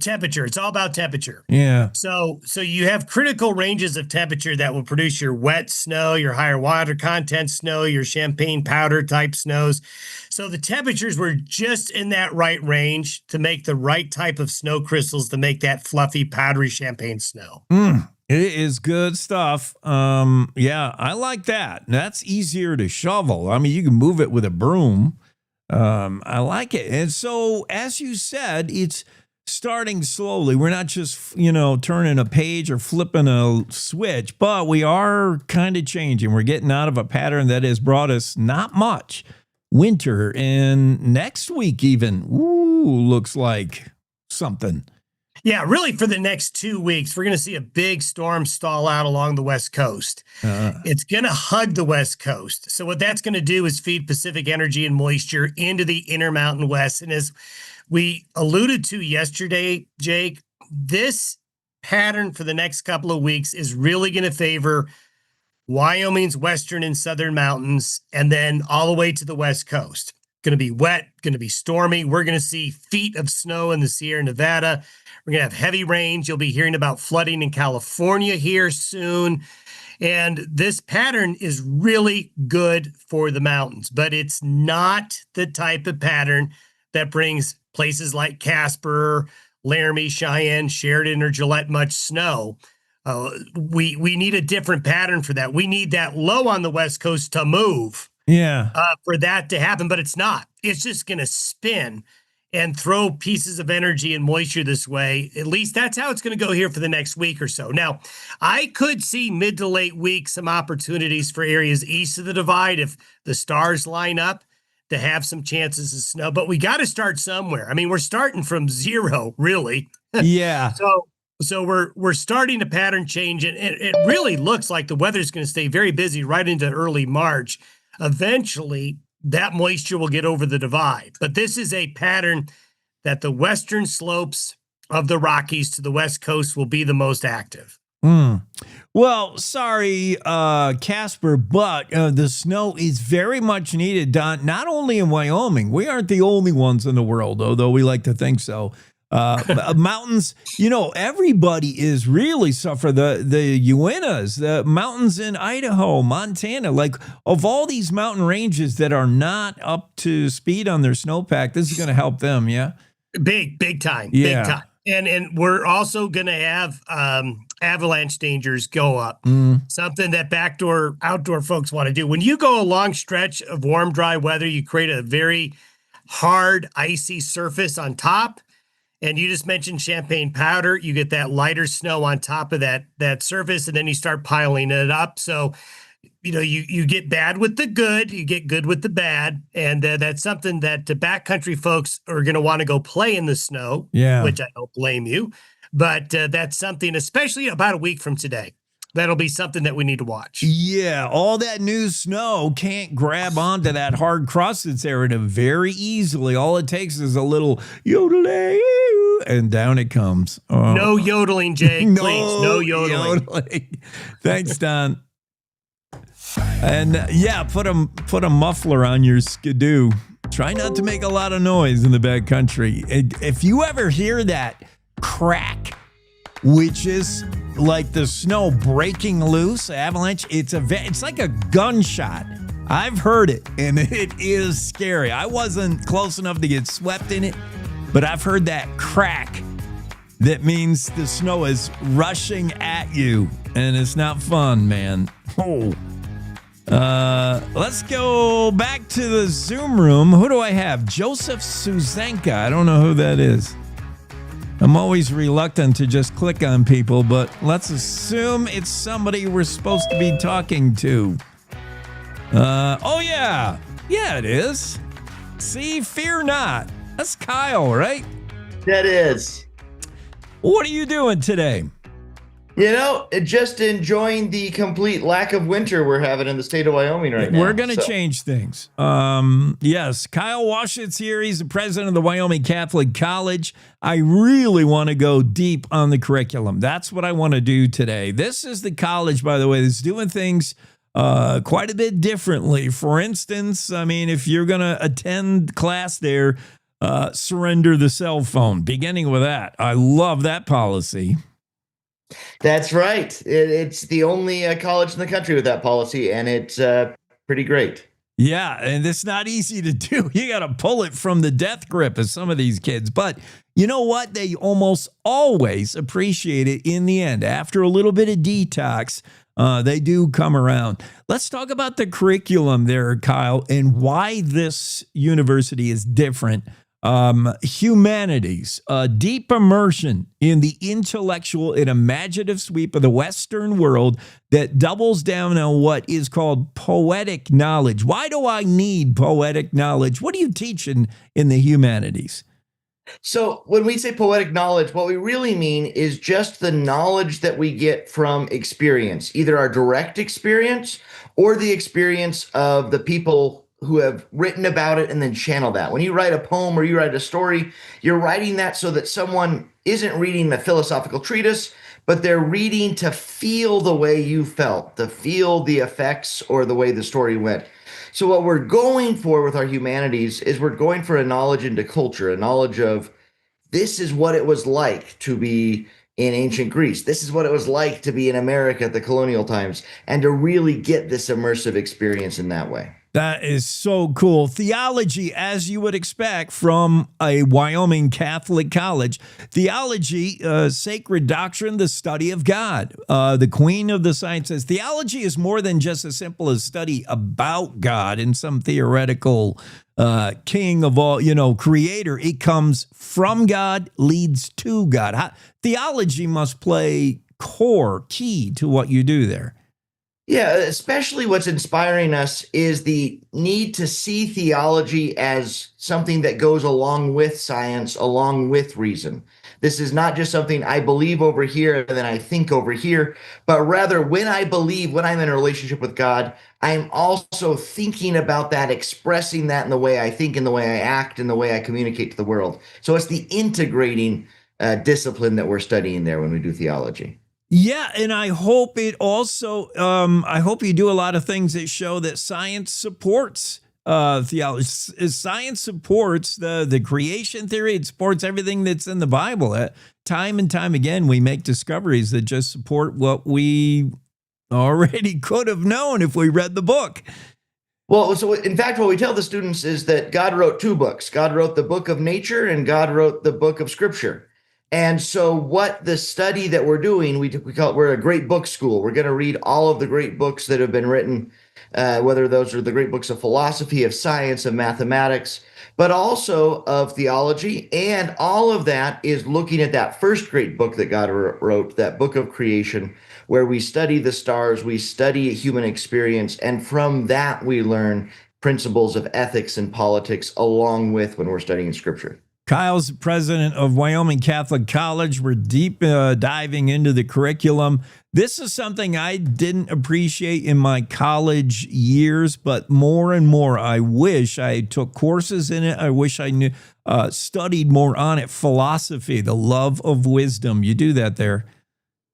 Temperature. It's all about temperature. Yeah. So you have critical ranges of temperature that will produce your wet snow, your higher water content snow, your champagne powder type snows. So the temperatures were just in that right range to make the right type of snow crystals to make that fluffy, powdery champagne snow. It is good stuff. Yeah, I like that. That's easier to shovel. I mean, you can move it with a broom. I like it. And so, as you said, it's starting slowly. We're not just, turning a page or flipping a switch, but we are kind of changing. We're getting out of a pattern that has brought us not much winter. And next week even, looks like something. Yeah, really for the next 2 weeks, we're going to see a big storm stall out along the West Coast. It's going to hug the West Coast. So what that's going to do is feed Pacific energy and moisture into the Intermountain West. And as we alluded to yesterday, Jake, this pattern for the next couple of weeks is really going to favor Wyoming's western and southern mountains, and then all the way to the West Coast. Going to be wet, going to be stormy. We're going to see feet of snow in the Sierra Nevada. We're going to have heavy rains. You'll be hearing about flooding in California here soon. And this pattern is really good for the mountains, but it's not the type of pattern that brings places like Casper, Laramie, Cheyenne, Sheridan, or Gillette much snow. We need a different pattern for that. We need that low on the West Coast to move. Yeah. For that to happen, but it's not. It's just going to spin and throw pieces of energy and moisture this way. At least that's how it's going to go here for the next week or so. Now, I could see mid to late week some opportunities for areas east of the divide if the stars line up to have some chances of snow, but we got to start somewhere. I mean, we're starting from zero, really. Yeah. So we're starting a pattern change, and it really looks like the weather's going to stay very busy right into early March. Eventually, that moisture will get over the divide. But this is a pattern that the western slopes of the Rockies to the West Coast will be the most active. Well, sorry, Casper, but the snow is very much needed, Don, not only in Wyoming. We aren't the only ones in the world, although we like to think so. Mountains, everybody is really suffering. The Uintas, the mountains in Idaho, Montana, like of all these mountain ranges that are not up to speed on their snowpack, this is going to help them. Yeah. Big time. Yeah. Big time. And we're also going to have avalanche dangers go up. Something that outdoor folks want to do. When you go a long stretch of warm, dry weather, you create a very hard, icy surface on top. And you just mentioned champagne powder. You get that lighter snow on top of that surface, and then you start piling it up. So, you get bad with the good, you get good with the bad. And that's something that the backcountry folks are going to want to go play in the snow, which I don't blame you. But that's something, especially about a week from today, that'll be something that we need to watch. Yeah, all that new snow can't grab onto that hard crust that's there very easily. All it takes is a little yodeling, and down it comes. No yodeling, Jake. Please, no yodeling. Thanks, Don. And put a muffler on your skidoo. Try not to make a lot of noise in the backcountry. If you ever hear that crack, which is like the snow breaking loose, avalanche, it's like a gunshot. I've heard it, and it is scary. I wasn't close enough to get swept in it, but I've heard that crack. That means the snow is rushing at you, and it's not fun, man. Oh. Let's go back to the Zoom room. Who do I have? Joseph Suzenka. I don't know who that is. I'm always reluctant to just click on people, but let's assume it's somebody we're supposed to be talking to. Yeah, it is. See, fear not. That's Kyle, right? That is. What are you doing today? Just enjoying the complete lack of winter we're having in the state of Wyoming right now. We're going to change things. Yes, Kyle Washut's here. He's the president of the Wyoming Catholic College. I really want to go deep on the curriculum. That's what I want to do today. This is the college, by the way, that's doing things quite a bit differently. For instance, if you're going to attend class there, surrender the cell phone. Beginning with that. I love that policy. That's right. It's the only college in the country with that policy, and it's pretty great. Yeah, and it's not easy to do. You got to pull it from the death grip of some of these kids. But you know what? They almost always appreciate it in the end. After a little bit of detox, they do come around. Let's talk about the curriculum there, Kyle, and why this university is different. Humanities, deep immersion in the intellectual and imaginative sweep of the Western world that doubles down on what is called poetic knowledge. Why do I need poetic knowledge? What are you teaching in the humanities? So when we say poetic knowledge, what we really mean is just the knowledge that we get from experience, either our direct experience or the experience of the people who have written about it and then channel that. When you write a poem or you write a story, you're writing that so that someone isn't reading the philosophical treatise, but they're reading to feel the way you felt, to feel the effects or the way the story went. So what we're going for with our humanities is we're going for a knowledge into culture, a knowledge of this is what it was like to be in ancient Greece. This is what it was like to be in America at the colonial times, and to really get this immersive experience in that way. That is so cool. Theology, as you would expect from a Wyoming Catholic college. Theology, sacred doctrine, the study of God. The queen of the sciences. Theology is more than just as simple as study about God and some theoretical king of all, creator. It comes from God, leads to God. Theology must play key to what you do there. Yeah, especially what's inspiring us is the need to see theology as something that goes along with science, along with reason. This is not just something I believe over here and then I think over here, but rather when I believe, when I'm in a relationship with God, I'm also thinking about that, expressing that in the way I think, in the way I act, in the way I communicate to the world. So it's the integrating discipline that we're studying there when we do theology. Yeah, and I hope it also, I hope you do a lot of things that show that science supports theology. Science supports the creation theory. It supports everything that's in the Bible. Time and time again, we make discoveries that just support what we already could have known if we read the book. Well, so in fact, what we tell the students is that God wrote two books. God wrote the book of nature and God wrote the book of scripture. And so what the study that we're doing, we call it, we're a great book school. We're going to read all of the great books that have been written, whether those are the great books of philosophy, of science, of mathematics, but also of theology. And all of that is looking at that first great book that God wrote, that book of creation, where we study the stars, we study human experience, and from that we learn principles of ethics and politics along with when we're studying scripture. Kyle's president of Wyoming Catholic College. We're deep diving into the curriculum. This is something I didn't appreciate in my college years, but more and more, I wish I took courses in it. I wish I knew, studied more on it. Philosophy, the love of wisdom. You do that there.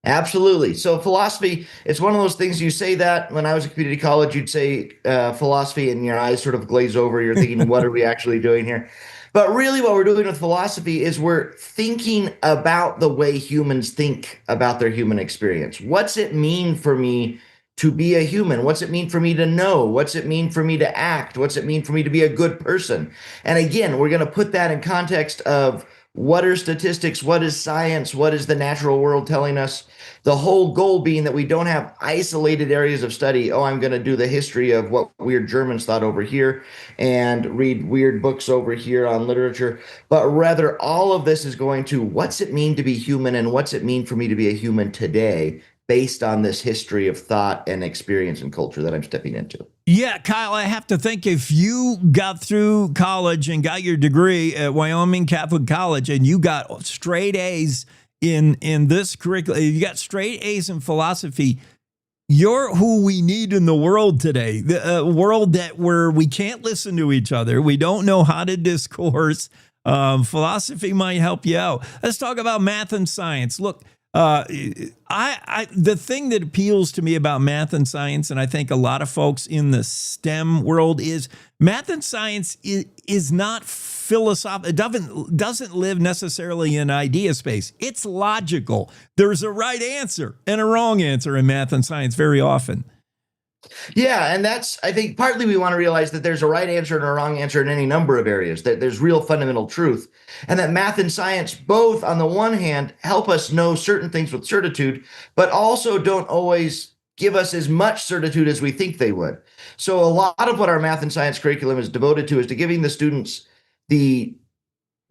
Absolutely. So philosophy, it's one of those things you say that when I was at community college, you'd say philosophy and your eyes sort of glaze over. You're thinking, what are we actually doing here? But really what we're doing with philosophy is we're thinking about the way humans think about their human experience. What's it mean for me to be a human? What's it mean for me to know? What's it mean for me to act? What's it mean for me to be a good person? And again, we're going to put that in context of what are statistics? What is science? What is the natural world telling us? The whole goal being that we don't have isolated areas of study. Oh, I'm going to do the history of what weird Germans thought over here and read weird books over here on literature. But rather, all of this is going to what's it mean to be human and what's it mean for me to be a human today based on this history of thought and experience and culture that I'm stepping into. Yeah, Kyle, I have to think if you got through college and got your degree at Wyoming Catholic College and you got straight A's in this curriculum, you got straight A's in philosophy, you're who we need in the world today. The world where we can't listen to each other. We don't know how to discourse. Philosophy might help you out. Let's talk about math and science. Look, the thing that appeals to me about math and science, and I think a lot of folks in the STEM world, is math and science is not philosophical. It doesn't live necessarily in idea space. It's logical. There's a right answer and a wrong answer in math and science very often. Yeah, and that's, I think, partly we want to realize that there's a right answer and a wrong answer in any number of areas, that there's real fundamental truth, and that math and science both, on the one hand, help us know certain things with certitude, but also don't always give us as much certitude as we think they would. So a lot of what our math and science curriculum is devoted to is to giving the students the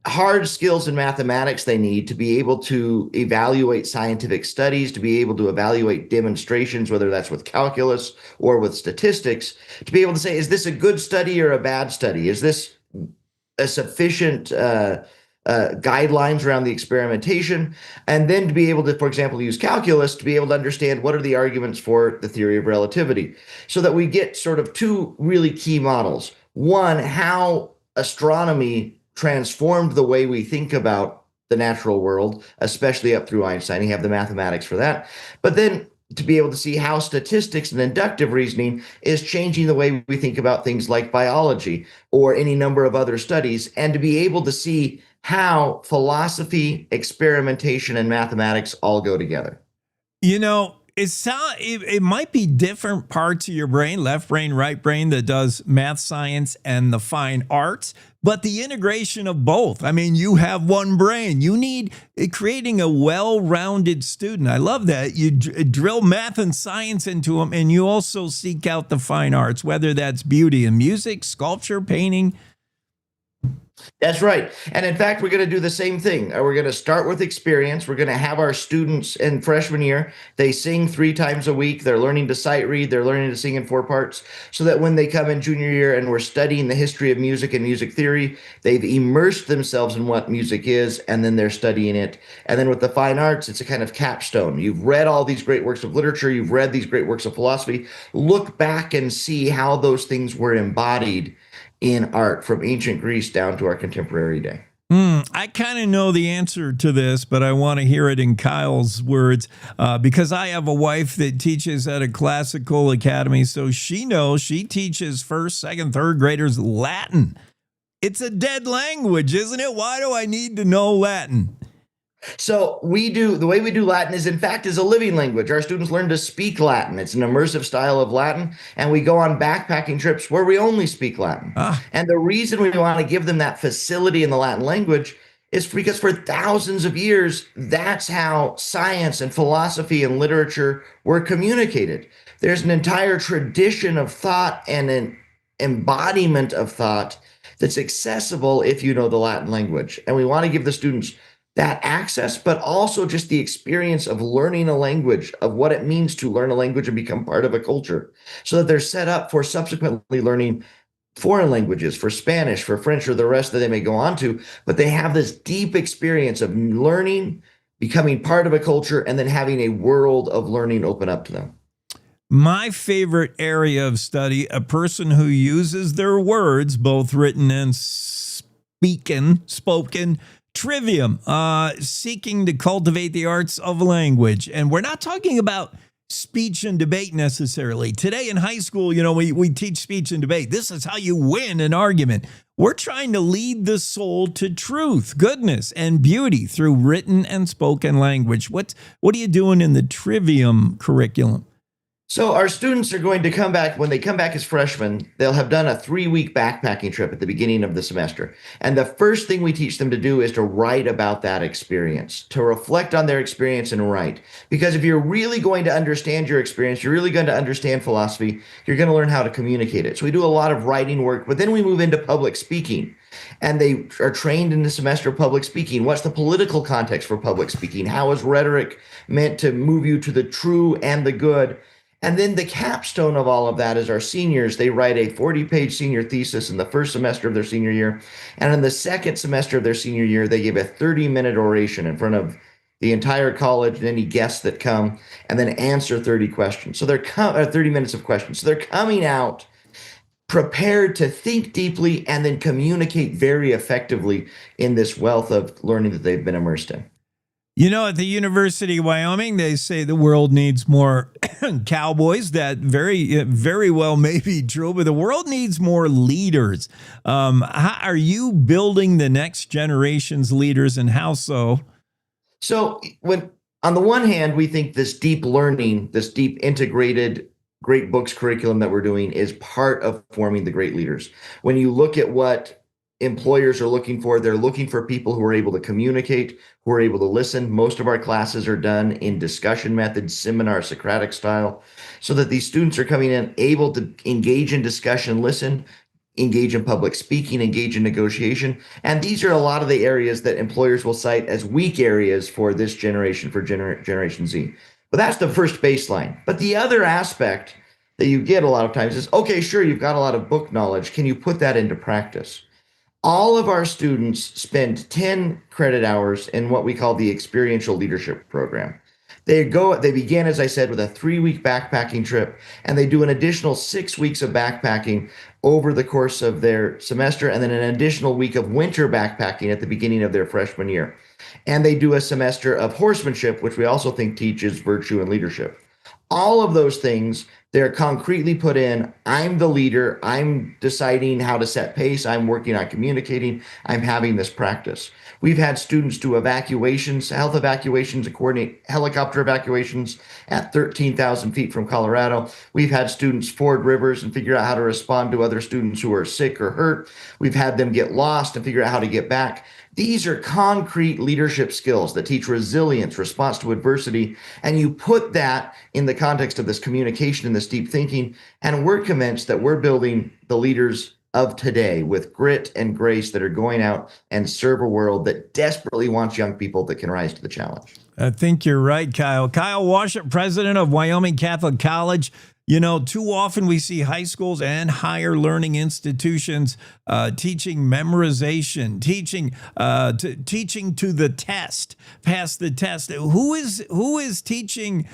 hard skills in mathematics they need to be able to evaluate scientific studies, to be able to evaluate demonstrations, whether that's with calculus or with statistics, to be able to say, is this a good study or a bad study? Is this a sufficient guidelines around the experimentation? And then to be able to, for example, use calculus to be able to understand what are the arguments for the theory of relativity, so that we get sort of two really key models. One, how astronomy transformed the way we think about the natural world, especially up through Einstein. You have the mathematics for that. But then to be able to see how statistics and inductive reasoning is changing the way we think about things like biology or any number of other studies, and to be able to see how philosophy, experimentation, and mathematics all go together. You know, it might be different parts of your brain, left brain, right brain, that does math, science, and the fine arts, but the integration of both. I mean, you have one brain. You need creating a well-rounded student. I love that. You drill math and science into them, and you also seek out the fine arts, whether that's beauty and music, sculpture, painting. That's right. And in fact, we're going to do the same thing. We're going to start with experience. We're going to have our students in freshman year, they sing 3 times a week. They're learning to sight read. They're learning to sing in 4 parts, so that when they come in junior year and we're studying the history of music and music theory, they've immersed themselves in what music is, and then they're studying it. And then with the fine arts, it's a kind of capstone. You've read all these great works of literature. You've read these great works of philosophy. Look back and see how those things were embodied in art from ancient Greece down to our contemporary day. I kind of know the answer to this, but I want to hear it in Kyle's words because I have a wife that teaches at a classical academy. So she knows she teaches first, second, third graders Latin. It's a dead language, isn't it? Why do I need to know Latin? So the way we do Latin is, in fact, is a living language. Our students learn to speak Latin. It's an immersive style of Latin. And we go on backpacking trips where we only speak Latin. And the reason we want to give them that facility in the Latin language is because for thousands of years, that's how science and philosophy and literature were communicated. There's an entire tradition of thought and an embodiment of thought that's accessible if you know the Latin language. And we want to give the students that access, but also just the experience of learning a language, of what it means to learn a language and become part of a culture, so that they're set up for subsequently learning foreign languages, for Spanish, for French, or the rest that they may go on to. But they have this deep experience of learning, becoming part of a culture, and then having a world of learning open up to them. My favorite area of study, a person who uses their words, both written and spoken, trivium, seeking to cultivate the arts of language. And we're not talking about speech and debate necessarily. Today in high school, we teach speech and debate. This is how you win an argument. We're trying to lead the soul to truth, goodness, and beauty through written and spoken language. What are you doing in the trivium curriculum? So our students are going to come back. When they come back as freshmen, they'll have done a 3-week backpacking trip at the beginning of the semester. And the first thing we teach them to do is to write about that experience, to reflect on their experience and write. Because if you're really going to understand your experience, you're really going to understand philosophy, you're going to learn how to communicate it. So we do a lot of writing work, but then we move into public speaking. And they are trained in the semester of public speaking. What's the political context for public speaking? How is rhetoric meant to move you to the true and the good? And then the capstone of all of that is our seniors. They write a 40-page senior thesis in the first semester of their senior year. And in the second semester of their senior year, they give a 30-minute oration in front of the entire college and any guests that come, and then answer 30 questions. So they're 30 minutes of questions. So they're coming out prepared to think deeply and then communicate very effectively in this wealth of learning that they've been immersed in. At the University of Wyoming, they say the world needs more cowboys. That very well may be true, but the world needs more leaders. How are you building the next generation's leaders, and how so? So on the one hand, we think this deep learning, this deep integrated great books curriculum that we're doing is part of forming the great leaders. When you look at what employers are looking for, they're looking for people who are able to communicate, who are able to listen. Most of our classes are done in discussion methods, seminar, Socratic style, so that these students are coming in able to engage in discussion, listen, engage in public speaking, engage in negotiation. And these are a lot of the areas that employers will cite as weak areas for this generation, for Generation Z. But that's the first baseline. But the other aspect that you get a lot of times is, okay, sure, you've got a lot of book knowledge. Can you put that into practice? All of our students spend 10 credit hours in what we call the experiential leadership program. They begin, as I said, with a 3-week backpacking trip, and they do an additional 6 weeks of backpacking over the course of their semester, and then an additional week of winter backpacking at the beginning of their freshman year. And they do a semester of horsemanship, which we also think teaches virtue and leadership. All of those things, they're concretely put in. I'm the leader. I'm deciding how to set pace. I'm working on communicating. I'm having this practice. We've had students do evacuations, health evacuations, and coordinate helicopter evacuations at 13,000 feet from Colorado. We've had students ford rivers and figure out how to respond to other students who are sick or hurt. We've had them get lost and figure out how to get back. These are concrete leadership skills that teach resilience, response to adversity, and you put that in the context of this communication and this deep thinking, and we're convinced that we're building the leaders of today with grit and grace that are going out and serve a world that desperately wants young people that can rise to the challenge. I think you're right, Kyle. Kyle Washut, president of Wyoming Catholic College. Too often we see high schools and higher learning institutions teaching memorization, teaching to the test, pass the test. Who is teaching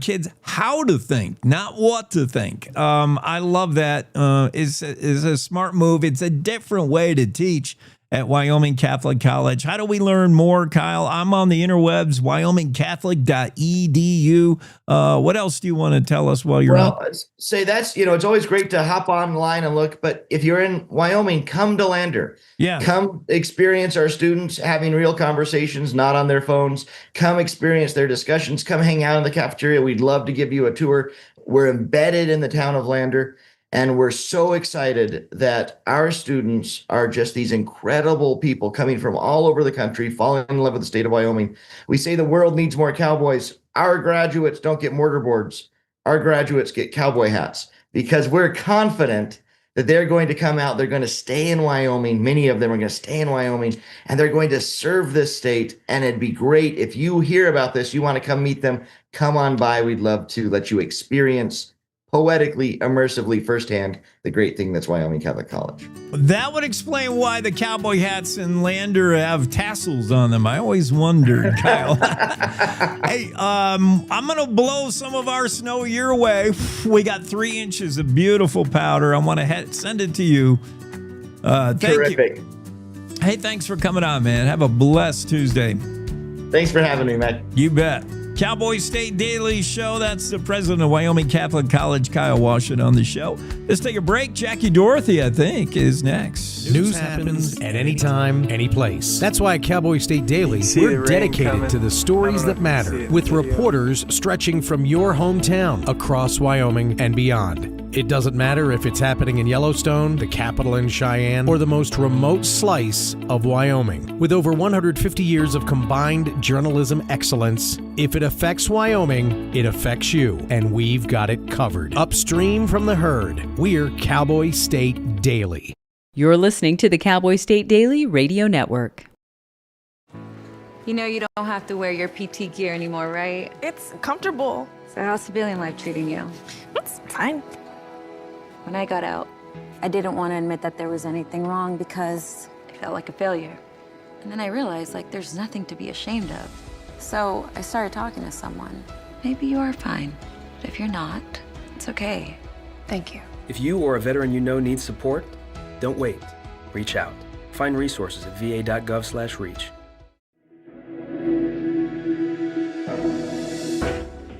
kids how to think, not what to think? I love that. It's a smart move. It's a different way to teach. at Wyoming Catholic College. How do we learn more, Kyle? I'm on the interwebs, wyomingcatholic.edu. What else do you want to tell us while you're on? Say that's, it's always great to hop online and look, but if you're in Wyoming, come to Lander. Yeah. Come experience our students having real conversations, not on their phones. Come experience their discussions. Come hang out in the cafeteria. We'd love to give you a tour. We're embedded in the town of Lander, and we're so excited that our students are just these incredible people coming from all over the country, falling in love with the state of Wyoming. We say the world needs more cowboys. Our graduates don't get mortar boards. Our graduates get cowboy hats, because we're confident that they're going to come out. They're going to stay in Wyoming. Many of them are going to stay in Wyoming, and they're going to serve this state. And it'd be great if you hear about this, you want to come meet them, come on by. We'd love to let you experience poetically, immersively, firsthand, the great thing that's Wyoming Catholic College. That would explain why the cowboy hats in Lander have tassels on them. I always wondered, Kyle. Hey, I'm going to blow some of our snow your way. We got 3 inches of beautiful powder. I want to send it to you. Terrific. You. Hey, thanks for coming on, man. Have a blessed Tuesday. Thanks for having me, Matt. You bet. Cowboy State Daily Show. That's the president of Wyoming Catholic College, Kyle Washut, on the show. Let's take a break. Jackie Dorothy, I think, is next. News happens at any time, any place. That's why at Cowboy State Daily, we're dedicated to the stories that matter, with reporters stretching from your hometown across Wyoming and beyond. It doesn't matter if it's happening in Yellowstone, the capital in Cheyenne, or the most remote slice of Wyoming. With over 150 years of combined journalism excellence, if it affects Wyoming, it affects you, and we've got it covered. Upstream from the herd, we're Cowboy State Daily. You're listening to the Cowboy State Daily Radio Network. You know you don't have to wear your PT gear anymore, right? It's comfortable. So how's civilian life treating you? It's fine. When I got out, I didn't want to admit that there was anything wrong because I felt like a failure. And then I realized, there's nothing to be ashamed of. So I started talking to someone. Maybe you are fine, but if you're not, it's okay. Thank you. If you or a veteran you know needs support, don't wait. Reach out. Find resources at va.gov/reach.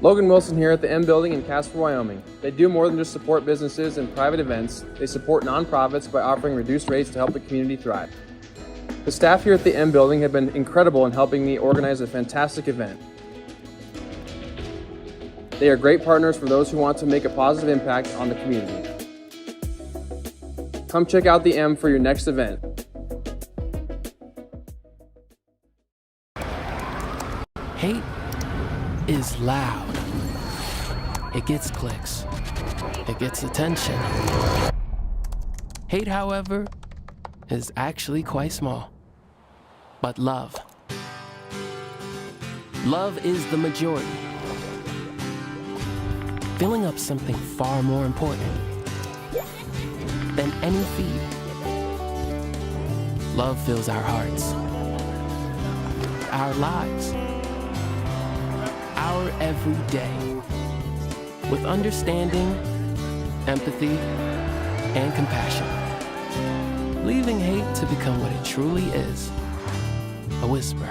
Logan Wilson here at the M Building in Casper, Wyoming. They do more than just support businesses and private events. They support nonprofits by offering reduced rates to help the community thrive. The staff here at the M Building have been incredible in helping me organize a fantastic event. They are great partners for those who want to make a positive impact on the community. Come check out the M for your next event. Hate is loud. It gets clicks. It gets attention. Hate, however, is actually quite small. But love is the majority. Filling up something far more important than any feed. Love fills our hearts, our lives, our every day with understanding, empathy, and compassion, leaving hate to become what it truly is, a whisper.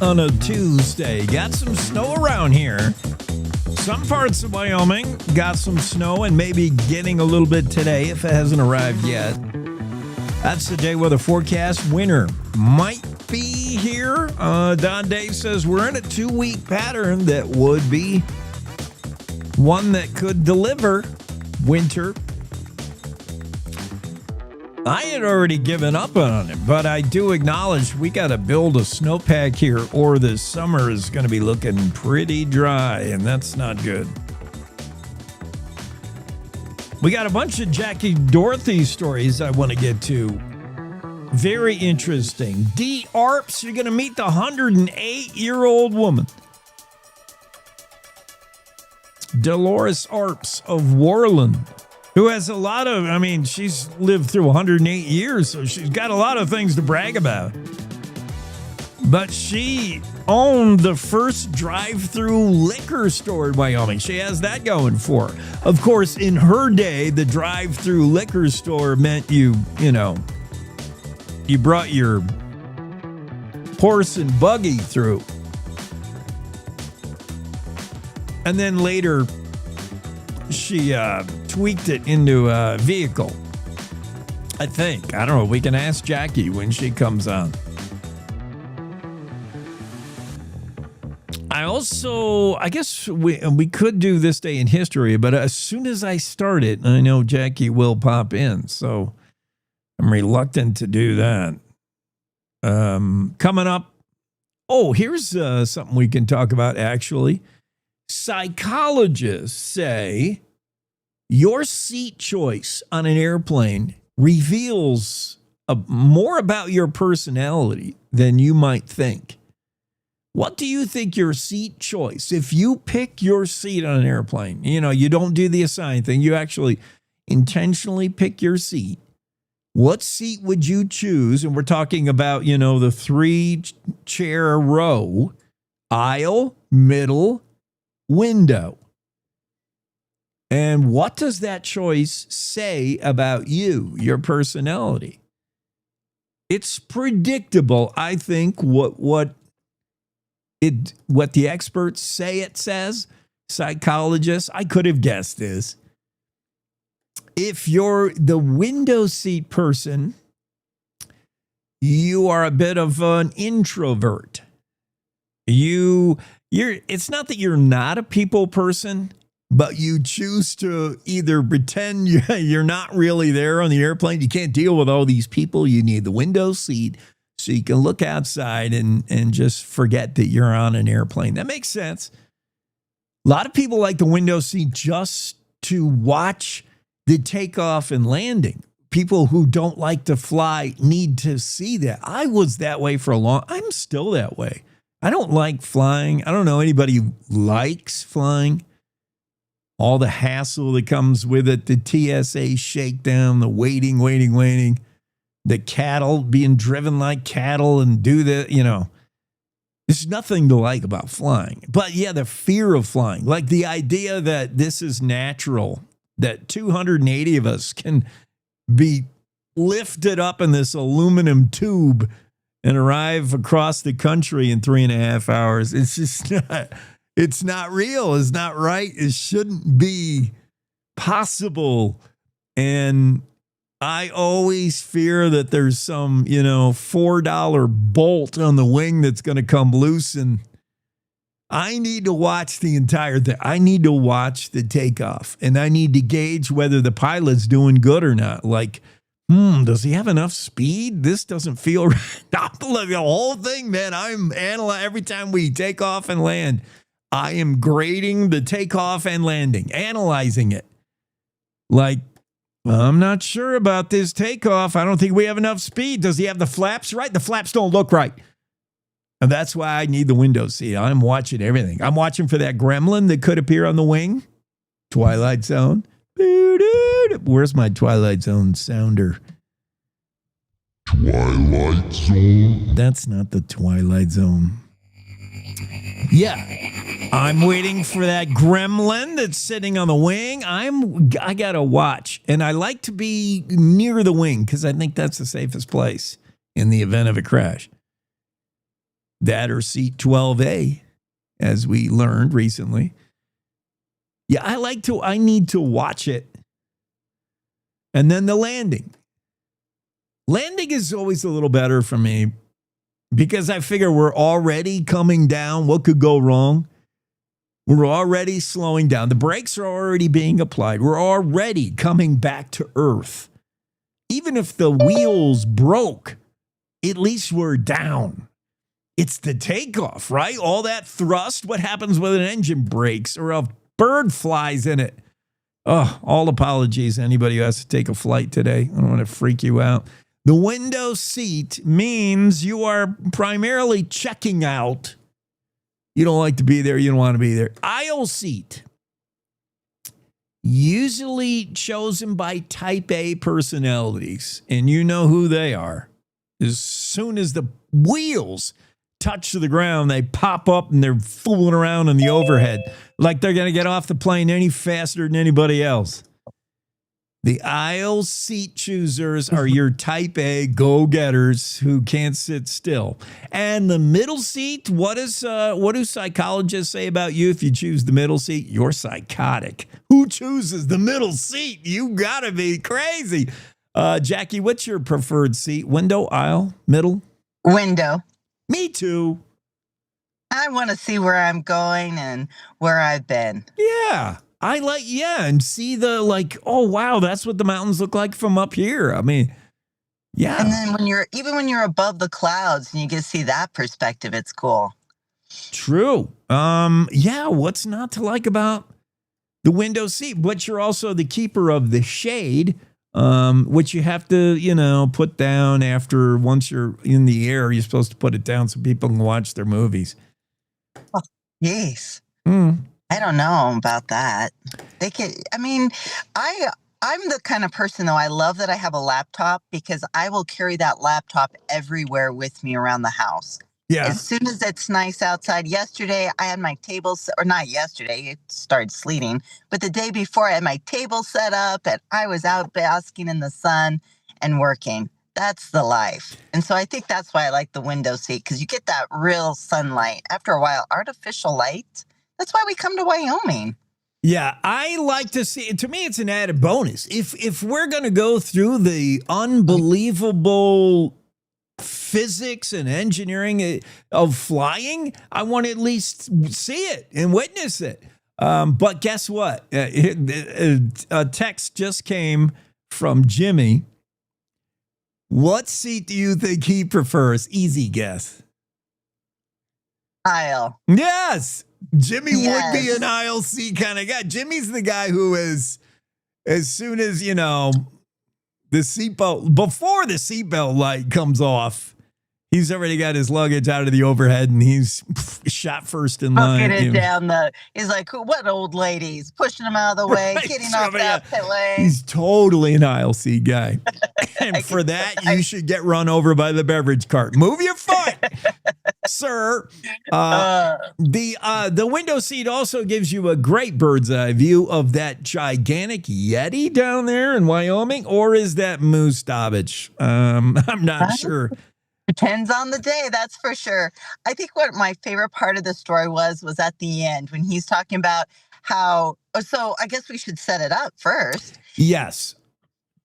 On a Tuesday. Got some snow around here. Some parts of Wyoming got some snow and maybe getting a little bit today if it hasn't arrived yet. That's the day weather forecast. Winter might be here. Don Day says we're in a 2-week pattern that would be one that could deliver winter. I had already given up on it, but I do acknowledge we got to build a snowpack here, or this summer is going to be looking pretty dry, and that's not good. We got a bunch of Jackie Dorothy stories I want to get to. Very interesting. Dee Arps, you're going to meet the 108-year-old woman. Dolores Arps of Worland, who has a lot of, she's lived through 108 years, so she's got a lot of things to brag about. But she owned the first drive-through liquor store in Wyoming. She has that going for her. Of course, in her day, the drive-through liquor store meant you brought your horse and buggy through. And then later, she tweaked it into a vehicle. I think. I don't know. We can ask Jackie when she comes on. I guess we could do this day in history, but as soon as I start it, I know Jackie will pop in. So I'm reluctant to do that. Coming up. Oh, here's something we can talk about, actually. Psychologists say your seat choice on an airplane reveals more about your personality than you might think. What do you think your seat choice, if you pick your seat on an airplane, you don't do the assigned thing, you actually intentionally pick your seat, what seat would you choose? And we're talking about, the 3-chair row, aisle, middle, window. And what does that choice say about you, your personality? It's predictable, I think, what the experts say it says. Psychologists, I could have guessed this. If you're the window seat person, you are a bit of an introvert. It's not that you're not a people person, but you choose to either pretend you're not really there on the airplane. You can't deal with all these people. You need the window seat so you can look outside and just forget that you're on an airplane. That makes sense. A lot of people like the window seat just to watch the takeoff and landing. People who don't like to fly need to see that. I was that way for I'm still that way. I don't like flying. I don't know anybody who likes flying. All the hassle that comes with it, the TSA shakedown, the waiting. The cattle being driven like cattle and do the, there's nothing to like about flying. But yeah, the fear of flying, like the idea that this is natural, that 280 of us can be lifted up in this aluminum tube and arrive across the country in 3.5 hours. It's just it's not real. It's not right. It shouldn't be possible. And I always fear that there's some, $4 bolt on the wing that's going to come loose. And I need to watch the entire thing. I need to watch the takeoff. And I need to gauge whether the pilot's doing good or not. Like, does he have enough speed? This doesn't feel right. The whole thing, man. I'm analyzing every time we take off and land. I am grading the takeoff and landing, analyzing it. Like, I'm not sure about this takeoff. I don't think we have enough speed. Does he have the flaps right? The flaps don't look right. And that's why I need the window seat. I'm watching everything. I'm watching for that gremlin that could appear on the wing. Twilight Zone. Where's my Twilight Zone sounder? Twilight Zone? That's not the Twilight Zone. Yeah. I'm waiting for that gremlin that's sitting on the wing. I got to watch. And I like to be near the wing because I think that's the safest place in the event of a crash. That or seat 12A, as we learned recently. Yeah, I need to watch it. And then the landing. Landing is always a little better for me because I figure we're already coming down. What could go wrong? We're already slowing down. The brakes are already being applied. We're already coming back to earth. even if the wheels broke, at least we're down. It's the takeoff, right? All that thrust. What happens when an engine breaks or a bird flies in it? Oh, all apologies. Anybody who has to take a flight today. I don't want to freak you out. The window seat means you are primarily checking out. You don't like to be there. You don't want to be there. Aisle seat. Usually chosen by type A personalities. And you know who they are. As soon as the wheels touch the ground, they pop up and they're fooling around in the overhead like they're going to get off the plane any faster than anybody else. The aisle seat choosers are your type A go-getters who can't sit still. And the middle seat, what do psychologists say about you if you choose the middle seat? You're psychotic. Who chooses the middle seat? You got to be crazy. Jackie, what's your preferred seat? Window, aisle, middle? Window. Me too. I want to see where I'm going and where I've been. Yeah. And see oh, wow, that's what the mountains look like from up here. I mean, yeah. And then when you're above the clouds and you get to see that perspective, it's cool. True. Yeah, what's not to like about the window seat? But you're also the keeper of the shade, which you have to, put down once you're in the air, you're supposed to put it down so people can watch their movies. Oh, yes. I don't know about that. I'm the kind of person, though, I love that I have a laptop because I will carry that laptop everywhere with me around the house. Yeah. As soon as it's nice outside. Yesterday, I had my table, or not yesterday, it started sleeting, but the day before I had my table set up and I was out basking in the sun and working. That's the life. And so I think that's why I like the window seat, because you get that real sunlight. After a while, artificial light. That's why we come to Wyoming. Yeah, I like to see it. To me, it's an added bonus. If we're going to go through the unbelievable physics and engineering of flying, I want to at least see it and witness it. But guess what? A text just came from Jimmy. What seat do you think he prefers? Easy guess. Aisle. Yes. Jimmy would be an aisle seat kind of guy. Jimmy's the guy who is, as soon as, the seatbelt, before the seatbelt light comes off, he's already got his luggage out of the overhead and he's shot first in line. Booking it down he's like, what old ladies? Pushing him out of the way, Right, getting off that lane. He's totally an aisle seat guy. And for that, you should get run over by the beverage cart. Move your foot, sir. The window seat also gives you a great bird's eye view of that gigantic Yeti down there in Wyoming, or is that moose stoppage? I'm not sure. Depends on the day, that's for sure. I think what my favorite part of the story was at the end when he's talking about how. So I guess we should set it up first. Yes.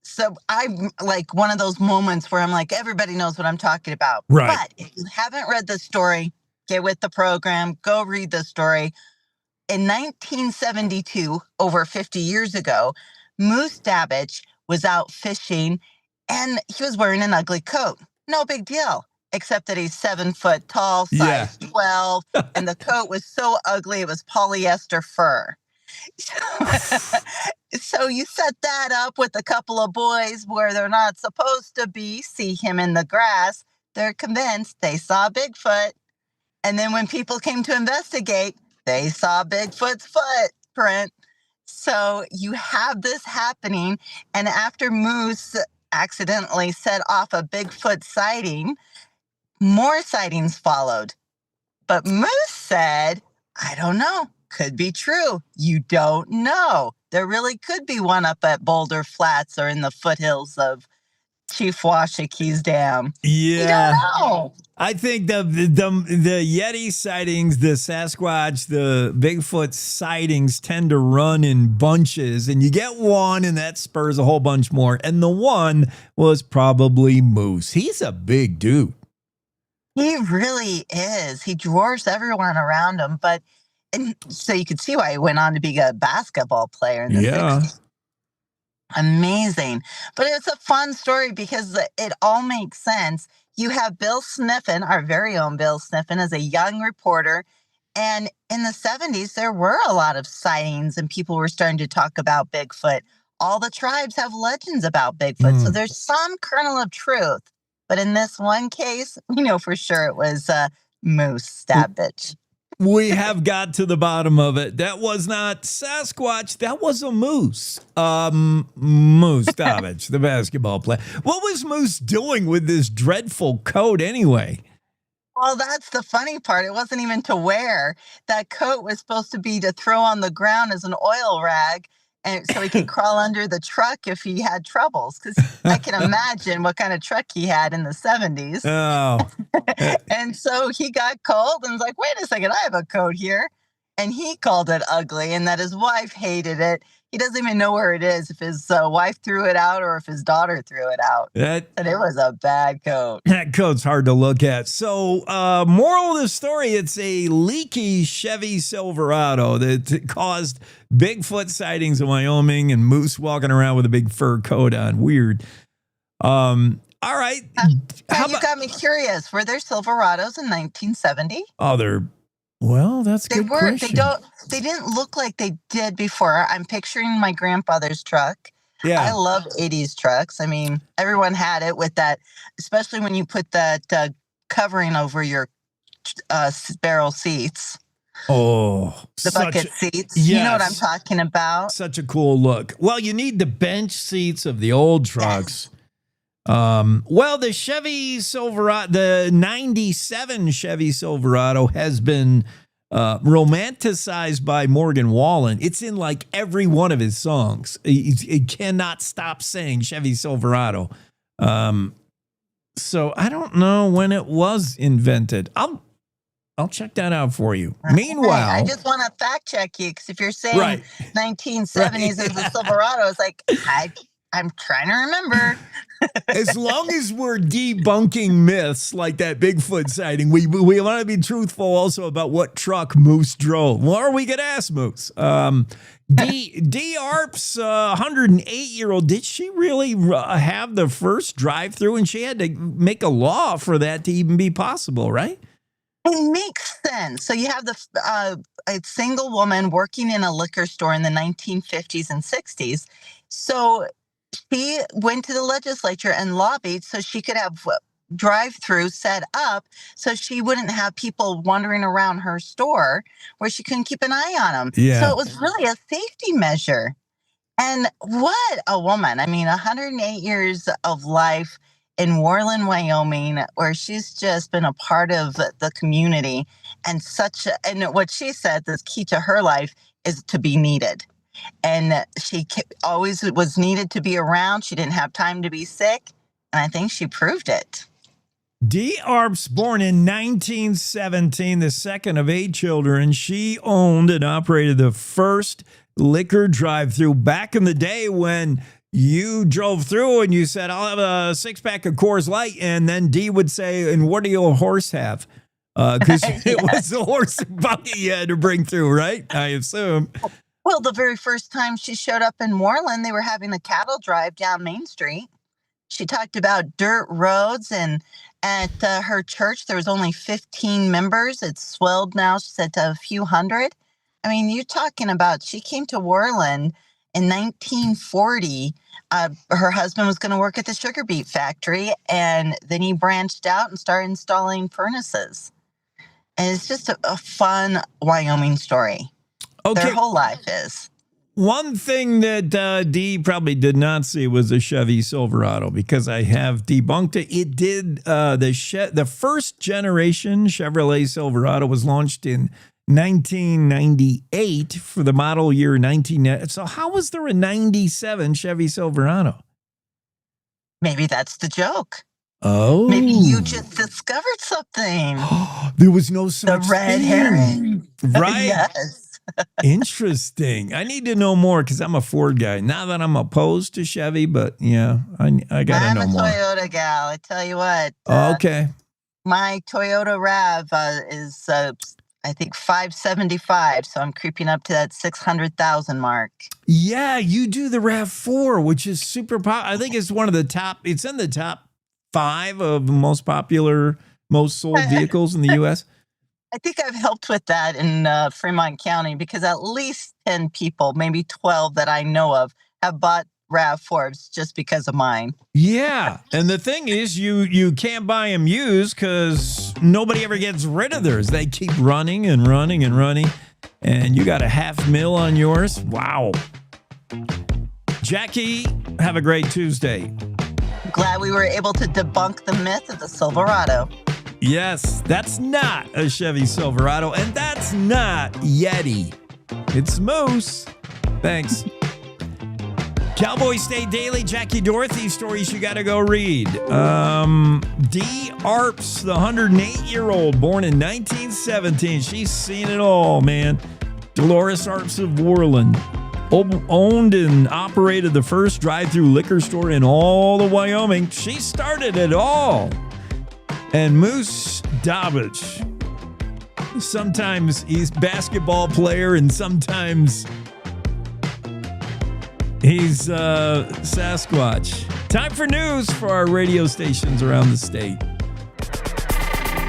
So I'm like one of those moments where I'm like, everybody knows what I'm talking about. Right. But if you haven't read the story, get with the program, go read the story. In 1972, over 50 years ago, Moose Dabbage was out fishing and he was wearing an ugly coat. No big deal, except that he's 7 foot tall, size 12, and the coat was so ugly it was polyester fur. So you set that up with a couple of boys where they're not supposed to be, see him in the grass. They're convinced they saw Bigfoot. And then when people came to investigate, they saw Bigfoot's footprint. So you have this happening. And after Moose accidentally set off a Bigfoot sighting, more sightings followed. But Moose said, I don't know. Could be true. You don't know. There really could be one up at Boulder Flats or in the foothills of Chief Washaki's Dam. Yeah. You don't know. I think the Yeti sightings, the Sasquatch, the Bigfoot sightings tend to run in bunches, and you get one and that spurs a whole bunch more. And the one was probably Moose. He's a big dude. He really is. He dwarfs everyone around him, and so you could see why he went on to be a basketball player in the 60s. Amazing. But it's a fun story because it all makes sense. You have Bill Sniffen, our very own Bill Sniffen, as a young reporter. And in the 70s, there were a lot of sightings and people were starting to talk about Bigfoot. All the tribes have legends about Bigfoot. So there's some kernel of truth. But in this one case, we know for sure it was Moose, that bitch. We have got to the bottom of it. That was not Sasquatch. That was a moose. Moose Stavich, the basketball player. What was Moose doing with this dreadful coat anyway? Well, that's the funny part. It wasn't even to wear. That coat was supposed to be to throw on the ground as an oil rag, and so he could crawl under the truck if he had troubles. Because I can imagine what kind of truck he had in the 70s. Oh. And so he got cold and was like, wait a second, I have a coat here. And he called it ugly and that his wife hated it. He doesn't even know where it is, if his wife threw it out or if his daughter threw it out. And it was a bad coat. That coat's hard to look at. So, moral of the story, it's a leaky Chevy Silverado that caused Bigfoot sightings in Wyoming and moose walking around with a big fur coat on. Weird. All right. You got me curious. Were there Silverados in 1970? Oh, well, that's a good question. They didn't look like they did before. I'm picturing my grandfather's truck. Yeah. I love 80s trucks. I mean, everyone had it with that, especially when you put that covering over your barrel seats. Oh, the bucket seats. Yes. You know what I'm talking about? Such a cool look. Well, you need the bench seats of the old trucks. Well, the Chevy Silverado, the 97 Chevy Silverado has been romanticized by Morgan Wallen. It's in like every one of his songs. He cannot stop saying Chevy Silverado. So I don't know when it was invented. I'll check that out for you. Meanwhile, I just want to fact check you, because if you're saying 1970s is the Silverado, it's like I'm trying to remember. As long as we're debunking myths like that Bigfoot sighting, we want to be truthful also about what truck Moose drove. What are we going to ask Moose? D. Arp's 108-year-old, did she really have the first drive-through? And she had to make a law for that to even be possible, right? It makes sense. So you have a single woman working in a liquor store in the 1950s and 60s. So she went to the legislature and lobbied so she could have drive-through set up so she wouldn't have people wandering around her store where she couldn't keep an eye on them. Yeah. So it was really a safety measure. And what a woman. I mean, 108 years of life in Worland, Wyoming, where she's just been a part of the community. And what she said, the key to her life is to be needed. And she always was needed to be around. She didn't have time to be sick. And I think she proved it. D. Arps, born in 1917, the second of 8 children. She owned and operated the first liquor drive-through back in the day when you drove through and you said, I'll have a 6-pack of Coors Light. And then D would say, and what do your horse have? Because it was the horse and buggy you had to bring through, right? I assume. Well, the very first time she showed up in Moreland, they were having a cattle drive down Main Street. She talked about dirt roads, and at her church, there was only 15 members. It's swelled now, she said, to a few hundred. I mean, you're talking about, she came to Moreland in 1940. Her husband was going to work at the sugar beet factory, and then he branched out and started installing furnaces. And it's just a fun Wyoming story. Okay. Their whole life is. One thing that Dee probably did not see was a Chevy Silverado, because I have debunked it. It did. The first generation Chevrolet Silverado was launched in 1998 for the model year 19. So how was there a 97 Chevy Silverado? Maybe that's the joke. Oh. Maybe you just discovered something. There was no such The red thing. herring. Right? Yes. Interesting. I need to know more because I'm a Ford guy. Not that I'm opposed to Chevy, but yeah, I got to know more. I'm a Toyota gal. I tell you what. Okay. My Toyota RAV is I think 575. So I'm creeping up to that 600,000 mark. Yeah, you do the RAV4, which is super popular. I think it's one of the top, it's in the top 5 of the most popular, most sold vehicles in the U.S. I think I've helped with that in Fremont County because at least 10 people, maybe 12 that I know of, have bought RAV4s just because of mine. Yeah. And the thing is, you can't buy them used because nobody ever gets rid of theirs. They keep running and running and running. And you got a $500,000 on yours. Wow. Jackie, have a great Tuesday. Glad we were able to debunk the myth of the Silverado. Yes, that's not a Chevy Silverado, and that's not Yeti. It's Moose. Thanks. Cowboy State Daily, Jackie Dorothy stories you got to go read. D. Arps, the 108-year-old, born in 1917. She's seen it all, man. Dolores Arps of Worland. Owned and operated the first drive-through liquor store in all of Wyoming. She started it all. And Moose Dobbage. Sometimes he's a basketball player and sometimes he's Sasquatch. Time for news for our radio stations around the state.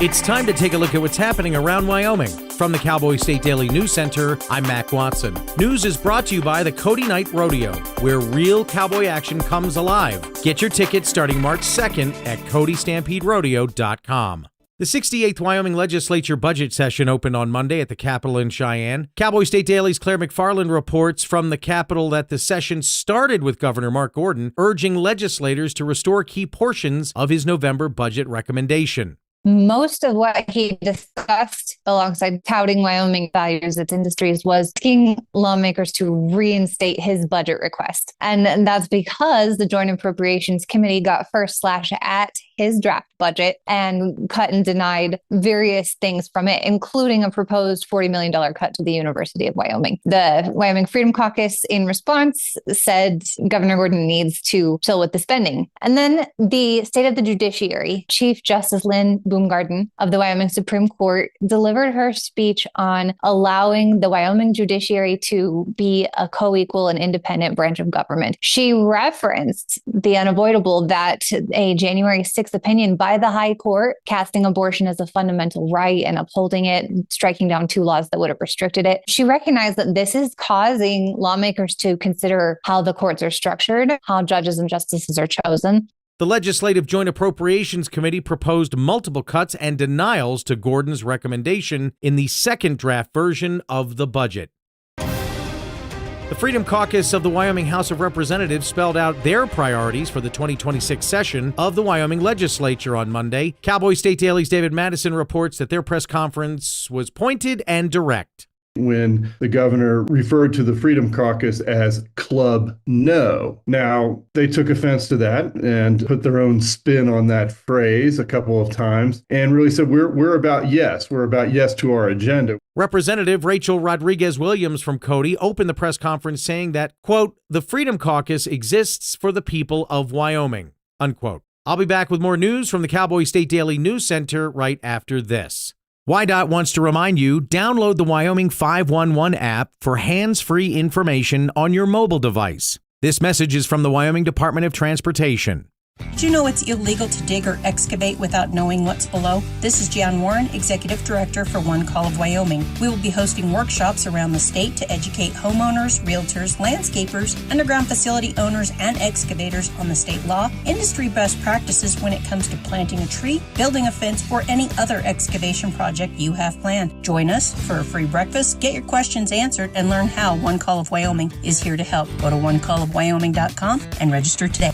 It's time to take a look at what's happening around Wyoming. From the Cowboy State Daily News Center, I'm Mac Watson. News is brought to you by the Cody Night Rodeo, where real cowboy action comes alive. Get your tickets starting March 2nd at CodyStampedeRodeo.com. The 68th Wyoming Legislature budget session opened on Monday at the Capitol in Cheyenne. Cowboy State Daily's Claire McFarland reports from the Capitol that the session started with Governor Mark Gordon urging legislators to restore key portions of his November budget recommendation. Most of what he discussed alongside touting Wyoming values its industries was asking lawmakers to reinstate his budget request. And that's because the Joint Appropriations Committee got first slash at his draft budget and cut and denied various things from it, including a proposed $40 million cut to the University of Wyoming. The Wyoming Freedom Caucus, in response, said Governor Gordon needs to chill with the spending. And then the State of the Judiciary, Chief Justice Lynn Baumgarten of the Wyoming Supreme Court delivered her speech on allowing the Wyoming judiciary to be a co-equal and independent branch of government. She referenced the unavoidable that a January 6th opinion by the High Court casting abortion as a fundamental right and upholding it, striking down 2 laws that would have restricted it. She recognized that this is causing lawmakers to consider how the courts are structured, how judges and justices are chosen. The Legislative Joint Appropriations Committee proposed multiple cuts and denials to Gordon's recommendation in the second draft version of the budget. The Freedom Caucus of the Wyoming House of Representatives spelled out their priorities for the 2026 session of the Wyoming Legislature on Monday. Cowboy State Daily's David Madison reports that their press conference was pointed and direct. When the governor referred to the Freedom Caucus as Club No. Now, they took offense to that and put their own spin on that phrase a couple of times and really said, we're about yes. We're about yes to our agenda. Representative Rachel Rodriguez-Williams from Cody opened the press conference saying that, quote, the Freedom Caucus exists for the people of Wyoming, unquote. I'll be back with more news from the Cowboy State Daily News Center right after this. WYDOT wants to remind you, download the Wyoming 511 app for hands-free information on your mobile device. This message is from the Wyoming Department of Transportation. Did you know it's illegal to dig or excavate without knowing what's below? This is Jan Warren, Executive Director for One Call of Wyoming. We will be hosting workshops around the state to educate homeowners, realtors, landscapers, underground facility owners, and excavators on the state law, industry best practices when it comes to planting a tree, building a fence, or any other excavation project you have planned. Join us for a free breakfast, get your questions answered, and learn how One Call of Wyoming is here to help. Go to onecallofwyoming.com and register today.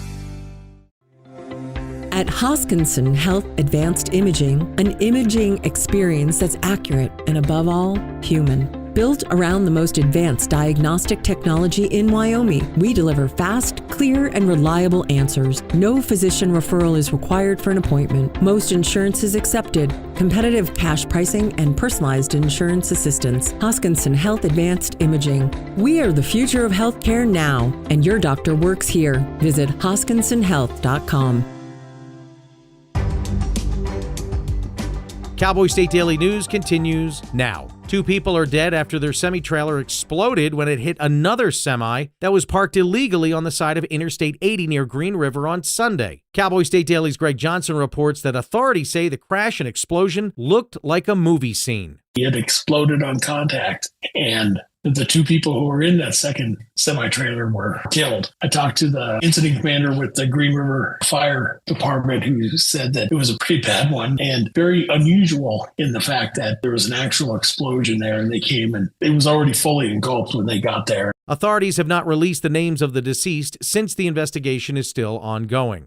At Hoskinson Health Advanced Imaging, an imaging experience that's accurate and above all, human. Built around the most advanced diagnostic technology in Wyoming, we deliver fast, clear, and reliable answers. No physician referral is required for an appointment. Most insurance is accepted. Competitive cash pricing and personalized insurance assistance. Hoskinson Health Advanced Imaging. We are the future of healthcare now, and your doctor works here. Visit hoskinsonhealth.com. Cowboy State Daily News continues now. 2 people are dead after their semi-trailer exploded when it hit another semi that was parked illegally on the side of Interstate 80 near Green River on Sunday. Cowboy State Daily's Greg Johnson reports that authorities say the crash and explosion looked like a movie scene. It exploded on contact, and the 2 people who were in that second semi-trailer were killed. I talked to the incident commander with the Green River Fire Department, who said that it was a pretty bad one and very unusual in the fact that there was an actual explosion there, and they came and it was already fully engulfed when they got there. Authorities have not released the names of the deceased since the investigation is still ongoing.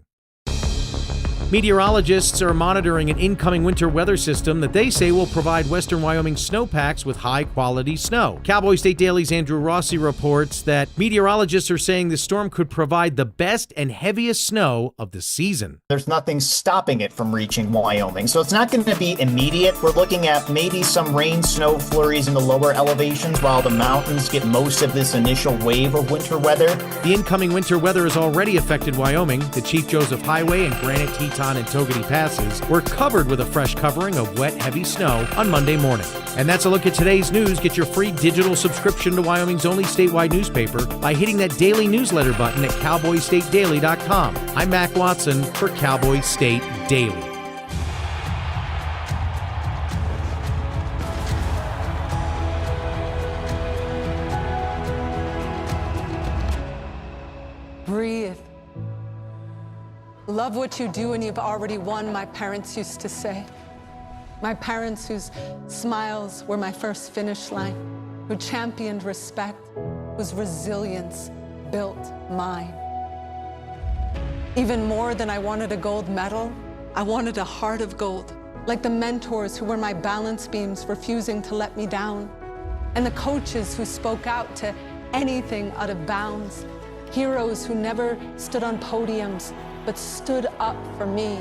Meteorologists are monitoring an incoming winter weather system that they say will provide western Wyoming snowpacks with high-quality snow. Cowboy State Daily's Andrew Rossi reports that meteorologists are saying the storm could provide the best and heaviest snow of the season. There's nothing stopping it from reaching Wyoming, so it's not going to be immediate. We're looking at maybe some rain, snow flurries in the lower elevations while the mountains get most of this initial wave of winter weather. The incoming winter weather has already affected Wyoming. The Chief Joseph Highway and Granite Teton and Togety passes were covered with a fresh covering of wet, heavy snow on Monday morning. And that's a look at today's news. Get your free digital subscription to Wyoming's only statewide newspaper by hitting that daily newsletter button at cowboystatedaily.com. I'm Mac Watson for Cowboy State Daily. Breathe. Love what you do and you've already won, my parents used to say. My parents whose smiles were my first finish line, who championed respect, whose resilience built mine. Even more than I wanted a gold medal, I wanted a heart of gold, like the mentors who were my balance beams, refusing to let me down, and the coaches who spoke out to anything out of bounds, heroes who never stood on podiums, but stood up for me.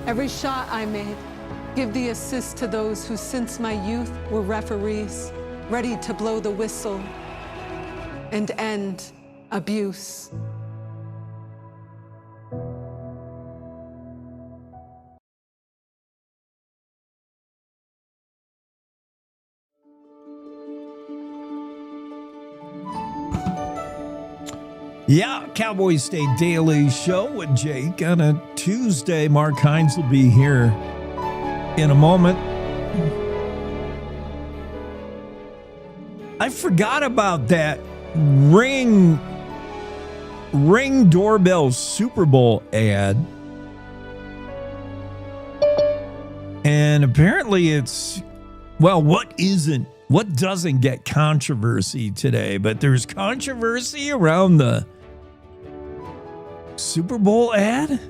Every shot I made, give the assist to those who since my youth were referees, ready to blow the whistle and end abuse. Yeah, Cowboy State Daily Show with Jake on a Tuesday. Mark Hines will be here in a moment. I forgot about that Ring doorbell Super Bowl ad. And apparently it's, well, what doesn't get controversy today? But there's controversy around the Super Bowl ad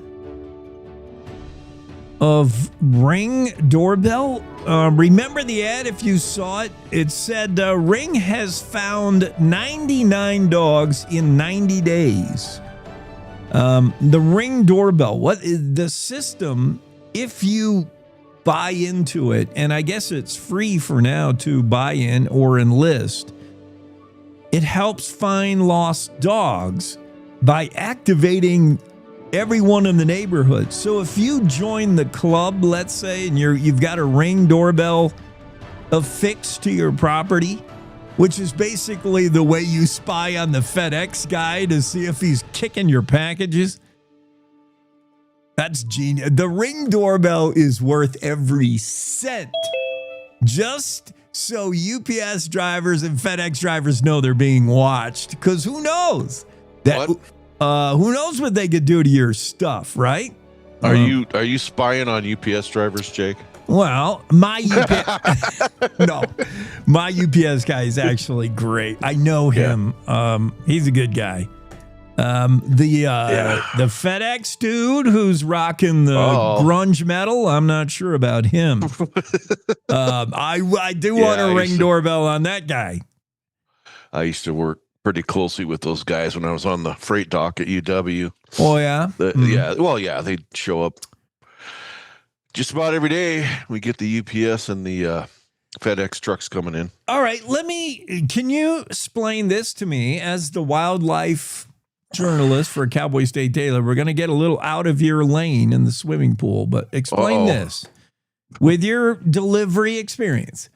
of Ring doorbell. Remember the ad if you saw it? It said Ring has found 99 dogs in 90 days. The Ring doorbell, what is the system if you buy into it, and I guess it's free for now to buy in or enlist. It helps find lost dogs by activating everyone in the neighborhood. So if you join the club, let's say, and you've got a Ring doorbell affixed to your property, which is basically the way you spy on the FedEx guy to see if he's kicking your packages. That's genius. The Ring doorbell is worth every cent. Just so UPS drivers and FedEx drivers know they're being watched. Because who knows? Who knows what they could do to your stuff, right? Are you spying on UPS drivers, Jake? Well, my UPS guy is actually great. I know him. He's a good guy. The FedEx dude who's rocking the grunge metal, I'm not sure about him. I do want a Ring doorbell on that guy. I used to work pretty closely with those guys when I was on the freight dock at UW. Oh, yeah? Yeah, they'd show up just about every day. We get the UPS and the FedEx trucks coming in. All right, can you explain this to me as the wildlife journalist for Cowboy State Daily? We're going to get a little out of your lane in the swimming pool, but explain this. with your delivery experience.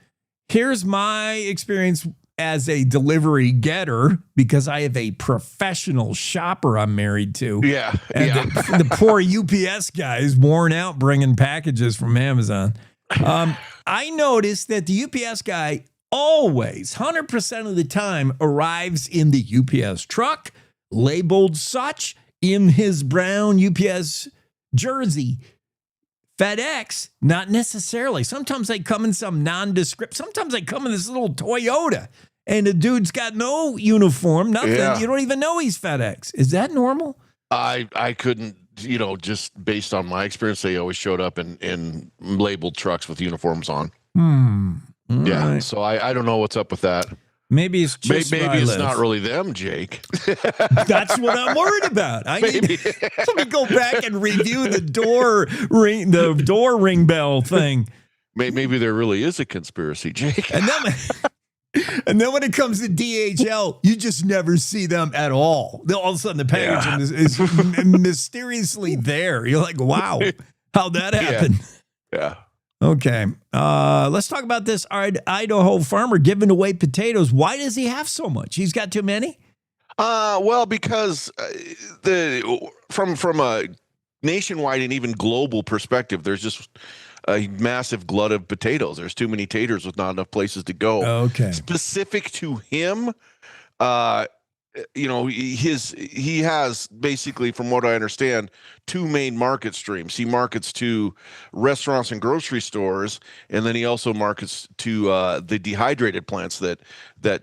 Here's my experience as a delivery getter, because I have a professional shopper I'm married to. Yeah. And the poor UPS guy is worn out bringing packages from Amazon. I noticed that the UPS guy always, 100% of the time, arrives in the UPS truck, labeled such, in his brown UPS jersey. FedEx, not necessarily. Sometimes they come in some nondescript. Sometimes they come in this little Toyota, and the dude's got no uniform, nothing. Yeah. You don't even know he's FedEx. Is that normal? I couldn't, just based on my experience, they always showed up in labeled trucks with uniforms on. Yeah. Right. So I don't know what's up with that. Maybe it's just maybe it's not really them, Jake. That's what I'm worried about. Let me go back and review the door ring bell thing. Maybe there really is a conspiracy, Jake. And then when it comes to DHL, you just never see them at all. All of a sudden, the package is mysteriously there. You're like, wow, how'd that happen? Yeah. Okay. Let's talk about this Idaho farmer giving away potatoes. Why does he have so much? He's got too many? Well, because from a nationwide and even global perspective, there's just a massive glut of potatoes. There's too many taters with not enough places to go. Okay. Specific to him, he has basically, from what I understand, two main market streams. He markets to restaurants and grocery stores, and then he also markets to the dehydrated plants that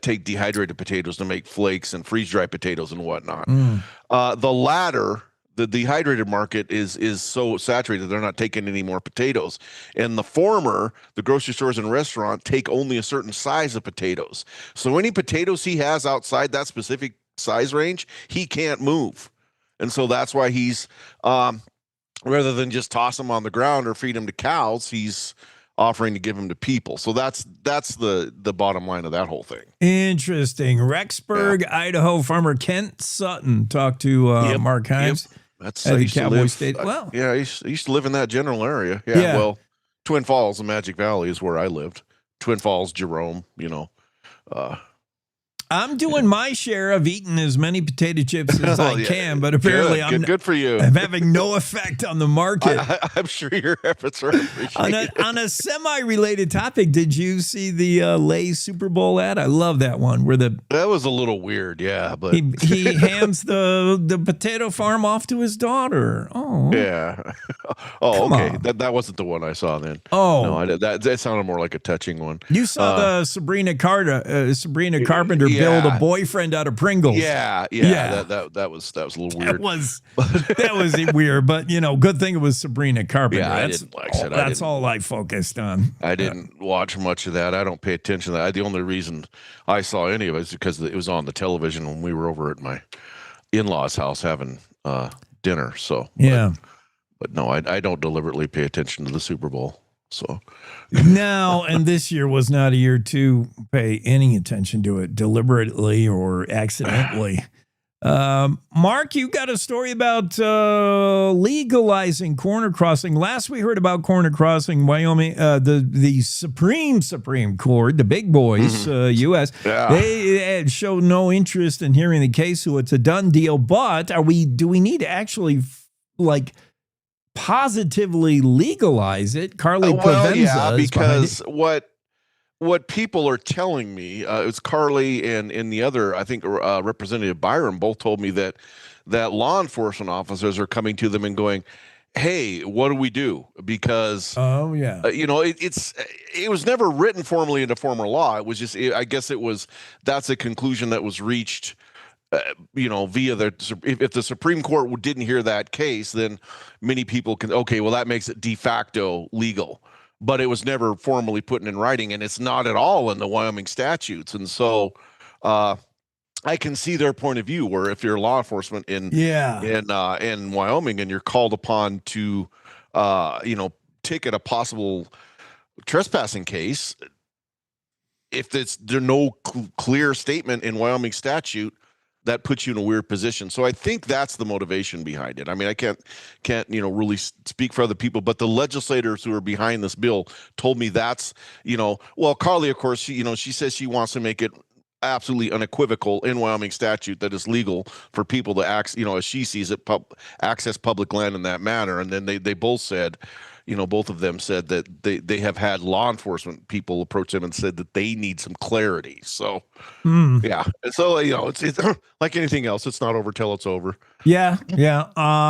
take dehydrated potatoes to make flakes and freeze-dried potatoes and whatnot. The latter, the dehydrated market, is so saturated they're not taking any more potatoes. And the former, the grocery stores and restaurant, take only a certain size of potatoes. So any potatoes he has outside that specific size range, he can't move. And so that's why he's, rather than just toss them on the ground or feed them to cows, he's offering to give them to people. So that's the bottom line of that whole thing. Interesting. Rexburg, Idaho farmer Kent Sutton talked to Mark Himes. That's at the Cowboy State. Well, I used to live in that general area. Yeah. Well, Twin Falls, the Magic Valley, is where I lived. Twin Falls, Jerome. I'm doing my share of eating as many potato chips as I can, but apparently good for you. I'm having no effect on the market. I'm sure your efforts are appreciated. On a semi-related topic, did you see the Lay's Super Bowl ad? I love that one where that was a little weird, but he hands the potato farm off to his daughter. Oh, yeah. Oh, okay. That wasn't the one I saw then. Oh, no, that sounded more like a touching one. You saw the Sabrina Carpenter build a boyfriend out of Pringles. Yeah. That was a little weird. That was weird, but good thing it was Sabrina Carpenter. Yeah, that's all I focused on. I didn't watch much of that. I don't pay attention to that. The only reason I saw any of it is because it was on the television when we were over at my in-laws' house having dinner. So but no, I don't deliberately pay attention to the Super Bowl. So now, and this year was not a year to pay any attention to it deliberately or accidentally. Mark, you got a story about legalizing corner crossing. Last we heard about corner crossing, Wyoming, the Supreme Court, the big boys, U.S. They had showed no interest in hearing the case, so it's a done deal. But do we need to actually positively legalize it? Carly Provenza, because what people are telling me, it's Carly and the other, I think Representative Byron, both told me that law enforcement officers are coming to them and going, hey, what do we do? Because it was never written formally into formal law. It was just, I guess that's a conclusion that was reached via if the Supreme Court didn't hear that case, then many people that makes it de facto legal, but it was never formally put in writing, and it's not at all in the Wyoming statutes. And so I can see their point of view, where if you're law enforcement in Wyoming and you're called upon to ticket a possible trespassing case, if there's no clear statement in Wyoming statute that puts you in a weird position. So I think that's the motivation behind it. I mean, I can't really speak for other people, but the legislators who are behind this bill told me that's, well, Carly, of course, she says she wants to make it absolutely unequivocal in Wyoming statute that it's legal for people to as she sees it, access public land in that manner. And then they both said, both of them said that they have had law enforcement people approach them and said that they need some clarity. So, yeah. So, it's like anything else. It's not over till it's over. Yeah.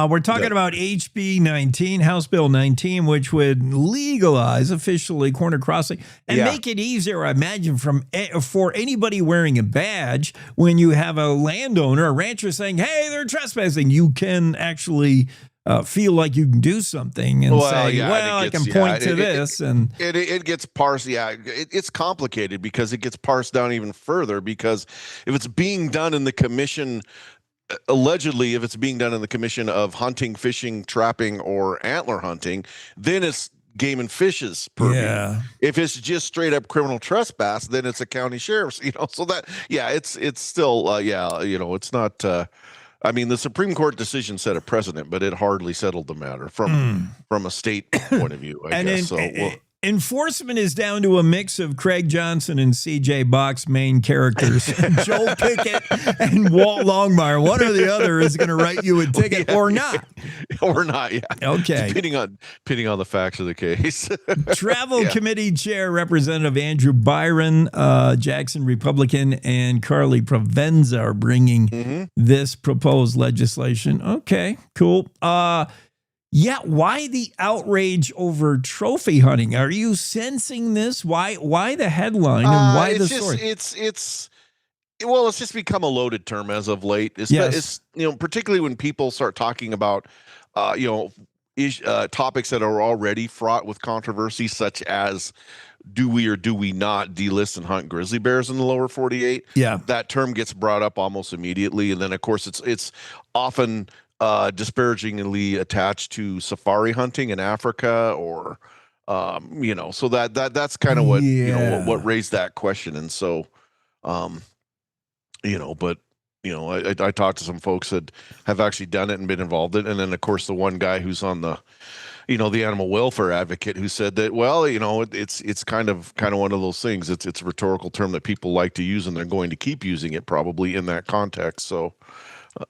We're talking about HB 19, House Bill 19, which would legalize officially corner crossing and make it easier, I imagine, for anybody wearing a badge. When you have a landowner, a rancher saying, hey, they're trespassing, you can actually feel like you can do something and I can point to this. And it gets parsed. Yeah, it's complicated because it gets parsed down even further, because if it's being done in the commission, allegedly, if it's being done in the commission of hunting, fishing, trapping, or antler hunting, then it's game and fish's purview. Yeah. If it's just straight up criminal trespass, then it's a county sheriff's, so that, it's still, it's not, I mean, the Supreme Court decision set a precedent, but it hardly settled the matter from a state point of view, I guess. Enforcement is down to a mix of Craig Johnson and C.J. Bach's main characters, Joel Pickett and Walt Longmire. One or the other is going to write you a ticket or not. Or not, yeah. Okay. Depending on the facts of the case. Travel Committee Chair Representative Andrew Byron, Jackson Republican, and Carly Provenza are bringing this proposed legislation. Okay, cool. Why the outrage over trophy hunting? Are you sensing this? Why the headline and why the story? It's just become a loaded term as of late. It's particularly when people start talking about topics that are already fraught with controversy, such as do we or do we not delist and hunt grizzly bears in the lower 48? Yeah, that term gets brought up almost immediately, and then of course it's often disparagingly attached to safari hunting in Africa, or so that's kind of what what raised that question. And so I talked to some folks that have actually done it and been involved in it, and then of course the one guy who's on the the animal welfare advocate, who said that, it's kind of one of those things. It's a rhetorical term that people like to use, and they're going to keep using it probably in that context. So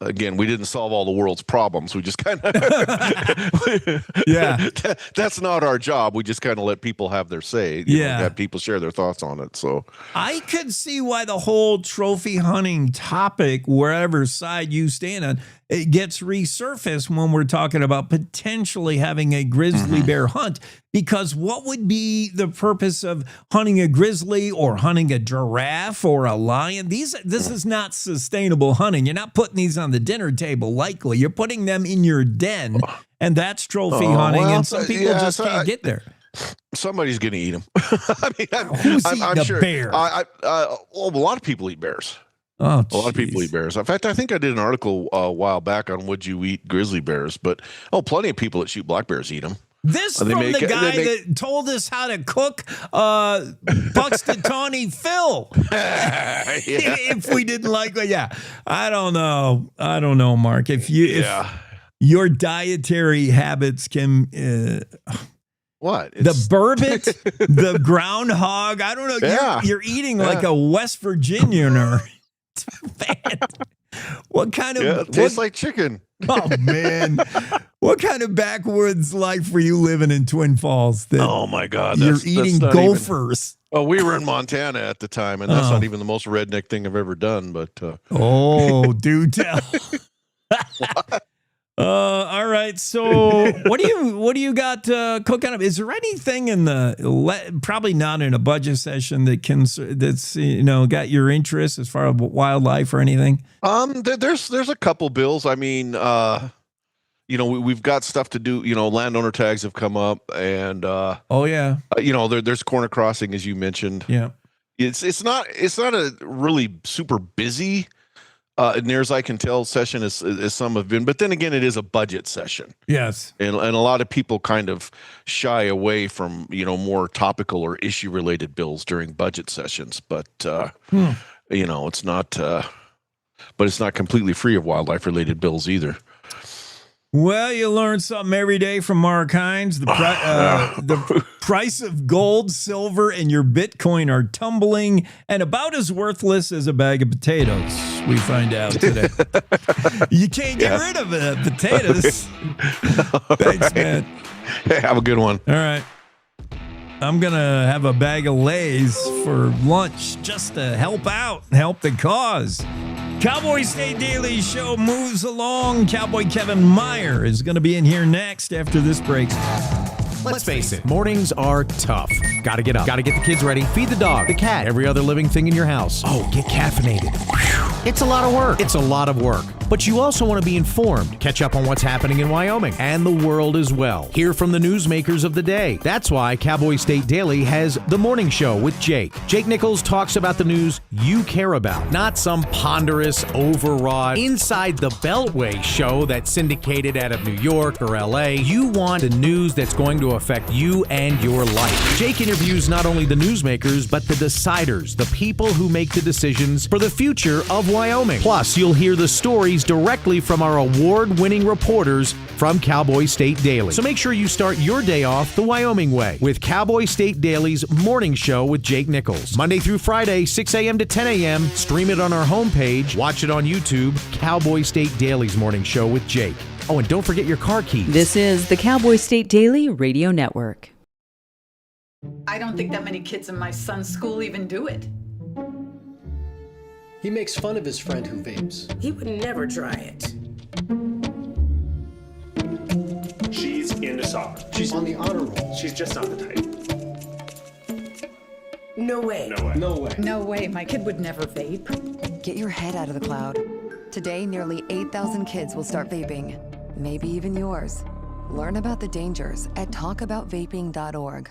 again, we didn't solve all the world's problems. We just kind of, that's not our job. We just kind of let people have their say. Have people share their thoughts on it. So I could see why the whole trophy hunting topic, wherever side you stand on, it gets resurfaced when we're talking about potentially having a grizzly bear hunt. Because what would be the purpose of hunting a grizzly or hunting a giraffe or a lion? This is not sustainable hunting. You're not putting these on the dinner table, likely. You're putting them in your den, and that's trophy hunting, and some people just can't get there. Somebody's going to eat them. Who's eating a bear? A lot of people eat bears. Oh, a lot of people eat bears. In fact, I think I did an article a while back on would you eat grizzly bears, but plenty of people that shoot black bears eat them. This from the guy that told us how to cook Puxtatawny Phil. If we didn't like it, I don't know, Mark. If your dietary habits can the burbot, the groundhog, I don't know. You're eating like a West Virginianer. What kind of it tastes like chicken. Oh man, what kind of backwoods life were you living in Twin Falls? Oh my God, you're eating gophers. We were in Montana at the time, and that's not even the most redneck thing I've ever done. But do tell. All right. So what do you got cooking up? Is there anything in the probably not in a budget session that's got your interest as far as wildlife or anything? There's a couple bills. I mean, we've got stuff to do. Landowner tags have come up, and there's corner crossing, as you mentioned. Yeah, it's not a really super busy. Near as I can tell, session as some have been, but then again, it is a budget session. Yes, and a lot of people kind of shy away from more topical or issue related bills during budget sessions. But it's not. but it's not completely free of wildlife-related bills either. Well, you learn something every day from Mark Hines. The price of gold, silver, and your Bitcoin are tumbling and about as worthless as a bag of potatoes, we find out today. You can't get rid of potatoes. Thanks, man. Hey, have a good one. All right. I'm going to have a bag of Lay's for lunch just to help out, help the cause. Cowboy State Daily Show moves along. Cowboy Kevin Meyer is going to be in here next after this break. Let's face it, mornings are tough. Gotta get up, gotta get the kids ready, feed the dog, the cat, every other living thing in your house. Oh, get caffeinated. It's a lot of work. It's a lot of work. But you also want to be informed, catch up on what's happening in Wyoming and the world as well. Hear from the newsmakers of the day. That's why Cowboy State Daily has The Morning Show with Jake. Jake Nichols talks about the news you care about, not some ponderous, overwrought, inside the Beltway show that's syndicated out of New York or LA. You want the news that's going to affect you and your life. Jake interviews not only the newsmakers, but the deciders, the people who make the decisions for the future of Wyoming. Plus, you'll hear the stories directly from our award-winning reporters from Cowboy State Daily. So make sure you start your day off the Wyoming way with Cowboy State Daily's Morning Show with Jake Nichols. Monday through Friday, 6 a.m. to 10 a.m. Stream it on our homepage. Watch it on YouTube. Cowboy State Daily's Morning Show with Jake. Oh, and don't forget your car keys. This is the Cowboy State Daily Radio Network. I don't think that many kids in my son's school even do it. He makes fun of his friend who vapes. He would never try it. She's into soccer. She's on the honor roll. She's just not the type. No way. No way. No way. No way. My kid would never vape. Get your head out of the cloud. Today, nearly 8,000 kids will start vaping. Maybe even yours. Learn about the dangers at talkaboutvaping.org.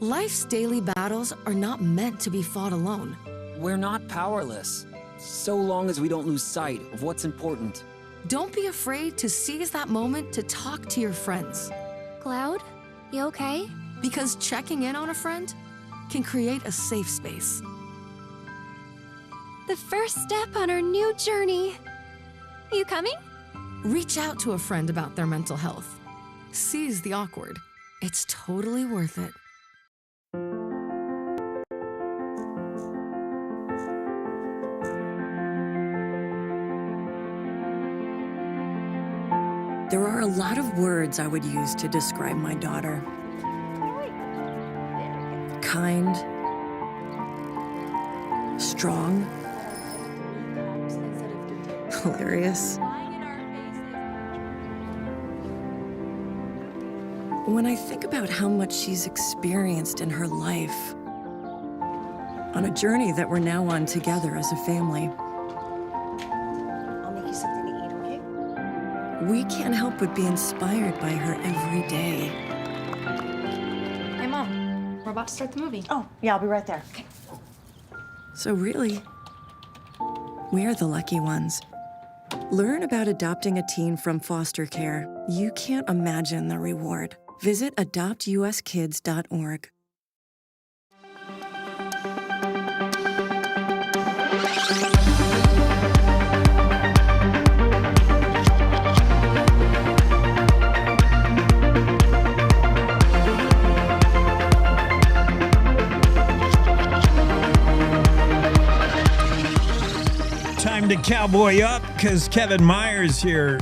Life's daily battles are not meant to be fought alone. We're not powerless, so long as we don't lose sight of what's important. Don't be afraid to seize that moment to talk to your friends. Cloud, you okay? Because checking in on a friend can create a safe space. The first step on our new journey. You coming? Reach out to a friend about their mental health. Seize the awkward. It's totally worth it. There are a lot of words I would use to describe my daughter. Kind, strong, hilarious. When I think about how much she's experienced in her life, on a journey that we're now on together as a family, I'll make you something to eat, okay? we can't help but be inspired by her every day. Hey, Mom, we're about to start the movie. Oh, yeah, I'll be right there. Okay. So really, we're the lucky ones. Learn about adopting a teen from foster care. You can't imagine the reward. Visit adoptuskids.org. Time to cowboy up because Kevin Meyer's here.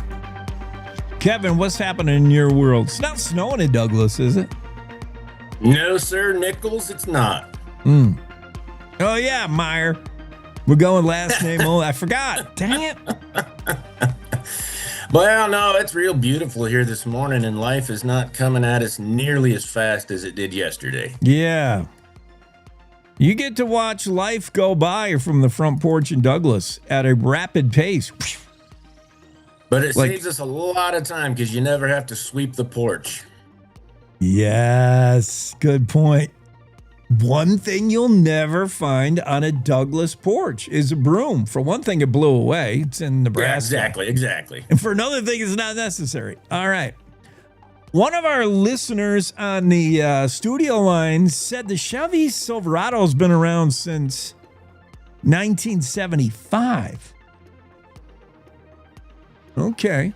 Kevin, what's happening in your world? It's not snowing in Douglas, is it? No, sir, Nichols, it's not. Oh, yeah, Meyer. We're going last name only. I forgot. Dang it. Well, no, it's real beautiful here this morning, and life is not coming at us nearly as fast as it did yesterday. Yeah. You get to watch life go by from the front porch in Douglas at a rapid pace. But it saves us a lot of time because you never have to sweep the porch. Yes, good point. One thing you'll never find on a Douglas porch is a broom. For one thing, it blew away. It's in Nebraska. Yeah, exactly. And for another thing, it's not necessary. All right. One of our listeners on the studio line said the Chevy Silverado's been around since 1975. Okay.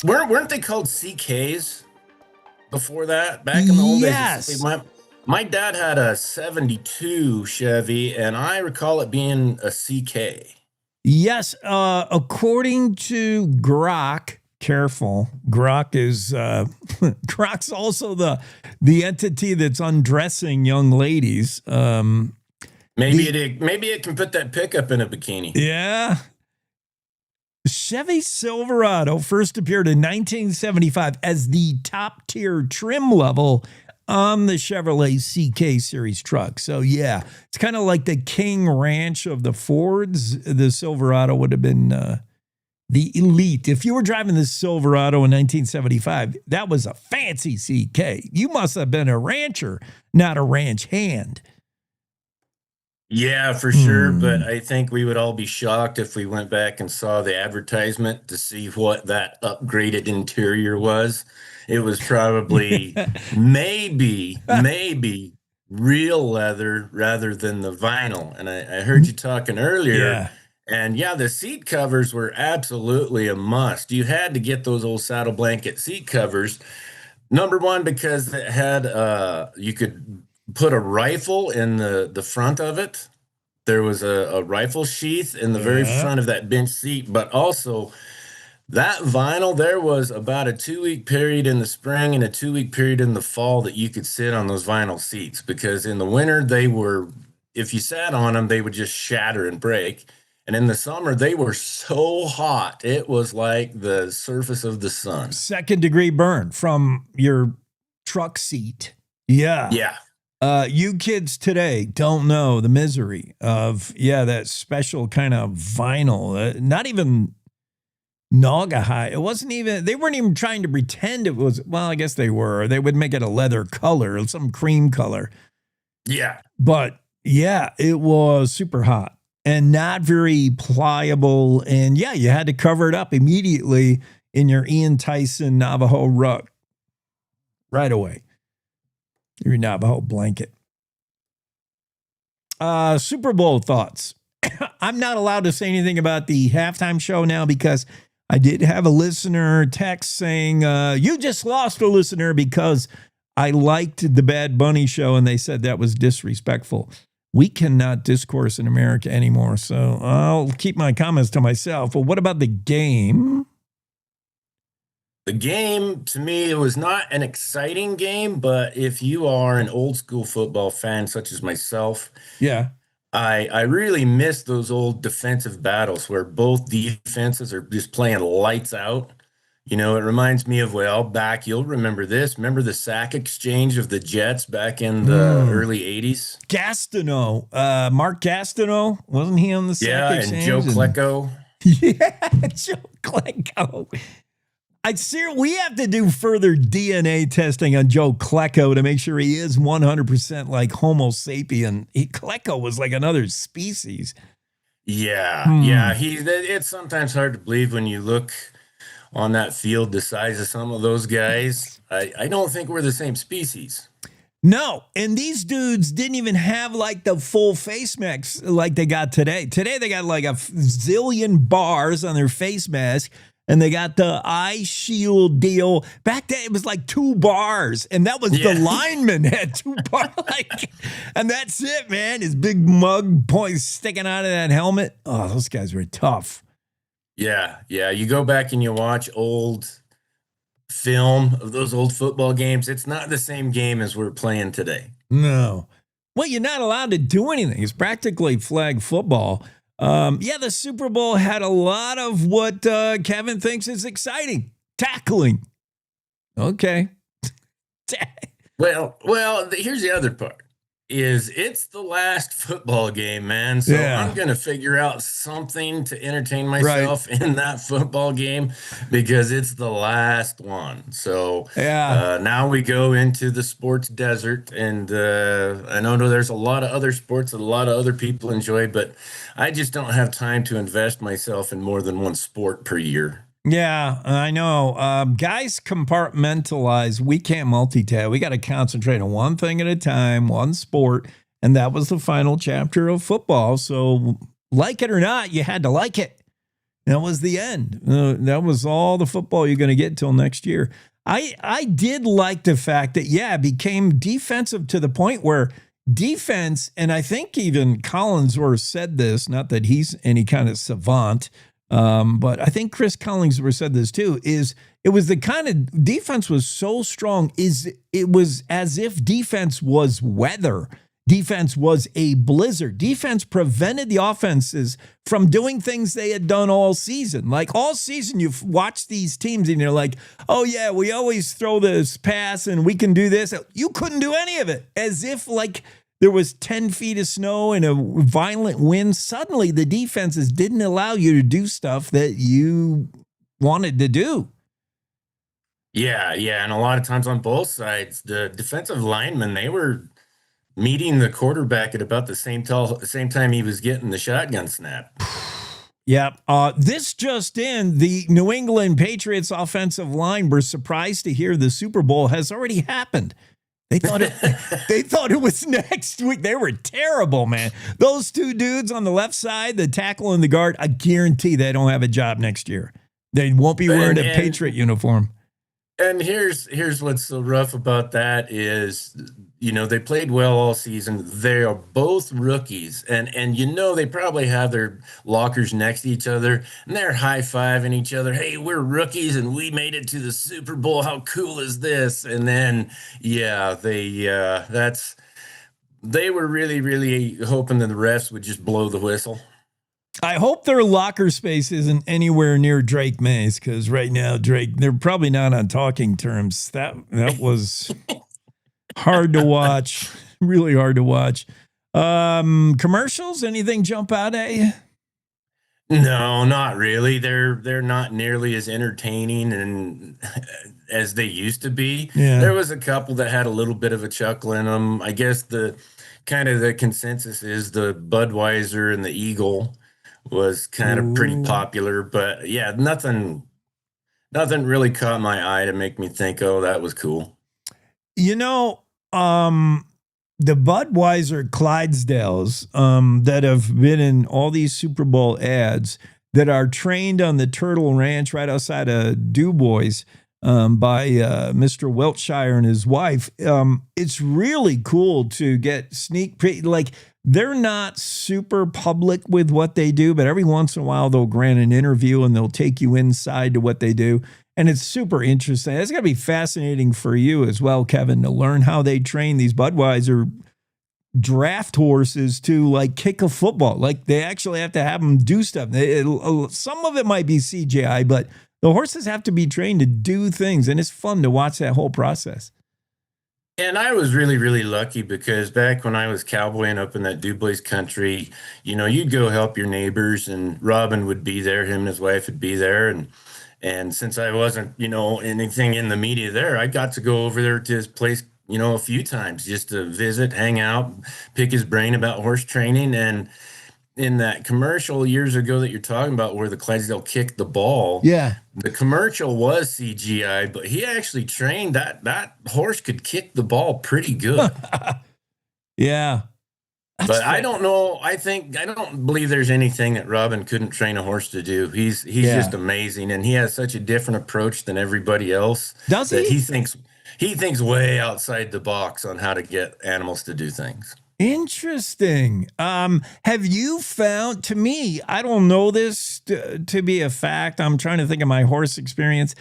Weren't they called CKs before that? Back in the old Yes. days? My dad had a 72 Chevy, and I recall it being a CK. Yes. According to Grok, careful. Grok is Grok's also the entity that's undressing young ladies. Maybe it can put that pickup in a bikini. Yeah. Chevy Silverado first appeared in 1975 as the top tier trim level on the Chevrolet CK series truck. So yeah, it's kind of like the King Ranch of the Fords. The Silverado would have been the elite. If you were driving the Silverado in 1975, that was a fancy CK. You must have been a rancher, not a ranch hand. Yeah, for sure. But I think we would all be shocked if we went back and saw the advertisement to see what that upgraded interior was. It was probably maybe real leather rather than the vinyl. And I heard you talking earlier. Yeah. And yeah, the seat covers were absolutely a must. You had to get those old saddle blanket seat covers. Number one, because it had you could put a rifle in the front of it. There was a rifle sheath in the very front of that bench seat, but also that vinyl, there was about a 2-week period in the spring and a 2-week period in the fall that you could sit on those vinyl seats, because in the winter if you sat on them, they would just shatter and break. And in the summer, they were so hot. It was like the surface of the sun. 2nd degree burn from your truck seat. Yeah. Yeah. You kids today don't know the misery of, that special kind of vinyl. Not even Naugahyde. It wasn't even, they weren't even trying to pretend it was, well, I guess they were. They would make it a leather color, some cream color. Yeah. But yeah, it was super hot and not very pliable. And yeah, you had to cover it up immediately in your Ian Tyson Navajo rug right away. Your Navajo blanket. Super Bowl thoughts. I'm not allowed to say anything about the halftime show now because I did have a listener text saying, you just lost a listener because I liked the Bad Bunny show, and they said that was disrespectful. We cannot discourse in America anymore, so I'll keep my comments to myself. But what about the game? The game, to me, it was not an exciting game, but if you are an old school football fan, such as myself, yeah, I really miss those old defensive battles where both defenses are just playing lights out. You know, it reminds me of, back, you'll remember this. Remember the sack exchange of the Jets back in the early 80s? Gastineau, Mark Gastineau, wasn't he on the sack exchange? Yeah, and Joe Klecko. Yeah, Joe Klecko. We have to do further DNA testing on Joe Klecko to make sure he is 100% like Homo sapien. Klecko was like another species. Yeah, it's sometimes hard to believe when you look on that field the size of some of those guys. I don't think we're the same species. No, and these dudes didn't even have like the full face masks like they got today. Today they got like a zillion bars on their face mask. And they got the eye shield deal. Back then, it was like 2 bars. And that was the lineman had 2 bars. And that's it, man. His big mug point sticking out of that helmet. Oh, those guys were tough. Yeah. You go back and you watch old film of those old football games. It's not the same game as we're playing today. No. Well, you're not allowed to do anything. It's practically flag football. The Super Bowl had a lot of what Kevin thinks is exciting. Tackling. Okay. Well, here's the other part. It's the last football game, man. So I'm going to figure out something to entertain myself in that football game because it's the last one. So now we go into the sports desert. And I know there's a lot of other sports that a lot of other people enjoy, but I just don't have time to invest myself in more than one sport per year. Yeah, I know. Guys compartmentalize. We can't multitask. We got to concentrate on one thing at a time, one sport. And that was the final chapter of football. So like it or not, you had to like it. That was the end. That was all the football you're going to get till next year. I did like the fact that, it became defensive to the point where defense, and I think even Collinsworth said this, not that he's any kind of savant, but I think Chris Collinsworth said this too, is it was the kind of defense was so strong, it was as if defense was weather. Defense was a blizzard. Defense prevented the offenses from doing things they had done all season. Like all season, you've watched these teams and you're like, oh yeah, we always throw this pass and we can do this. You couldn't do any of it. As if like there was 10 feet of snow and a violent wind. Suddenly the defenses didn't allow you to do stuff that you wanted to do. Yeah. And a lot of times on both sides, the defensive linemen, they were meeting the quarterback at about the same time he was getting the shotgun snap. Yeah. This just in, the New England Patriots offensive line were surprised to hear the Super Bowl has already happened. They thought it was next week. They were terrible, man. Those two dudes on the left side, the tackle and the guard, I guarantee they don't have a job next year. They won't be wearing a Patriot uniform. And here's what's so rough about that is, they played well all season. They are both rookies, and they probably have their lockers next to each other, and they're high-fiving each other. Hey, we're rookies, and we made it to the Super Bowl. How cool is this? And then, they were really, really hoping that the refs would just blow the whistle. I hope their locker space isn't anywhere near Drake May's, because right now, they're probably not on talking terms. That was hard to watch, really hard to watch. Commercials, anything jump out at you? No, not really. They're not nearly as entertaining and as they used to be. Yeah. There was a couple that had a little bit of a chuckle in them. I guess the consensus is the Budweiser and the Eagle was kind of pretty popular, but nothing really caught my eye to make me think, oh, that was cool. The Budweiser Clydesdales that have been in all these Super Bowl ads that are trained on the Turtle Ranch right outside of Du Bois by Mr. Wiltshire and his wife. It's really cool to get sneak peek. Like, they're not super public with what they do, but every once in a while they'll grant an interview and they'll take you inside to what they do. And it's super interesting. It's going to be fascinating for you as well, Kevin, to learn how they train these Budweiser draft horses to like kick a football. Like they actually have to have them do stuff. Some of it might be CGI, but the horses have to be trained to do things. And it's fun to watch that whole process. And I was really, really lucky because back when I was cowboying up in that Du Bois country, you'd go help your neighbors and Robin would be there. Him and his wife would be there. And since I wasn't, anything in the media there, I got to go over there to his place, a few times just to visit, hang out, pick his brain about horse training. And in that commercial years ago that you're talking about where the Clydesdale kicked the ball. Yeah. The commercial was CGI, but he actually trained that horse could kick the ball pretty good. Yeah. But I don't know. I don't believe there's anything that Robin couldn't train a horse to do. He's just amazing. And he has such a different approach than everybody else. Does he? That he thinks way outside the box on how to get animals to do things. Interesting. Have you found, to me, I don't know this to be a fact. I'm trying to think of my horse experience.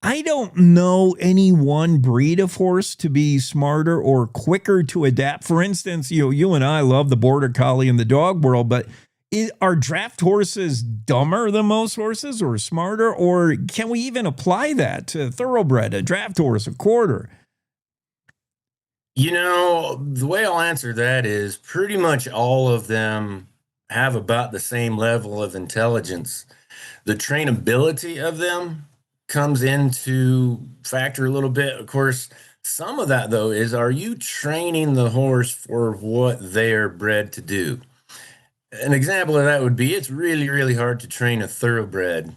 I don't know any one breed of horse to be smarter or quicker to adapt. For instance, you and I love the Border Collie in the dog world, but are draft horses dumber than most horses or smarter? Or can we even apply that to thoroughbred, a draft horse, a quarter? The way I'll answer that is pretty much all of them have about the same level of intelligence. The trainability of them comes into factor a little bit. Of course, some of that, though, is are you training the horse for what they're bred to do? An example of that would be it's really, really hard to train a thoroughbred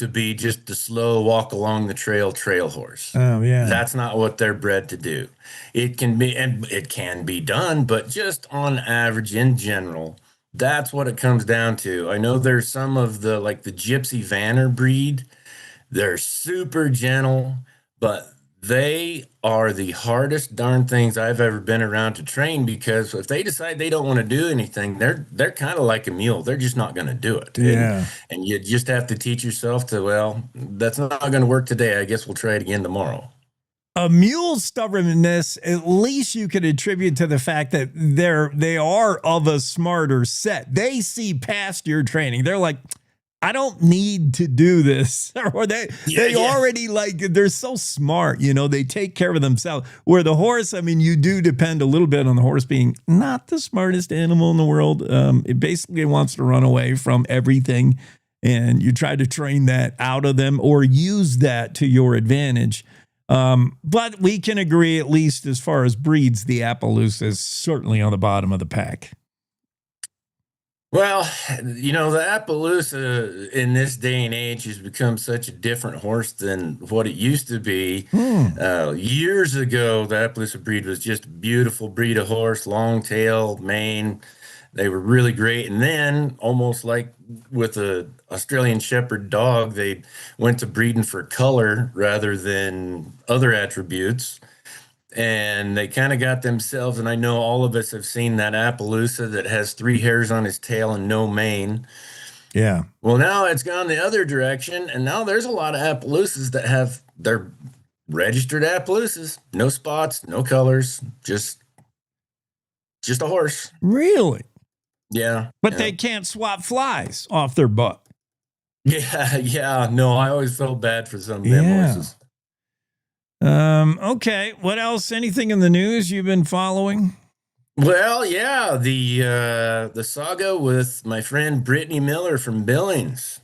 to be just the slow walk along the trail horse. Oh, yeah. That's not what they're bred to do. It can be, and it can be done, but just on average in general, that's what it comes down to. I know there's some of the, like the Gypsy Vanner breed. They're super gentle, but they are the hardest darn things I've ever been around to train, because if they decide they don't want to do anything, they're kind of like a mule. They're just not going to do it. Yeah. And you just have to teach yourself to, well, that's not going to work today. I guess we'll try it again tomorrow. A mule's stubbornness, at least you could attribute to the fact that they are of a smarter set. They see past your training. They're like, I don't need to do this. Or they already, like, they're so smart, you know, they take care of themselves. Where the horse, I mean, you do depend a little bit on the horse being not the smartest animal in the world. It basically wants to run away from everything. And you try to train that out of them or use that to your advantage. But we can agree, at least as far as breeds, the Appaloosa is certainly on the bottom of the pack. Well, you know, the Appaloosa in this day and age has become such a different horse than what it used to be. Years ago, the Appaloosa breed was just a beautiful breed of horse, long tail, mane. They were really great. And then, almost like with a Australian Shepherd dog, they went to breeding for color rather than other attributes. And they kind of got themselves, and I know all of us have seen that Appaloosa that has 3 hairs on his tail and no mane. Yeah. Well, now it's gone the other direction, and now there's a lot of Appaloosas that have their registered Appaloosas, no spots, no colors, just a horse. Really? Yeah. But they can't swap flies off their butt. Yeah. No, I always felt bad for some of them horses. Okay. What else? Anything in the news you've been following? Well, yeah, the saga with my friend Brittany Miller from Billings,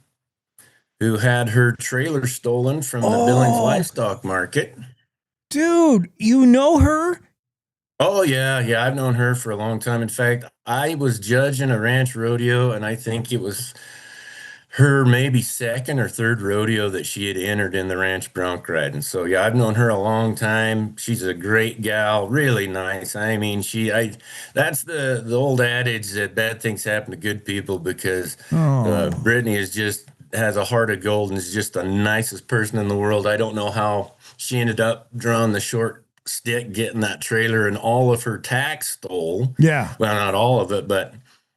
who had her trailer stolen from the Billings livestock market. Dude, you know her? Oh, yeah. I've known her for a long time. In fact, I was judging a ranch rodeo, and I think it was her maybe second or third rodeo that she had entered in the ranch bronc riding. So yeah, I've known her a long time. She's a great gal, really nice. I mean, that's the old adage that bad things happen to good people, because Brittany has a heart of gold and is just the nicest person in the world. I don't know how she ended up drawing the short stick, getting that trailer and all of her tack stole. Yeah. Well, not all of it, but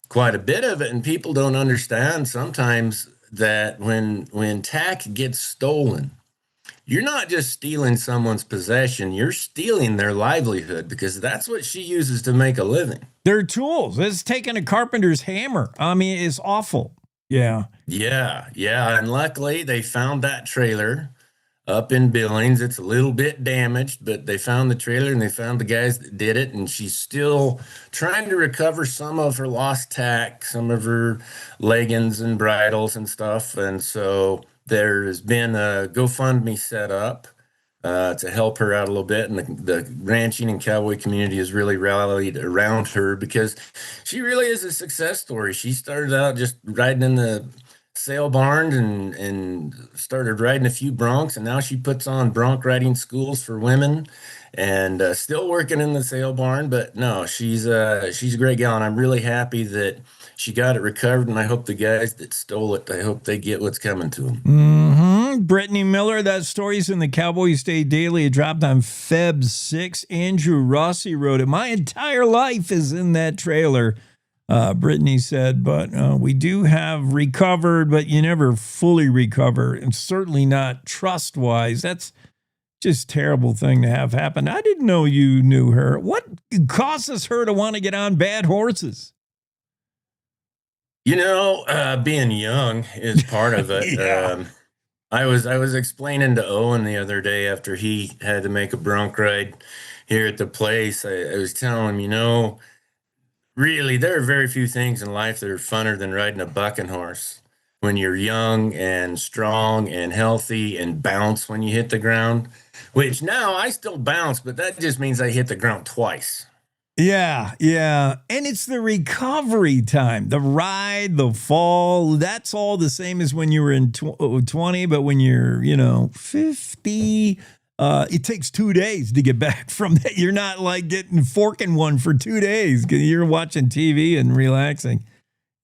quite a bit of it. And people don't understand sometimes that when tack gets stolen, you're not just stealing someone's possession, you're stealing their livelihood, because that's what she uses to make a living. They're tools. It's taking a carpenter's hammer. I mean, it's awful. Yeah. And luckily they found that trailer up in Billings. It's a little bit damaged, but they found the trailer and they found the guys that did it. And she's still trying to recover some of her lost tack, some of her leggings and bridles and stuff. And so there's been a GoFundMe set up to help her out a little bit. And the ranching and cowboy community has really rallied around her, because she really is a success story. She started out just riding in the sale barn and started riding a few broncs, and now she puts on bronc riding schools for women, and still working in the sale barn. But no, she's a great gal, and I'm really happy that she got it recovered. And I hope the guys that stole it, I hope they get what's coming to them. Mm-hmm. Brittany Miller, that story's in the Cowboy State Daily. It dropped on Feb 6. Andrew Rossi wrote it. My entire life is in that trailer. Brittany said, but we do have recovered, but you never fully recover, and certainly not trust-wise. That's just a terrible thing to have happen. I didn't know you knew her. What causes her to want to get on bad horses? You know, being young is part of it. Yeah. I was explaining to Owen the other day after he had to make a bronc ride here at the place. I was telling him, you know, really, there are very few things in life that are funner than riding a bucking horse when you're young and strong and healthy and bounce when you hit the ground, which now I still bounce, but that just means I hit the ground twice. Yeah. And it's the recovery time, the ride, the fall. That's all the same as when you were in 20, but when you're, 50, it takes 2 days to get back from that. You're not like forking one for 2 days because you're watching TV and relaxing.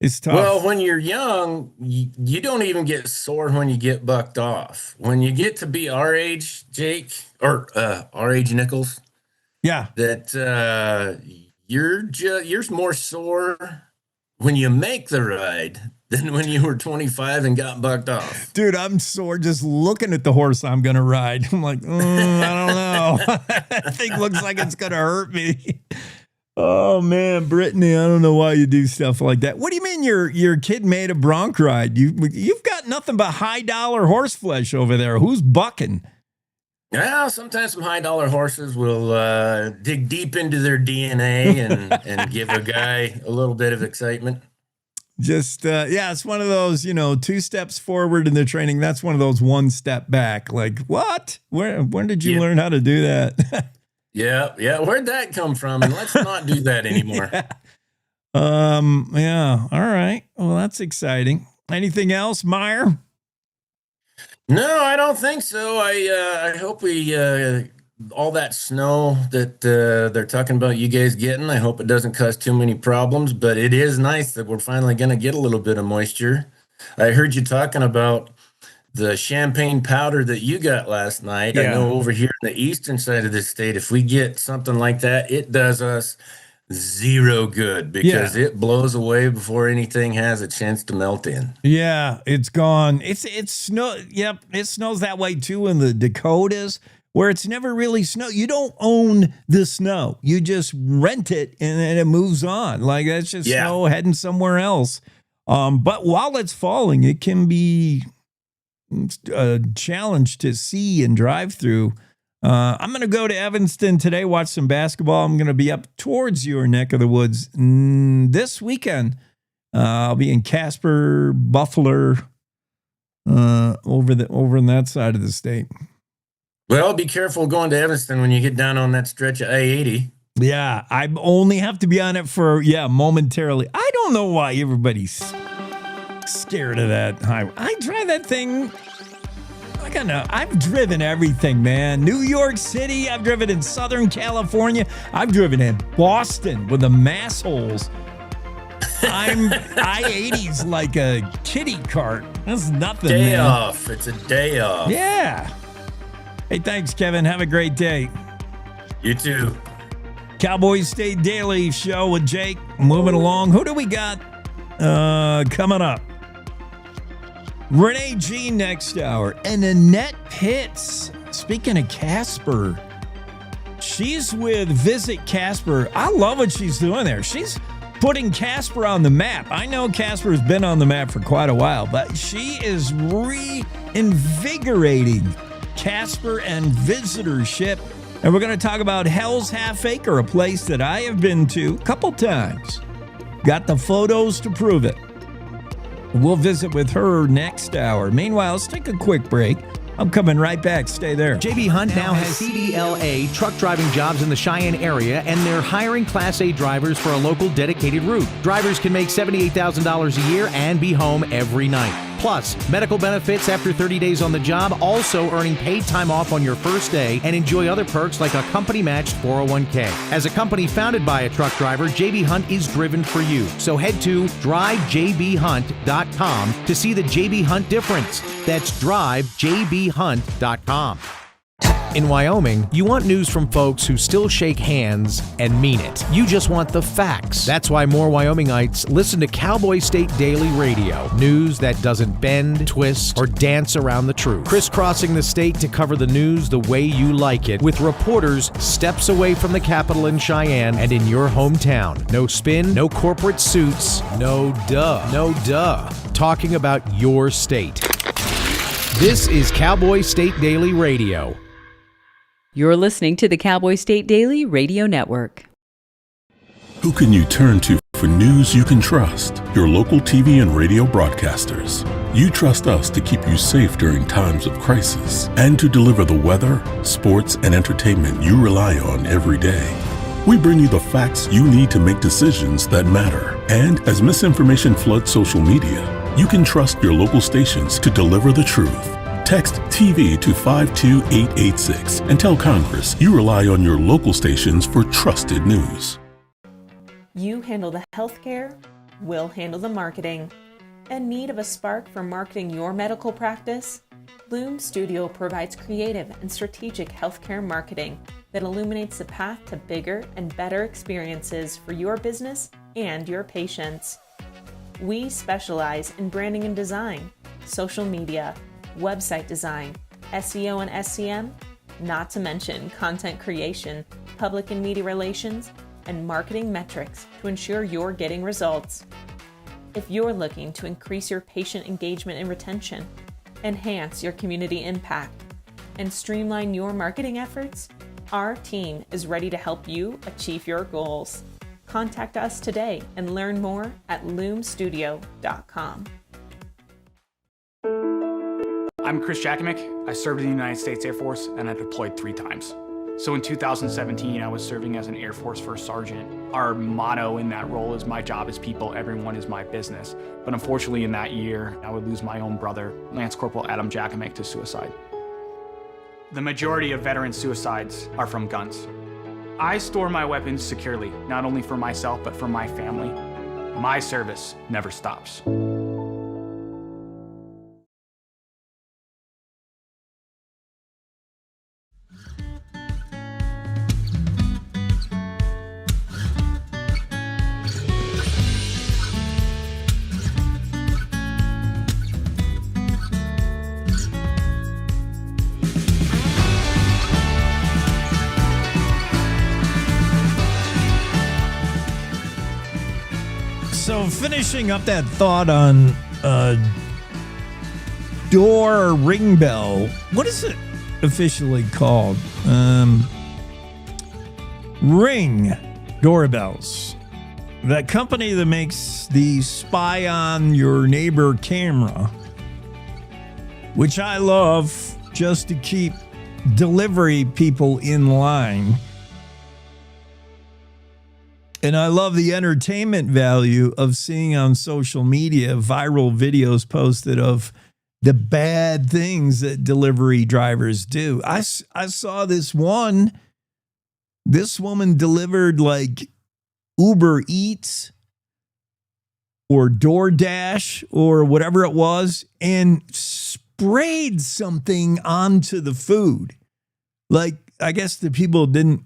It's tough. Well, when you're young, you don't even get sore when you get bucked off. When you get to be our age, Jake, or our age, Nichols, that you're more sore when you make the ride than when you were 25 and got bucked off. Dude, I'm sore just looking at the horse I'm going to ride. I'm like, I don't know. That thing looks like it's going to hurt me. Oh, man, Brittany, I don't know why you do stuff like that. What do you mean your kid made a bronc ride? You've got nothing but high-dollar horse flesh over there. Who's bucking? Well, sometimes some high-dollar horses will dig deep into their DNA and give a guy a little bit of excitement. Just, it's one of those, 2 steps forward in the training. That's one of those 1 step back. Like, what? When did you learn how to do that? Yeah. Where'd that come from? And let's not do that anymore. All right. Well, that's exciting. Anything else, Meyer? No, I don't think so. I hope we all that snow that they're talking about you guys getting, I hope it doesn't cause too many problems, but it is nice that we're finally going to get a little bit of moisture. I heard you talking about the champagne powder that you got last night. Yeah. I know over here in the eastern side of the state, if we get something like that, it does us zero good because it blows away before anything has a chance to melt in. Yeah, it's gone. It's snow. Yep, it snows that way too in the Dakotas, where it's never really snow. You don't own the snow. You just rent it and then it moves on. Like that's just snow heading somewhere else. But while it's falling, it can be a challenge to see and drive through. I'm going to go to Evanston today, watch some basketball. I'm going to be up towards your neck of the woods this weekend. I'll be in Casper, Buffalo, over in that side of the state. Well, be careful going to Evanston when you get down on that stretch of I-80. Yeah, I only have to be on it for, momentarily. I don't know why everybody's scared of that highway. I drive that thing. I've driven everything, man. New York City. I've driven in Southern California. I've driven in Boston with the mass holes. I-80's like a kiddie cart. That's nothing, Day man. off. It's a day off. Yeah. Hey, thanks, Kevin. Have a great day. You too. Cowboy State Daily Show with Jake. Moving along. Who do we got coming up? Renee G next hour. And Annette Pitts. Speaking of Casper, she's with Visit Casper. I love what she's doing there. She's putting Casper on the map. I know Casper has been on the map for quite a while, but she is reinvigorating Casper and visitorship. And we're going to talk about Hell's Half Acre, a place that I have been to a couple times. Got the photos to prove it. We'll visit with her next hour. Meanwhile, let's take a quick break. I'm coming right back. Stay there. JB Hunt now has CDLA truck driving jobs in the Cheyenne area, and they're hiring Class A drivers for a local dedicated route. Drivers can make $78,000 a year and be home every night. Plus, medical benefits after 30 days on the job, also earning paid time off on your first day, and enjoy other perks like a company-matched 401k. As a company founded by a truck driver, JB Hunt is driven for you. So head to drivejbhunt.com to see the JB Hunt difference. That's drivejbhunt.com. In Wyoming, you want news from folks who still shake hands and mean it. You just want the facts. That's why more Wyomingites listen to Cowboy State Daily Radio. News that doesn't bend, twist, or dance around the truth. Crisscrossing the state to cover the news the way you like it, with reporters steps away from the Capitol in Cheyenne and in your hometown. No spin, no corporate suits, no duh. Talking about your state. This is Cowboy State Daily Radio. You're listening to the Cowboy State Daily Radio Network. Who can you turn to for news you can trust? Your local TV and radio broadcasters. You trust us to keep you safe during times of crisis and to deliver the weather, sports, and entertainment you rely on every day. We bring you the facts you need to make decisions that matter. And as misinformation floods social media, you can trust your local stations to deliver the truth. Text TV to 52886 and tell Congress you rely on your local stations for trusted news. You handle the healthcare, we'll handle the marketing. In need of a spark for marketing your medical practice? Loom Studio provides creative and strategic healthcare marketing that illuminates the path to bigger and better experiences for your business and your patients. We specialize in branding and design, social media, website design, SEO and SEM, not to mention content creation, public and media relations, and marketing metrics to ensure you're getting results. If you're looking to increase your patient engagement and retention, enhance your community impact, and streamline your marketing efforts, our team is ready to help you achieve your goals. Contact us today and learn more at loomstudio.com. I'm Chris Jakimick. I served in the United States Air Force and I deployed 3 times. So in 2017, I was serving as an Air Force First Sergeant. Our motto in that role is my job is people, everyone is my business. But unfortunately in that year, I would lose my own brother, Lance Corporal Adam Jakimick, to suicide. The majority of veteran suicides are from guns. I store my weapons securely, not only for myself, but for my family. My service never stops. So finishing up that thought on Doerr ring bell, what is it officially called? Ring doorbells. That company that makes the spy on your neighbor camera, which I love just to keep delivery people in line. And I love the entertainment value of seeing on social media viral videos posted of the bad things that delivery drivers do. I saw this woman delivered like Uber Eats or DoorDash or whatever it was and sprayed something onto the food. Like, I guess the people didn't,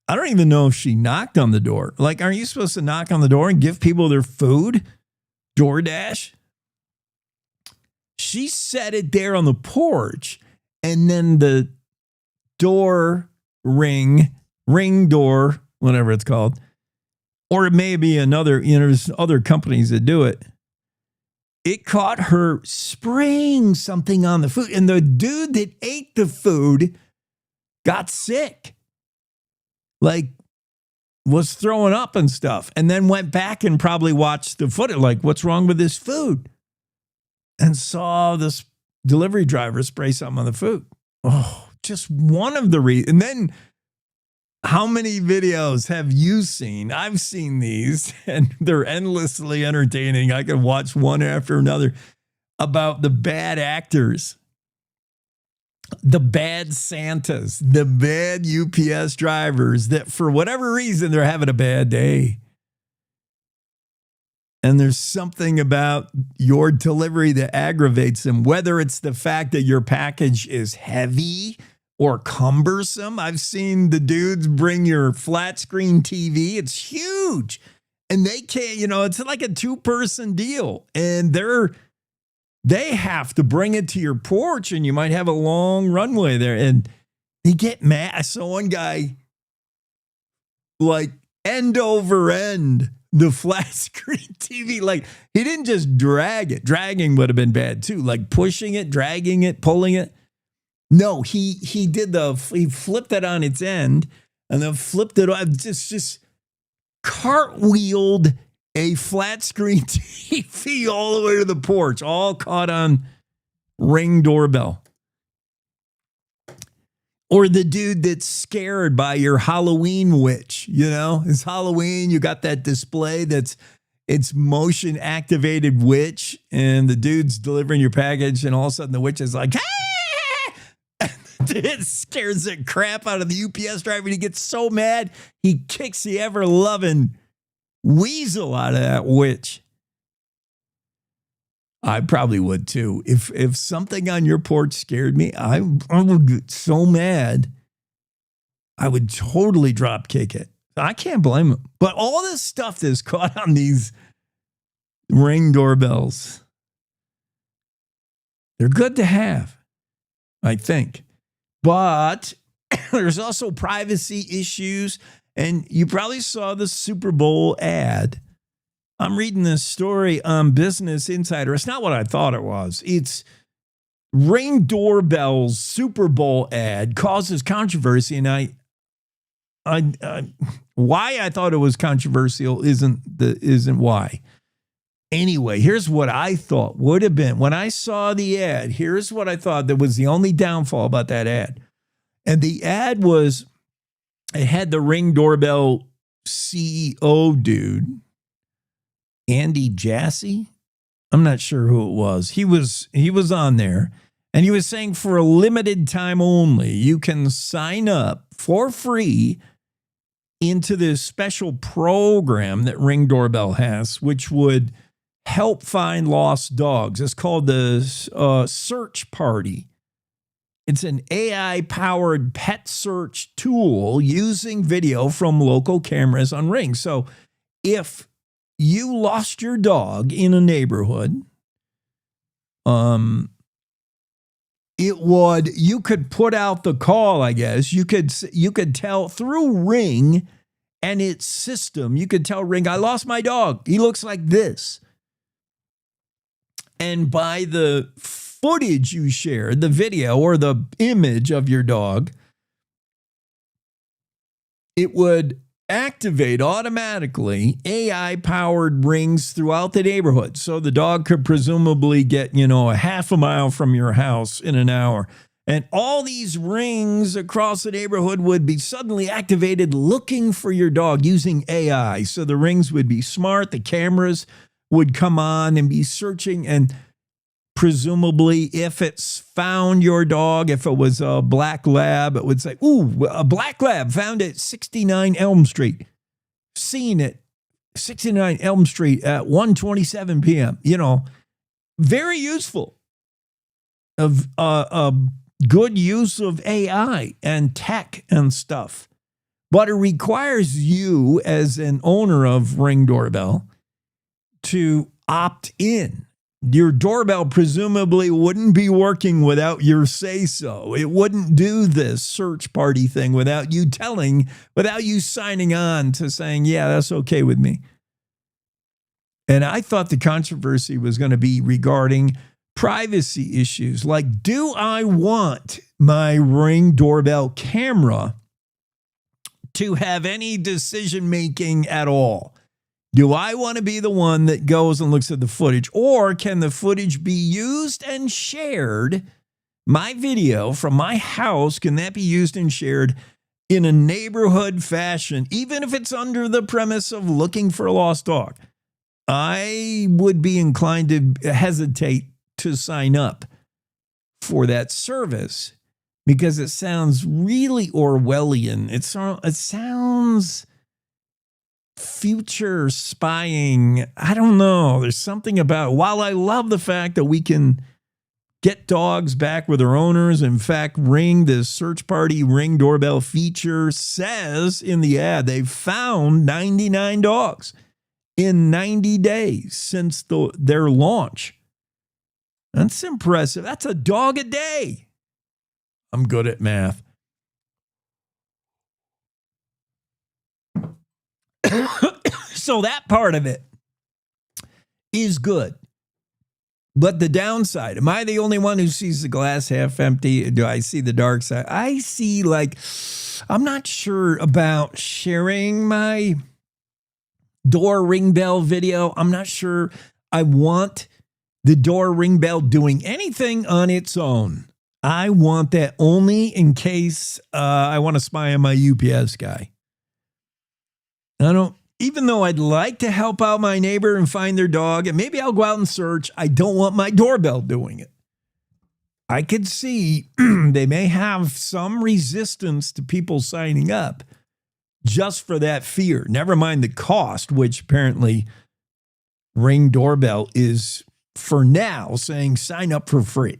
I don't even know if she knocked on the door. Like, aren't you supposed to knock on the door and give people their food? DoorDash? She set it there on the porch, and then the door ring door, whatever it's called, or it may be another, there's other companies that do it. It caught her spraying something on the food, and the dude that ate the food got sick. Like, was throwing up and stuff, and then went back and probably watched the footage, like, what's wrong with this food? And saw this delivery driver spray something on the food. Oh, just one of the reasons. And then how many videos have you seen? I've seen these, and they're endlessly entertaining. I can watch one after another about the bad actors, the bad Santas, the bad UPS drivers that for whatever reason, they're having a bad day. And there's something about your delivery that aggravates them, whether it's the fact that your package is heavy or cumbersome. I've seen the dudes bring your flat screen TV. It's huge. And they can't, it's like a 2-person deal. And they have to bring it to your porch, and you might have a long runway there. And they get mad. I saw one guy, like, end over end the flat screen TV. Like, he didn't just drag it. Dragging would have been bad too. Like pushing it, dragging it, pulling it. No, he flipped it on its end and then flipped it up. Just cartwheeled a flat screen TV all the way to the porch, all caught on Ring doorbell. Or the dude that's scared by your Halloween witch, you know? It's Halloween, you got that display it's motion activated witch, and the dude's delivering your package, and all of a sudden the witch is like, hey! It scares the crap out of the UPS driver. He gets so mad, he kicks the ever-loving weasel out of that witch. I probably would too. If something on your porch scared me, I would get so mad, I would totally drop kick it. I can't blame him. But all this stuff that's caught on these Ring doorbells, they're good to have, I think. But there's also privacy issues. And you probably saw the Super Bowl ad. I'm reading this story on Business Insider. It's not what I thought it was. It's Ring doorbell's Super Bowl ad causes controversy, and I why I thought it was controversial isn't why. Anyway, here's what I thought would have been when I saw the ad. Here's what I thought that was the only downfall about that ad, and the ad was it had the Ring doorbell CEO dude. Andy Jassy? I'm not sure who it was. He was on there, and he was saying for a limited time only, you can sign up for free into this special program that Ring Doorbell has, which would help find lost dogs. It's called the Search Party. It's an AI-powered pet search tool using video from local cameras on Ring. So if you lost your dog in a neighborhood, you could put out the call, I guess. You could tell through Ring and its system, you could tell Ring, I lost my dog. He looks like this. And by the footage you shared, the video or the image of your dog, it would activate automatically AI-powered rings throughout the neighborhood. So the dog could presumably get, a half a mile from your house in an hour. And all these rings across the neighborhood would be suddenly activated looking for your dog using AI. So the rings would be smart. The cameras would come on and be searching. And presumably, if it's found your dog, if it was a black lab, it would say, ooh, a black lab found at 69 Elm Street. Seen it, 69 Elm Street at 1:27 p.m. Very useful. Of good use of AI and tech and stuff. But it requires you as an owner of Ring Doorbell to opt in. Your doorbell presumably wouldn't be working without your say-so. It wouldn't do this search party thing without you signing on to saying, yeah, that's okay with me. And I thought the controversy was going to be regarding privacy issues. Like, do I want my Ring doorbell camera to have any decision-making at all? Do I want to be the one that goes and looks at the footage? Or can the footage be used and shared? My video from my house, can that be used and shared in a neighborhood fashion, even if it's under the premise of looking for a lost dog? I would be inclined to hesitate to sign up for that service because it sounds really Orwellian. It sounds future spying. I don't know. There's something about, while I love the fact that we can get dogs back with their owners, in fact, Ring, this search party Ring doorbell feature says in the ad, they've found 99 dogs in 90 days since their launch. That's impressive. That's a dog a day. I'm good at math. So that part of it is good. But the downside, am I the only one who sees the glass half empty? Do I see the dark side? I see, I'm not sure about sharing my Doerr ring bell video. I'm not sure I want the Doerr ring bell doing anything on its own. I want that only in case I want to spy on my UPS guy. Even though I'd like to help out my neighbor and find their dog, and maybe I'll go out and search, I don't want my doorbell doing it. I could see they may have some resistance to people signing up just for that fear. Never mind the cost, which apparently Ring Doorbell is for now saying sign up for free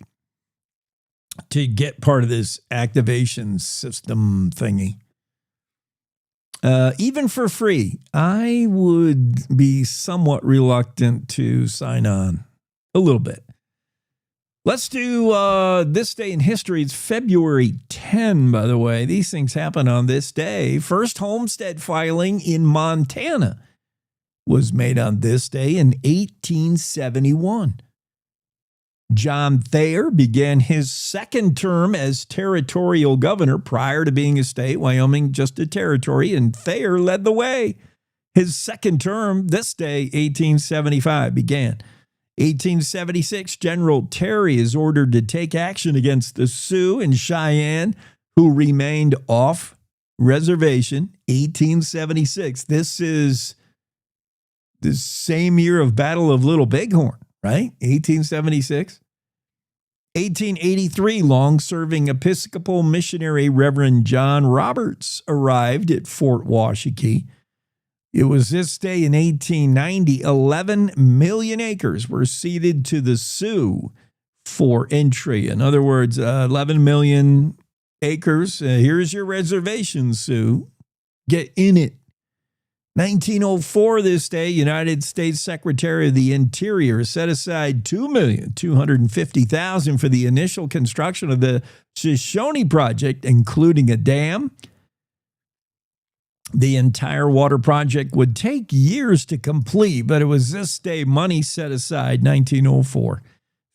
to get part of this activation system thingy. Even for free, I would be somewhat reluctant to sign on a little bit. Let's do this day in history. It's February 10, by the way. These things happen on this day. First homestead filing in Montana was made on this day in 1871. John Thayer began his second term as territorial governor. Prior to being a state, Wyoming just a territory, and Thayer led the way. His second term, this day, 1875, began. 1876, General Terry is ordered to take action against the Sioux and Cheyenne, who remained off reservation. 1876. This is the same year of Battle of Little Bighorn, right? 1876. 1883, long-serving Episcopal missionary Reverend John Roberts arrived at Fort Washut. It was this day in 1890, 11 million acres were ceded to the Sioux for entry. In other words, 11 million acres. Here's your reservation, Sioux. Get in it. 1904, this day, United States Secretary of the Interior set aside $2,250,000 for the initial construction of the Shoshone project, including a dam. The entire water project would take years to complete, but it was this day money set aside, 1904.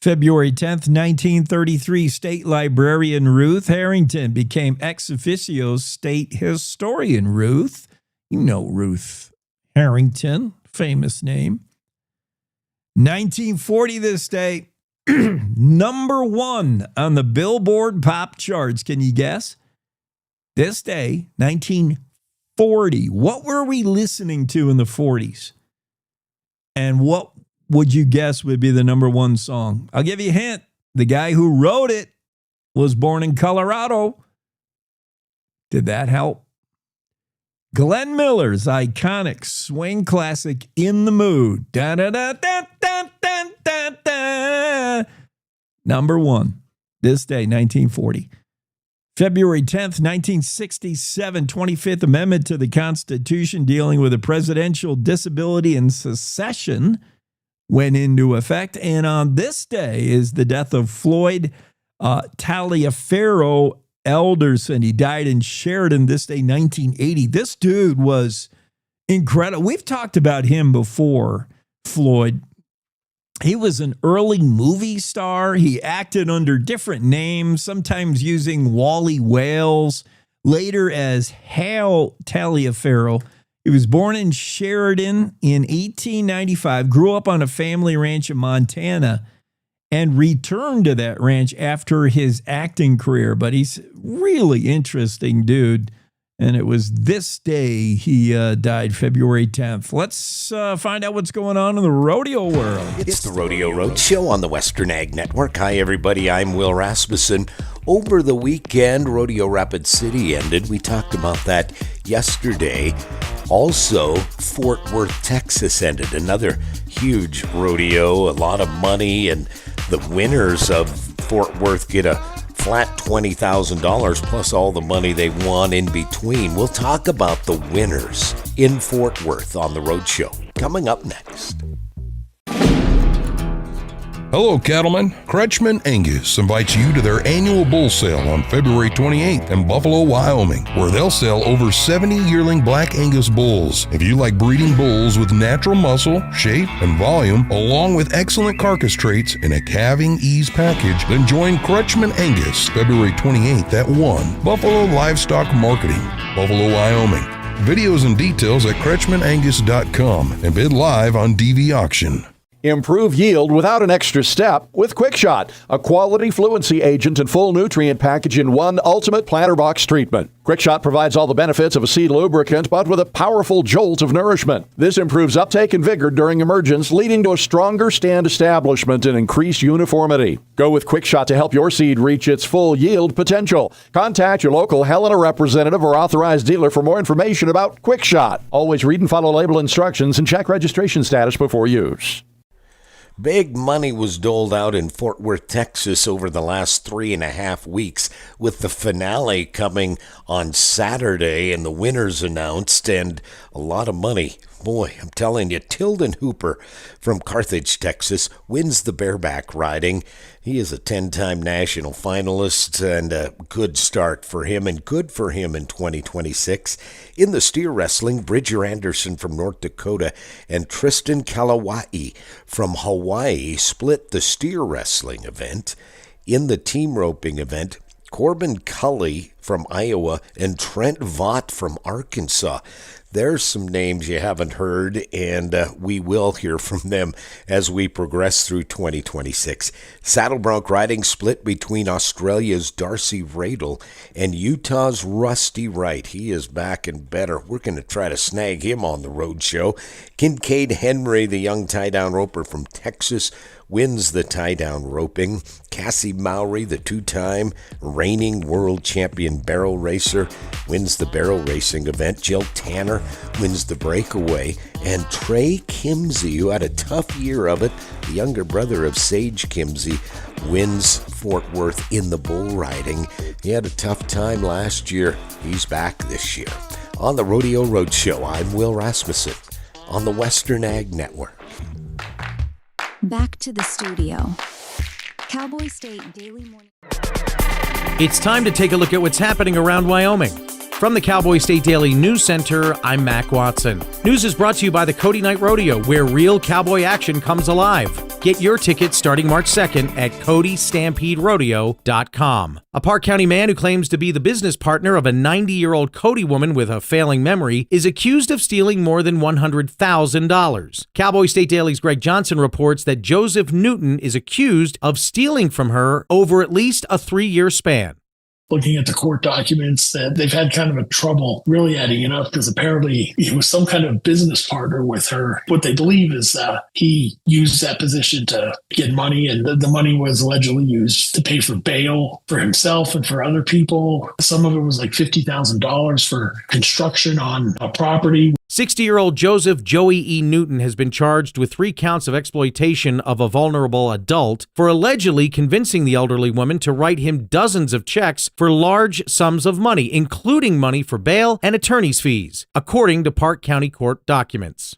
February 10th, 1933, State Librarian Ruth Harrington became ex officio state historian. Ruth, you know Ruth Harrington, famous name. 1940, this day, number one on the Billboard pop charts. Can you guess? This day, 1940. What were we listening to in the 40s? And what would you guess would be the number one song? I'll give you a hint. The guy who wrote it was born in Colorado. Did that help? Glenn Miller's iconic swing classic, In the Mood. Da, da, da, da, da, da, da, da. Number one. This day, 1940. February 10th, 1967, 25th Amendment to the Constitution dealing with the presidential disability and secession went into effect. And on this day is the death of Floyd Taliaferro Elderson. He died in Sheridan this day, 1980. This dude was incredible. We've talked about him before, Floyd. He was an early movie star. He acted under different names, sometimes using Wally Wales, later as Hal Taliaferro. He was born in Sheridan in 1895, grew up on a family ranch in Montana, and returned to that ranch after his acting career. But he's a really interesting dude. And it was this day he died, February 10th. Let's find out what's going on in the rodeo world. It's the Rodeo Roadshow on the Western Ag Network. Hi, everybody. I'm Will Rasmussen. Over the weekend, Rodeo Rapid City ended. We talked about that yesterday. Also, Fort Worth, Texas ended. Another huge rodeo, a lot of money, and the winners of Fort Worth get a flat $20,000 plus all the money they won in between. We'll talk about the winners in Fort Worth on the Roadshow coming up next. Hello, cattlemen. Crutchman Angus invites you to their annual bull sale on February 28th in Buffalo, Wyoming, where they'll sell over 70 yearling Black Angus bulls. If you like breeding bulls with natural muscle, shape, and volume, along with excellent carcass traits in a calving ease package, then join Crutchman Angus February 28th at 1 Buffalo Livestock Marketing, Buffalo, Wyoming. Videos and details at CrutchmanAngus.com and bid live on DV Auction. Improve yield without an extra step with QuickShot, a quality fluency agent and full nutrient package in one ultimate planter box treatment. QuickShot provides all the benefits of a seed lubricant, but with a powerful jolt of nourishment. This improves uptake and vigor during emergence, leading to a stronger stand establishment and increased uniformity. Go with QuickShot to help your seed reach its full yield potential. Contact your local Helena representative or authorized dealer for more information about QuickShot. Always read and follow label instructions and check registration status before use. Big money was doled out in Fort Worth, Texas over the last 3.5 weeks, with the finale coming on Saturday and the winners announced, and a lot of money. Boy, I'm telling you, Tilden Hooper from Carthage, Texas, wins the bareback riding. He is a 10-time national finalist, and a good start for him, and good for him in 2026. In the steer wrestling, Bridger Anderson from North Dakota and Tristan Kalawai from Hawaii split the steer wrestling event. In the team roping event, Corbin Cully from Iowa and Trent Vaught from Arkansas. There's some names you haven't heard, and we will hear from them as we progress through 2026. Saddle bronc riding split between Australia's Darcy Radel and Utah's Rusty Wright. He is back and better. We're going to try to snag him on the road show. Kincaid Henry, the young tie-down roper from Texas, wins the tie-down roping. Cassie Mowry, the two-time reigning world champion barrel racer, wins the barrel racing event. Jill Tanner wins the breakaway. And Trey Kimsey, who had a tough year of it, the younger brother of Sage Kimsey, wins Fort Worth in the bull riding. He had a tough time last year. He's back this year. On the Rodeo Roadshow, I'm Will Rasmussen on the Western Ag Network. Back to the studio. Cowboy State Daily Morning. It's time to take a look at what's happening around Wyoming. From the Cowboy State Daily News Center, I'm Mac Watson. News is brought to you by the Cody Night Rodeo, where real cowboy action comes alive. Get your tickets starting March 2nd at CodyStampedeRodeo.com. A Park County man who claims to be the business partner of a 90-year-old Cody woman with a failing memory is accused of stealing more than $100,000. Cowboy State Daily's Greg Johnson reports that Joseph Newton is accused of stealing from her over at least a 3-year span. Looking at the court documents, that they've had kind of a trouble really adding it up, because apparently he was some kind of business partner with her. What they believe is he used that position to get money, and the money was allegedly used to pay for bail for himself and for other people. Some of it was like $50,000 for construction on a property. 60-year-old Joseph Joey E. Newton has been charged with 3 counts of exploitation of a vulnerable adult for allegedly convincing the elderly woman to write him dozens of checks for large sums of money, including money for bail and attorney's fees, according to Park County Court documents.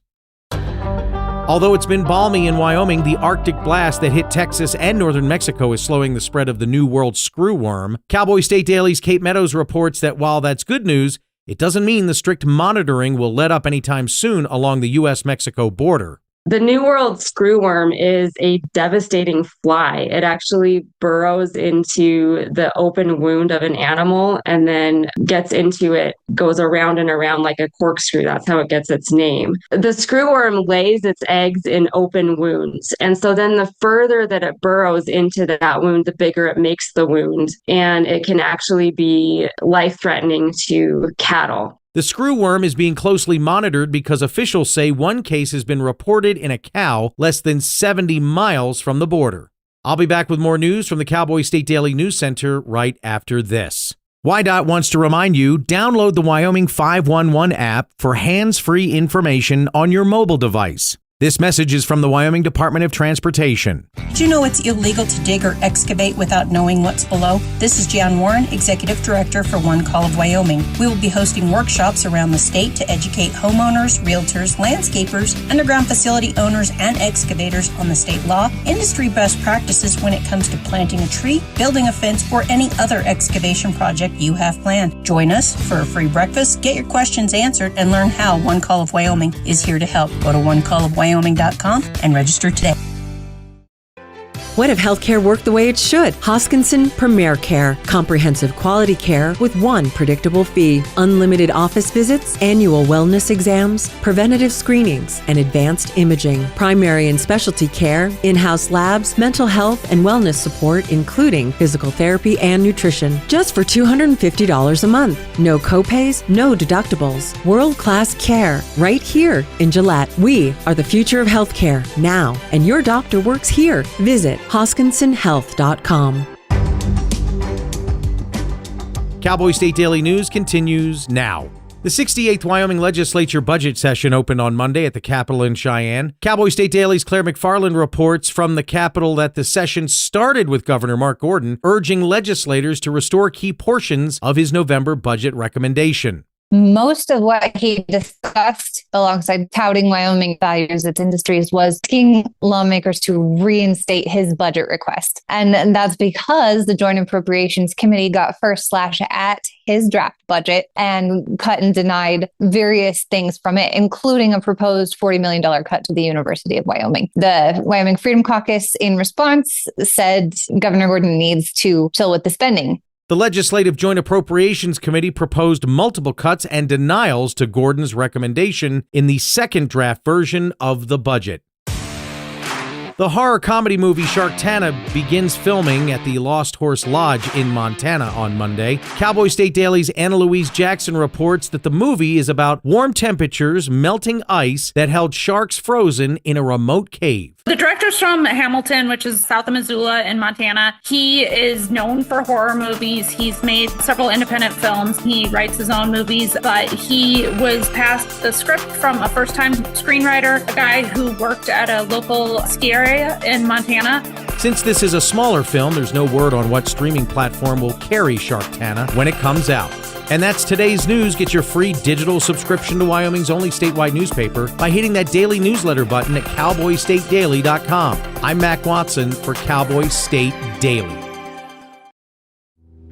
Although it's been balmy in Wyoming, the Arctic blast that hit Texas and northern Mexico is slowing the spread of the New World screwworm. Cowboy State Daily's Kate Meadows reports that while that's good news, it doesn't mean the strict monitoring will let up anytime soon along the U.S.-Mexico border. The New World screwworm is a devastating fly. It actually burrows into the open wound of an animal and then gets into it, goes around and around like a corkscrew. That's how it gets its name. The screwworm lays its eggs in open wounds. And so then the further that it burrows into that wound, the bigger it makes the wound. And it can actually be life-threatening to cattle. The screwworm is being closely monitored because officials say one case has been reported in a cow less than 70 miles from the border. I'll be back with more news from the Cowboy State Daily News Center right after this. WYDOT wants to remind you, download the Wyoming 511 app for hands-free information on your mobile device. This message is from the Wyoming Department of Transportation. Do you know it's illegal to dig or excavate without knowing what's below? This is Jan Warren, Executive Director for One Call of Wyoming. We will be hosting workshops around the state to educate homeowners, realtors, landscapers, underground facility owners, and excavators on the state law, industry best practices when it comes to planting a tree, building a fence, or any other excavation project you have planned. Join us for a free breakfast, get your questions answered, and learn how One Call of Wyoming is here to help. Go to onecallofwyoming.com and register today. What if healthcare worked the way it should? Hoskinson Premier Care. Comprehensive quality care with one predictable fee. Unlimited office visits, annual wellness exams, preventative screenings, and advanced imaging. Primary and specialty care, in-house labs, mental health and wellness support, including physical therapy and nutrition. Just for $250 a month. No copays, no deductibles. World-class care right here in Gillette. We are the future of healthcare now, and your doctor works here. Visit HoskinsonHealth.com. Cowboy State Daily News continues now. The 68th Wyoming Legislature budget session opened on Monday at the Capitol in Cheyenne. Cowboy State Daily's Claire McFarland reports from the Capitol that the session started with Governor Mark Gordon urging legislators to restore key portions of his November budget recommendation. Most of what he discussed, alongside touting Wyoming values its industries, was asking lawmakers to reinstate his budget request. And that's because the Joint Appropriations Committee got first slash at his draft budget and cut and denied various things from it, including a proposed $40 million cut to the University of Wyoming. The Wyoming Freedom Caucus, in response, said Governor Gordon needs to chill with the spending. The Legislative Joint Appropriations Committee proposed multiple cuts and denials to Gordon's recommendation in the second draft version of the budget. The horror comedy movie Sharktana begins filming at the Lost Horse Lodge in Montana on Monday. Cowboy State Daily's Anna Louise Jackson reports that the movie is about warm temperatures, melting ice that held sharks frozen in a remote cave. The director's from Hamilton, which is south of Missoula in Montana. He is known for horror movies. He's made several independent films. He writes his own movies, but he was passed the script from a first-time screenwriter, a guy who worked at a local ski area in Montana. Since this is a smaller film, there's no word on what streaming platform will carry Sharktana when it comes out. And that's today's news. Get your free digital subscription to Wyoming's only statewide newspaper by hitting that daily newsletter button at cowboystatedaily.com. I'm Mac Watson for Cowboy State Daily.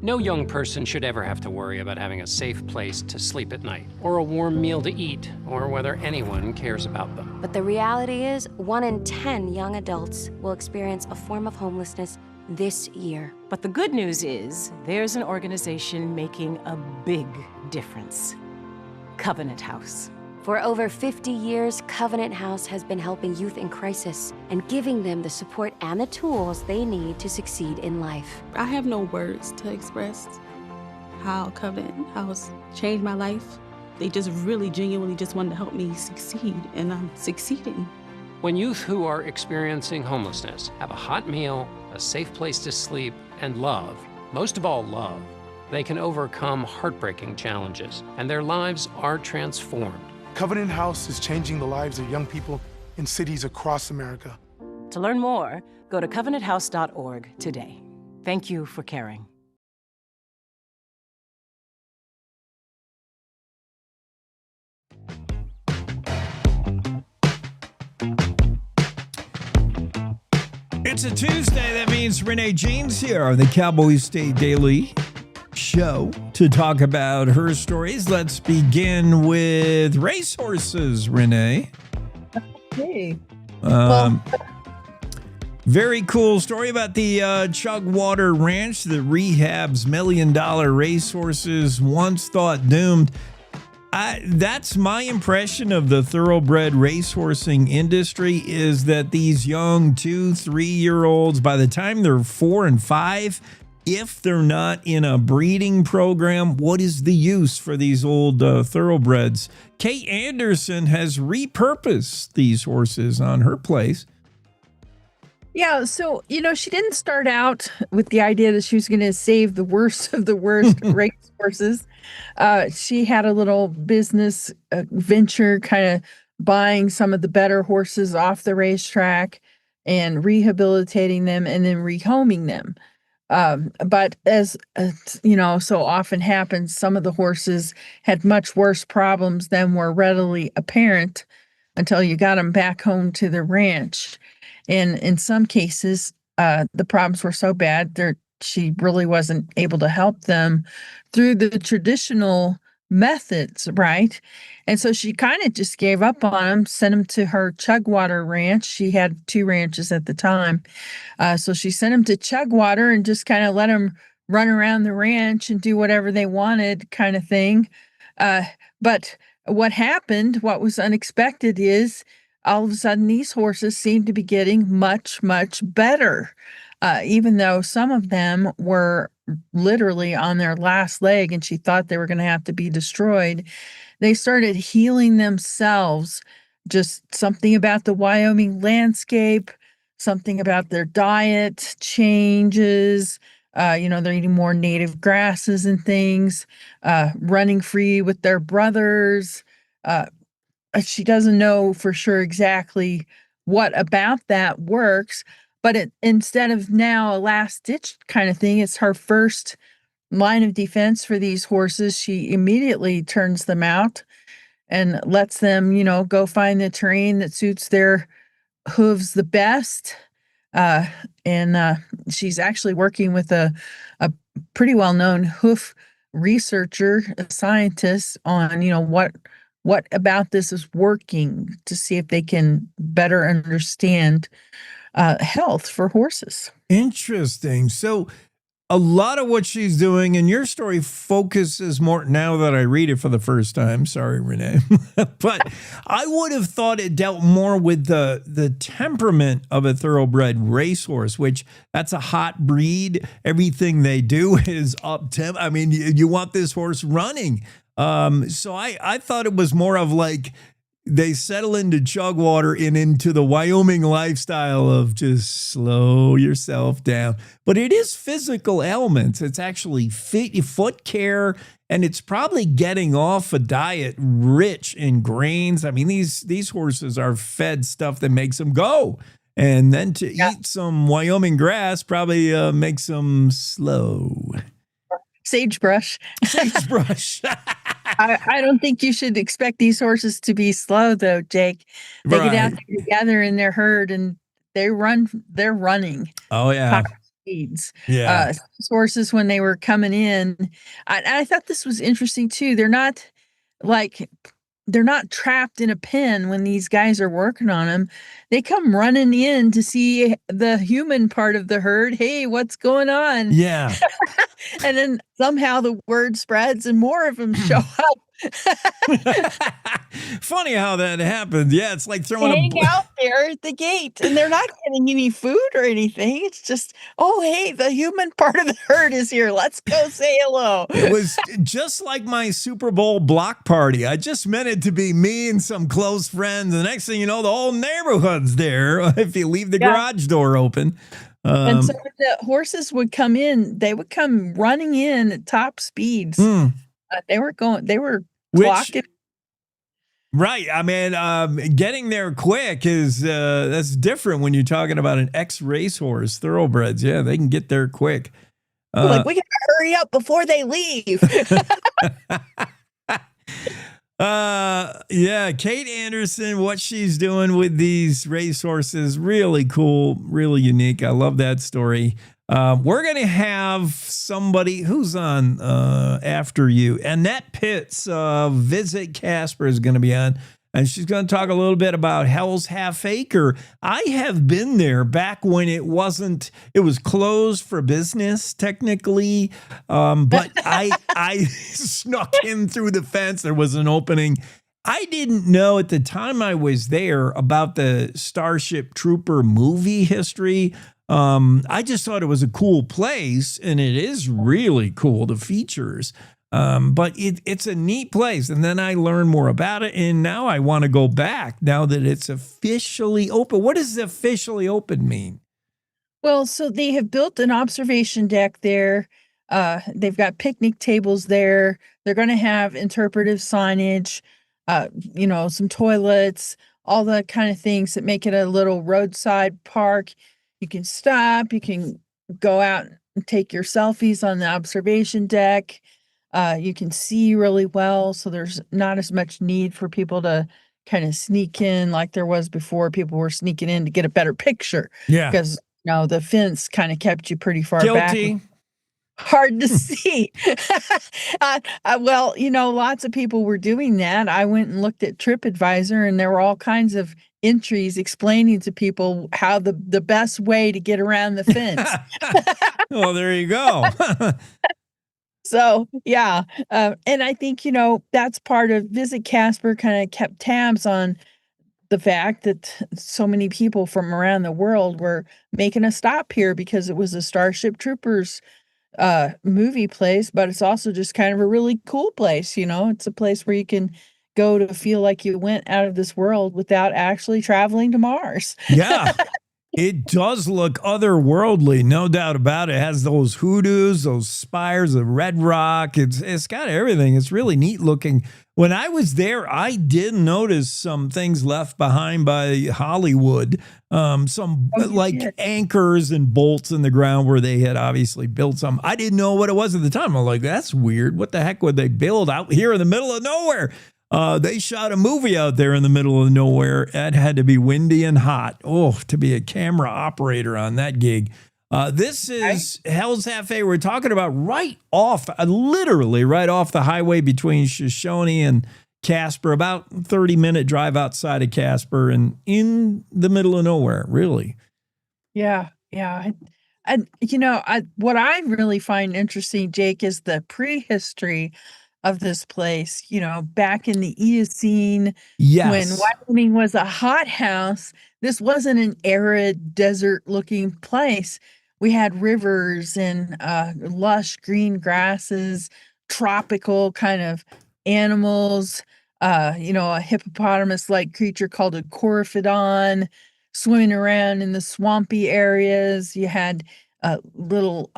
No young person should ever have to worry about having a safe place to sleep at night, or a warm meal to eat, or whether anyone cares about them. But the reality is, 1 in 10 young adults will experience a form of homelessness this year. But the good news is, there's an organization making a big difference. Covenant House. For over 50 years, Covenant House has been helping youth in crisis and giving them the support and the tools they need to succeed in life. I have no words to express how Covenant House changed my life. They just really genuinely just wanted to help me succeed, and I'm succeeding. When youth who are experiencing homelessness have a hot meal, a safe place to sleep, and love, most of all love, they can overcome heartbreaking challenges, and their lives are transformed. Covenant House is changing the lives of young people in cities across America. To learn more, go to covenanthouse.org today. Thank you for caring. It's a Tuesday. That means Renee Jean's here on the Cowboy State Daily Show to talk about her stories. Let's begin with racehorses, Renee. Hey. Very cool story about the Chugwater Ranch that rehabs $1 million racehorses once thought doomed. That's my impression of the thoroughbred racehorsing industry, is that these young 2-3-year-olds, by the time they're 4 and 5, if they're not in a breeding program, what is the use for these old thoroughbreds? Kate Anderson has repurposed these horses on her place. Yeah, so, she didn't start out with the idea that she was going to save the worst of the worst race horses. She had a little business venture, kind of buying some of the better horses off the racetrack and rehabilitating them and then rehoming them. But as so often happens, some of the horses had much worse problems than were readily apparent until you got them back home to the ranch. And in some cases, the problems were so bad she really wasn't able to help them through the traditional methods, right? And so she kind of just gave up on him, sent him to her Chugwater ranch. She had 2 ranches at the time. So she sent him to Chugwater and just kind of let him run around the ranch and do whatever they wanted, kind of thing. But what happened, what was unexpected, is all of a sudden these horses seemed to be getting much, much better. Even though some of them were literally on their last leg and she thought they were going to have to be destroyed, they started healing themselves. Just something about the Wyoming landscape, something about their diet changes. They're eating more native grasses and things, running free with their brothers. She doesn't know for sure exactly what about that works, but instead of now a last ditch kind of thing, it's her first line of defense for these horses. She immediately turns them out and lets them, go find the terrain that suits their hooves the best. And she's actually working with a pretty well-known hoof researcher, a scientist, on, what about this is working, to see if they can better understand health for horses. Interesting. So a lot of what she's doing in your story focuses more, now that I read it for the first time, sorry, Renee, but I would have thought it dealt more with the temperament of a thoroughbred racehorse, which that's a hot breed. Everything they do is up temp. I mean, you want this horse running. So I thought it was more of like they settle into Chugwater and into the Wyoming lifestyle of just slow yourself down. But it is physical elements. It's actually foot care, and it's probably getting off a diet rich in grains. I mean, these horses are fed stuff that makes them go. And then to eat some Wyoming grass probably makes them slow. Sagebrush. Sagebrush. I don't think you should expect these horses to be slow, though, Jake. They get out there together in their herd and they're running. Oh, yeah. Speeds. Yeah. Horses, when they were coming in, I thought this was interesting, too. They're not trapped in a pen when these guys are working on them. They come running in to see the human part of the herd. Hey, what's going on? Yeah. And then somehow the word spreads and more of them show up. Funny how that happened. Yeah, it's like throwing hang out there at the gate, and they're not getting any food or anything. It's just, oh, hey, the human part of the herd is here. Let's go say hello. It was just like my Super Bowl block party. I just meant it to be me and some close friends. The next thing you know, the whole neighborhood's there if you leave the garage door open. And so when the horses would come in, they would come running in at top speeds. They were clocking. Right. I mean, getting there quick is that's different when you're talking about an ex-racehorse, thoroughbreds. Yeah, they can get there quick. We got to hurry up before they leave. Yeah, Kate Anderson, what she's doing with these racehorses, really cool, really unique. I love that story. We're going to have somebody who's on after you. Annette Pitts, Visit Casper, is going to be on. And she's going to talk a little bit about Hell's Half Acre. I have been there back when it was closed for business, technically. But I snuck in through the fence. There was an opening. I didn't know at the time I was there about the Starship Trooper movie history. I just thought it was a cool place, and it is really cool, the features. But it's a neat place. And then I learned more about it, and now I want to go back now that it's officially open. What does officially open mean? Well, so they have built an observation deck there. They've got picnic tables there. They're going to have interpretive signage, some toilets, all the kind of things that make it a little roadside park. You can stop, you can go out and take your selfies on the observation deck. You can see really well, so there's not as much need for people to kind of sneak in like there was before. People were sneaking in to get a better picture. Yeah. Because, the fence kind of kept you pretty far Guilty. back. hard to see. Well, lots of people were doing that. I went and looked at TripAdvisor, and there were all kinds of entries explaining to people how the best way to get around the fence. Well, there you go. So, yeah. And I think, that's part of Visit Casper kind of kept tabs on the fact that so many people from around the world were making a stop here because it was a Starship Troopers movie place, but it's also just kind of a really cool place. It's a place where you can go to feel like you went out of this world without actually traveling to Mars. Yeah. It does look otherworldly, no doubt about it. It has those hoodoos, those spires of red rock. It's got everything. It's really neat looking. When I was there, I did notice some things left behind by Hollywood, some anchors and bolts in the ground where they had obviously built some. I didn't know what it was at the time. I'm like, that's weird. What the heck would they build out here in the middle of nowhere? They shot a movie out there in the middle of nowhere. It had to be windy and hot. Oh, to be a camera operator on that gig. This is Hell's Cafe. We're talking about literally right off the highway between Shoshone and Casper, about 30-minute drive outside of Casper and in the middle of nowhere, really. Yeah. Yeah. And, what I really find interesting, Jake, is the prehistory of this place, back in the Eocene, when Wyoming was a hothouse. This wasn't an arid desert looking place. We had rivers and lush green grasses, tropical kind of animals, a hippopotamus-like creature called a coryphodon swimming around in the swampy areas. You had little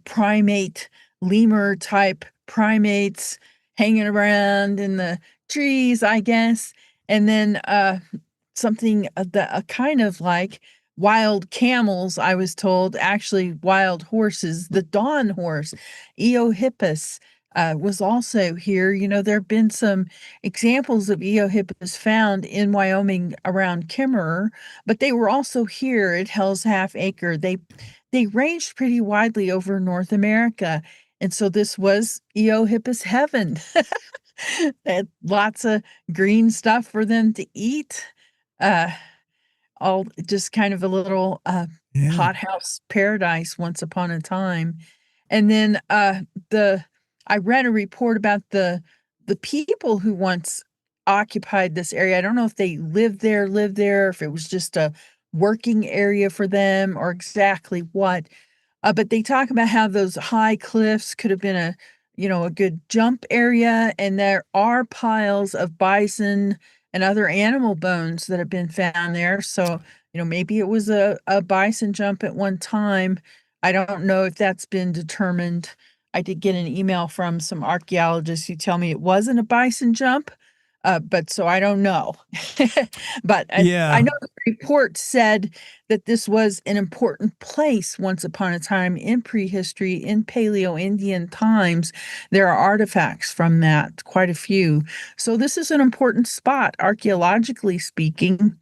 primate, lemur type primates hanging around in the trees, I guess. And then something that kind of like wild camels, I was told, actually wild horses, the dawn horse, Eohippus, was also here. There have been some examples of Eohippus found in Wyoming around Kimmerer, but they were also here at Hell's Half Acre. They ranged pretty widely over North America. And so this was Eohippus heaven. They had lots of green stuff for them to eat. All just kind of a little hothouse paradise once upon a time. And then I read a report about the people who once occupied this area. I don't know if they lived there, if it was just a working area for them or exactly what. But they talk about how those high cliffs could have been a good jump area. And there are piles of bison and other animal bones that have been found there. So, maybe it was a bison jump at one time. I don't know if that's been determined. I did get an email from some archaeologists who tell me it wasn't a bison jump. But so I don't know. But I know the report said that this was an important place once upon a time in prehistory, in Paleo-Indian times. There are artifacts from that, quite a few. So this is an important spot, archaeologically speaking.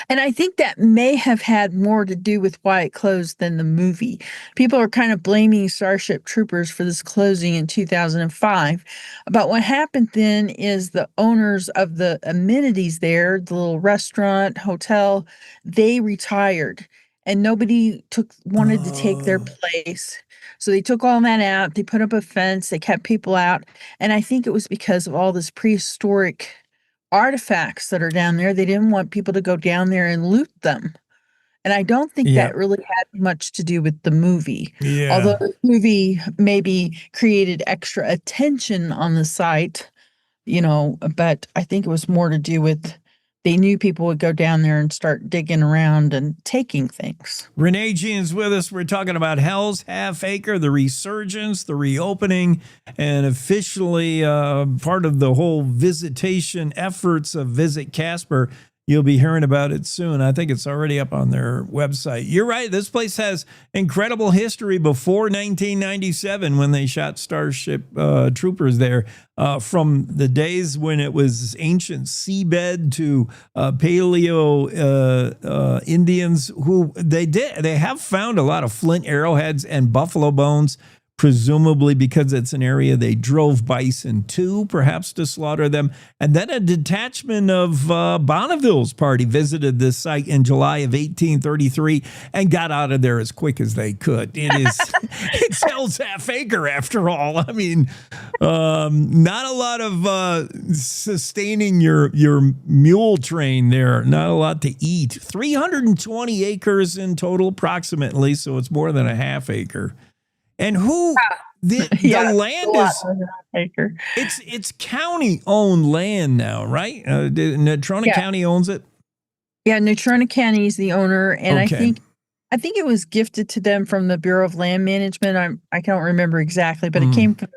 And I think that may have had more to do with why it closed than the movie. People are kind of blaming Starship Troopers for this closing in 2005. But what happened then is the owners of the amenities there, the little restaurant, hotel, they retired. And nobody wanted to take their place. So they took all that out. They put up a fence. They kept people out. And I think it was because of all this prehistoric artifacts that are down there. They didn't want people to go down there and loot them. And I don't think that really had much to do with the movie. Yeah. Although the movie maybe created extra attention on the site, but I think it was more to do with they knew people would go down there and start digging around and taking things. Renee Jean's with us. We're talking about Hell's Half Acre, the resurgence, the reopening, and officially part of the whole visitation efforts of Visit Casper. You'll be hearing about it soon. I think it's already up on their website. You're right. This place has incredible history before 1997 when they shot Starship Troopers there. From the days when it was ancient seabed to paleo Indians who they have found a lot of flint arrowheads and buffalo bones presumably because it's an area they drove bison to, perhaps to slaughter them. And then a detachment of Bonneville's party visited this site in July of 1833 and got out of there as quick as they could. It's Hell's Half Acre after all. I mean, not a lot of sustaining your mule train there. Not a lot to eat. 320 acres in total, approximately. So it's more than a half acre. And the land is acre. It's county owned land now, right? Natrona County owns it. Yeah, Natrona County is the owner, and okay. I think it was gifted to them from the Bureau of Land Management. I can't remember exactly, but it came from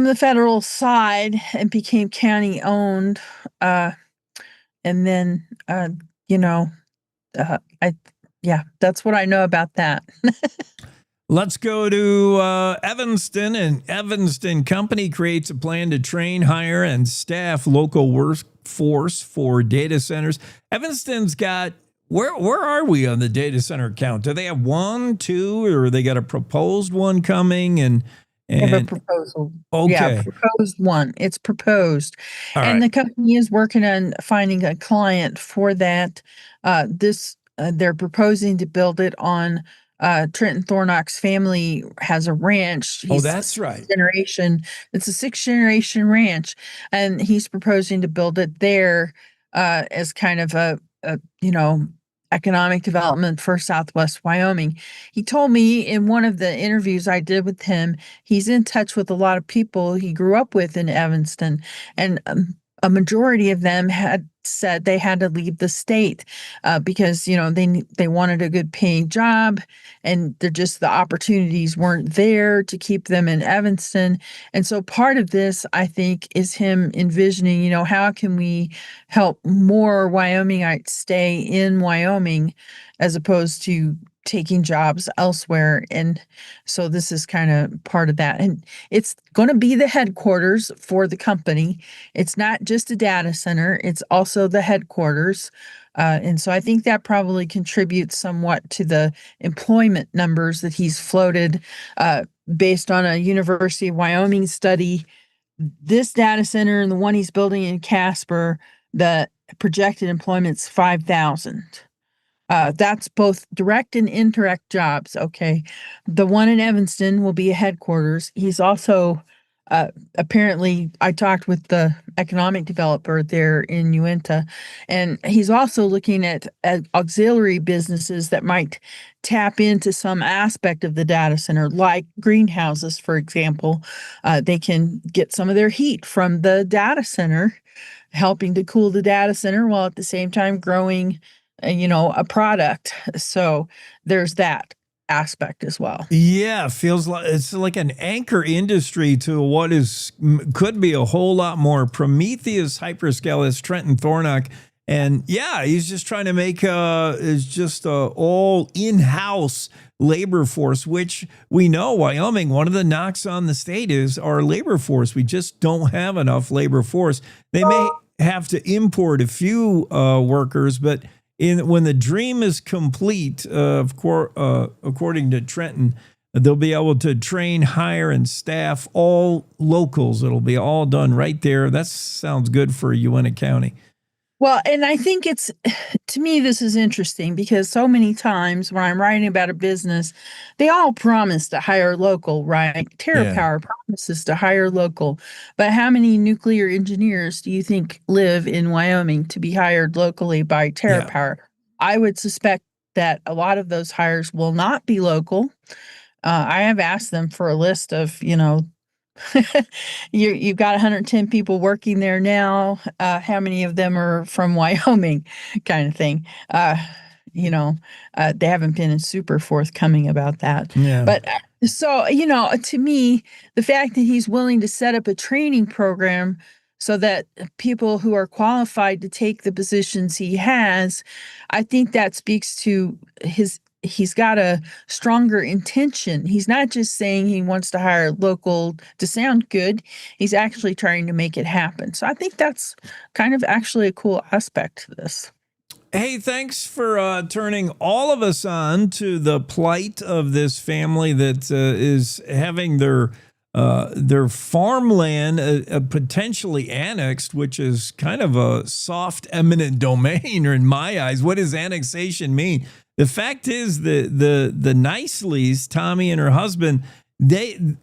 the federal side and became county owned. And then that's what I know about that. Let's go to Evanston, and Evanston Company creates a plan to train, hire, and staff local workforce for data centers. Evanston's got, where are we on the data center count? Do they have 1, 2, or they got a proposed one coming? And they have a proposal. Okay. Yeah, proposed one. It's proposed. All and right. The company is working on finding a client for that. They're proposing to build it on Trenton Thornock's family has a ranch. That's right. It's a 6th-generation ranch, and he's proposing to build it there as kind of a economic development for Southwest Wyoming. He told me in one of the interviews I did with him, he's in touch with a lot of people he grew up with in Evanston, and a majority of them had said they had to leave the state because they wanted a good paying job, and the opportunities weren't there to keep them in Evanston. And so part of this, I think, is him envisioning, how can we help more Wyomingites stay in Wyoming as opposed to taking jobs elsewhere. And so this is kind of part of that. And it's going to be the headquarters for the company. It's not just a data center, it's also the headquarters. And so I think that probably contributes somewhat to the employment numbers that he's floated based on a University of Wyoming study. This data center and the one he's building in Casper, the projected employment's 5,000. That's both direct and indirect jobs. Okay. The one in Evanston will be a headquarters. He's also, apparently, I talked with the economic developer there in Uinta, and he's also looking at auxiliary businesses that might tap into some aspect of the data center, like greenhouses, for example. They can get some of their heat from the data center, helping to cool the data center while at the same time growing a product. So there's that aspect as well. Yeah, feels like it's like an anchor industry to what could be a whole lot more. Prometheus Hyperscale, Trenton Thornock, and yeah, he's just trying to make is just all in-house labor force, which we know Wyoming, one of the knocks on the state is our labor force. We just don't have enough labor force. They may have to import a few workers, but when the dream is complete, according to Trenton, they'll be able to train, hire, and staff all locals. It'll be all done right there. That sounds good for Uinta County. Well, and I think to me, this is interesting because so many times when I'm writing about a business, they all promise to hire local, right? TerraPower promises to hire local. But how many nuclear engineers do you think live in Wyoming to be hired locally by TerraPower? Yeah. I would suspect that a lot of those hires will not be local. I have asked them for a list of, you've got 110 people working there now. How many of them are from Wyoming, kind of thing? They haven't been super forthcoming about that. Yeah. But so, to me, the fact that he's willing to set up a training program so that people who are qualified to take the positions he has, I think that speaks to he's got a stronger intention. He's not just saying he wants to hire local to sound good. He's actually trying to make it happen. So I think that's kind of actually a cool aspect to this. Hey, thanks for turning all of us on to the plight of this family that is having their farmland potentially annexed, which is kind of a soft eminent domain, or in my eyes. What does annexation mean? The fact is the Niceleys, Tommy and her husband,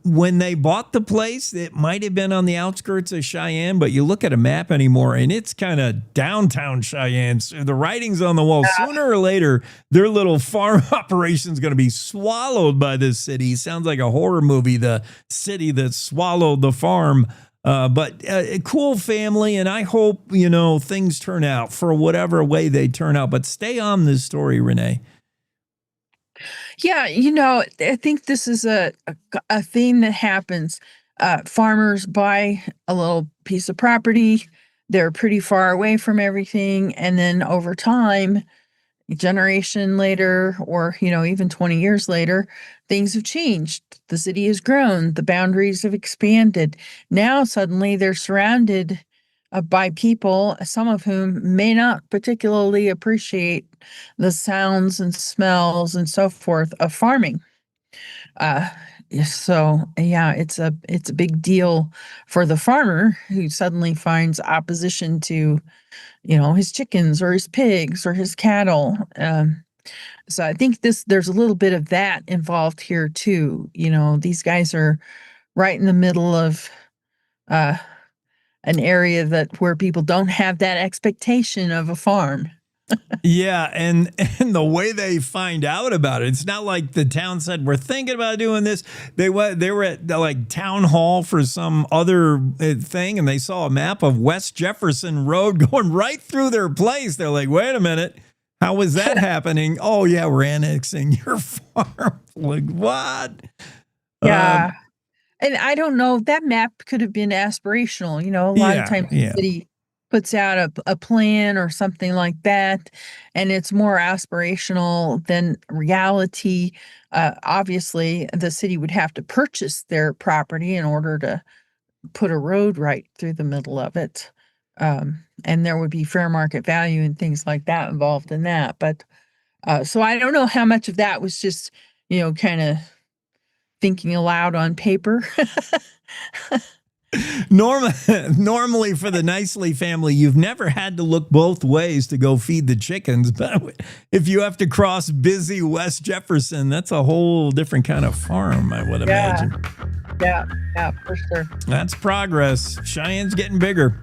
when they bought the place, it might have been on the outskirts of Cheyenne, but you look at a map anymore and it's kind of downtown Cheyenne. So the writing's on the wall. Sooner or later, their little farm operation is going to be swallowed by this city. Sounds like a horror movie, the city that swallowed the farm. But a cool family, and I hope, things turn out for whatever way they turn out. But stay on this story, Renee. Yeah, I think this is a theme that happens. Farmers buy a little piece of property. They're pretty far away from everything. And then over time, a generation later, or, even 20 years later, things have changed. The city has grown. The boundaries have expanded. Now, suddenly, they're surrounded by people, some of whom may not particularly appreciate the sounds and smells and so forth of farming. So yeah, it's a big deal for the farmer who suddenly finds opposition to, his chickens or his pigs or his cattle. So I think there's a little bit of that involved here too. These guys are right in the middle of an area where people don't have that expectation of a farm. Yeah, and the way they find out about it, it's not like the town said, we're thinking about doing this. They were at the town hall for some other thing, and they saw a map of West Jefferson Road going right through their place. They're like, wait a minute, how was that happening? Oh, yeah, we're annexing your farm. Like, what? Yeah. And I don't know, that map could have been aspirational. A lot of times the city puts out a plan or something like that, and it's more aspirational than reality. Obviously, the city would have to purchase their property in order to put a road right through the middle of it. And there would be fair market value and things like that involved in that. But so I don't know how much of that was just, kind of thinking aloud on paper. Normally for the Nicely family, you've never had to look both ways to go feed the chickens. But if you have to cross busy West Jefferson, that's a whole different kind of farm, I would imagine. Yeah, for sure. That's progress. Cheyenne's getting bigger.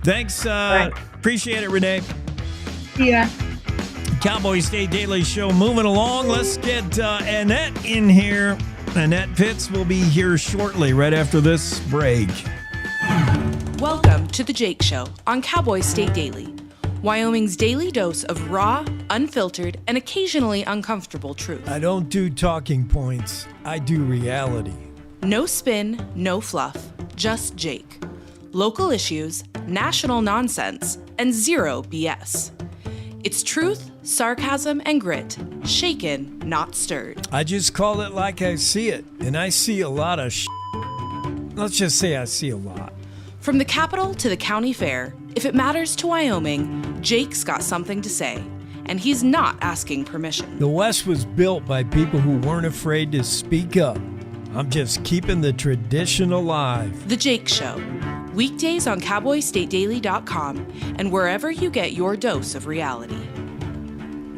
Thanks. Appreciate it, Renee. Yeah. Cowboy State Daily Show moving along. Let's get Annette in here. Annette Pitts will be here shortly, right after this break. Welcome to The Jake Show on Cowboy State Daily, Wyoming's daily dose of raw, unfiltered, and occasionally uncomfortable truth. I don't do talking points. I do reality. No spin, no fluff, just Jake. Local issues, national nonsense, and zero BS. It's truth, sarcasm, and grit, shaken, not stirred. I just call it like I see it, and I see a lot of Let's just say I see a lot. From the capital to the county fair, if it matters to Wyoming, Jake's got something to say, and he's not asking permission. The West was built by people who weren't afraid to speak up. I'm just keeping the tradition alive. The Jake Show. Weekdays on cowboystatedaily.com and wherever you get your dose of reality.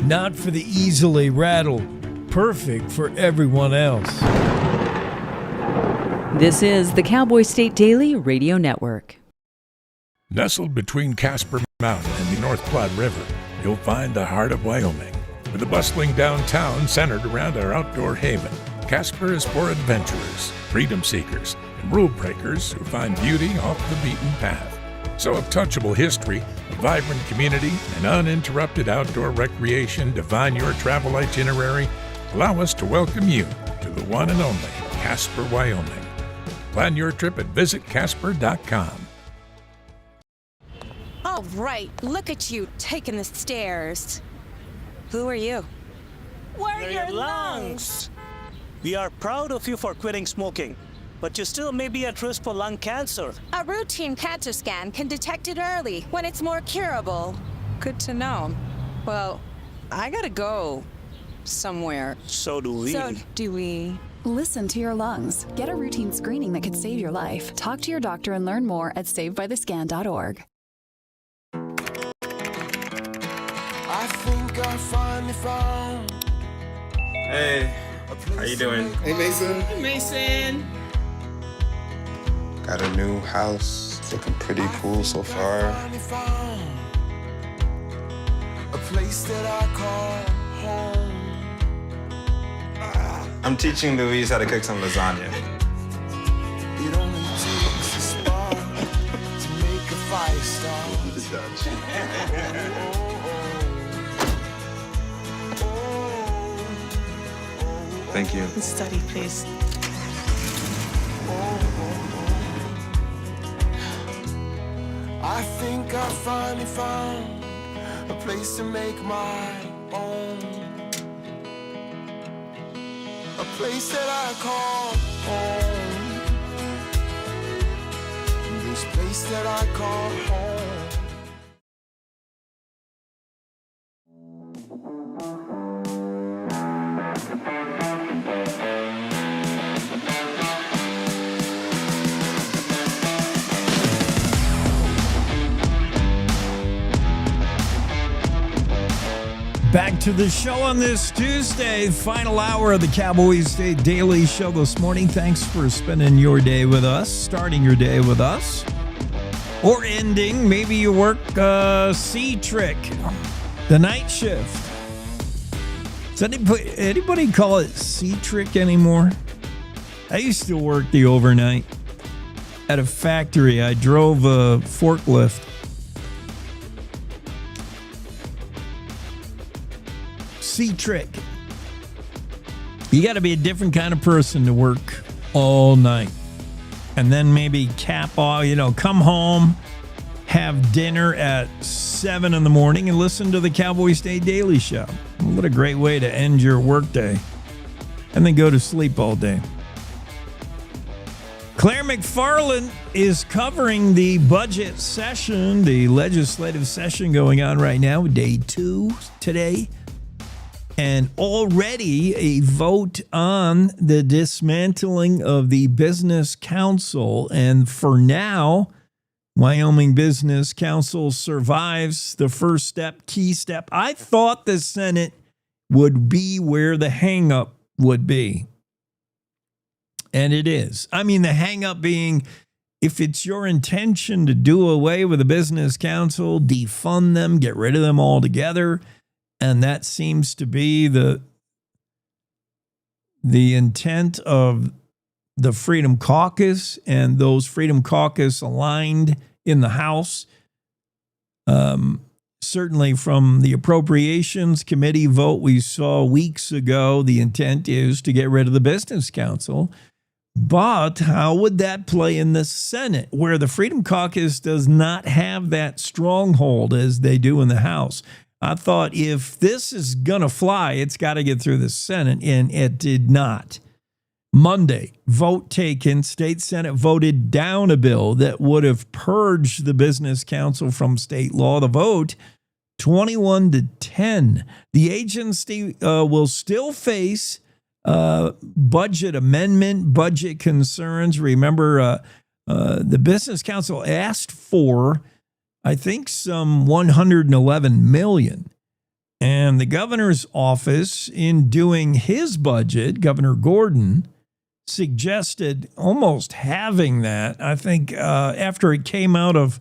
Not for the easily rattled. Perfect for everyone else. This is the Cowboy State Daily Radio Network. Nestled between Casper Mountain and the North Platte River, you'll find the heart of Wyoming. With a bustling downtown centered around our outdoor haven, Casper is for adventurers, freedom seekers, and rule breakers who find beauty off the beaten path. So if touchable history, a vibrant community, and uninterrupted outdoor recreation define your travel itinerary, allow us to welcome you to the one and only Casper, Wyoming. Plan your trip at visitcasper.com. All right, look at you taking the stairs. Who are you? We're your lungs! We are proud of you for quitting smoking, but you still may be at risk for lung cancer. A routine cancer scan can detect it early when it's more curable. Good to know. Well, I gotta go somewhere. So do we. So do we. Listen to your lungs. Get a routine screening that could save your life. Talk to your doctor and learn more at savedbythescan.org. I think I finally found. Hey, how you doing? Hey, Mason. Hey, Mason. Got a new house. It's looking pretty cool so far. A place that I call home. I'm teaching Louise how to cook some lasagna. It only takes a spark to make a fire start. Thank you. Study, please. I think I finally found a place to make my own. A place that I call home. This place that I call home. Back to the show on this Tuesday, final hour of the Cowboy State Daily Show this morning. Thanks for spending your day with us, starting your day with us, or ending. Maybe you work C-Trick, the night shift. Does anybody call it C-Trick anymore? I used to work the overnight at a factory. I drove a forklift. C-Trick. You got to be a different kind of person to work all night. And then maybe cap off, come home, have dinner at 7 in the morning and listen to the Cowboy State Daily Show. What a great way to end your workday. And then go to sleep all day. Claire McFarland is covering the budget session, the legislative session going on right now, day 2 today. And already a vote on the dismantling of the Business Council. And for now, Wyoming Business Council survives the first step, key step. I thought the Senate would be where the hang-up would be. And it is. I mean, the hang-up being, if it's your intention to do away with the Business Council, defund them, get rid of them altogether, and that seems to be the intent of the Freedom Caucus and those Freedom Caucus aligned in the House. Certainly from the Appropriations Committee vote we saw weeks ago, the intent is to get rid of the Business Council. But how would that play in the Senate, where the Freedom Caucus does not have that stronghold as they do in the House? I thought if this is going to fly, it's got to get through the Senate, and it did not. Monday, vote taken. State Senate voted down a bill that would have purged the Business Council from state law. The vote, 21-10. The agency will still face budget amendment, budget concerns. Remember, the Business Council asked for, I think, some $111 million. And the governor's office, in doing his budget, Governor Gordon, suggested almost having that. I think after it came out of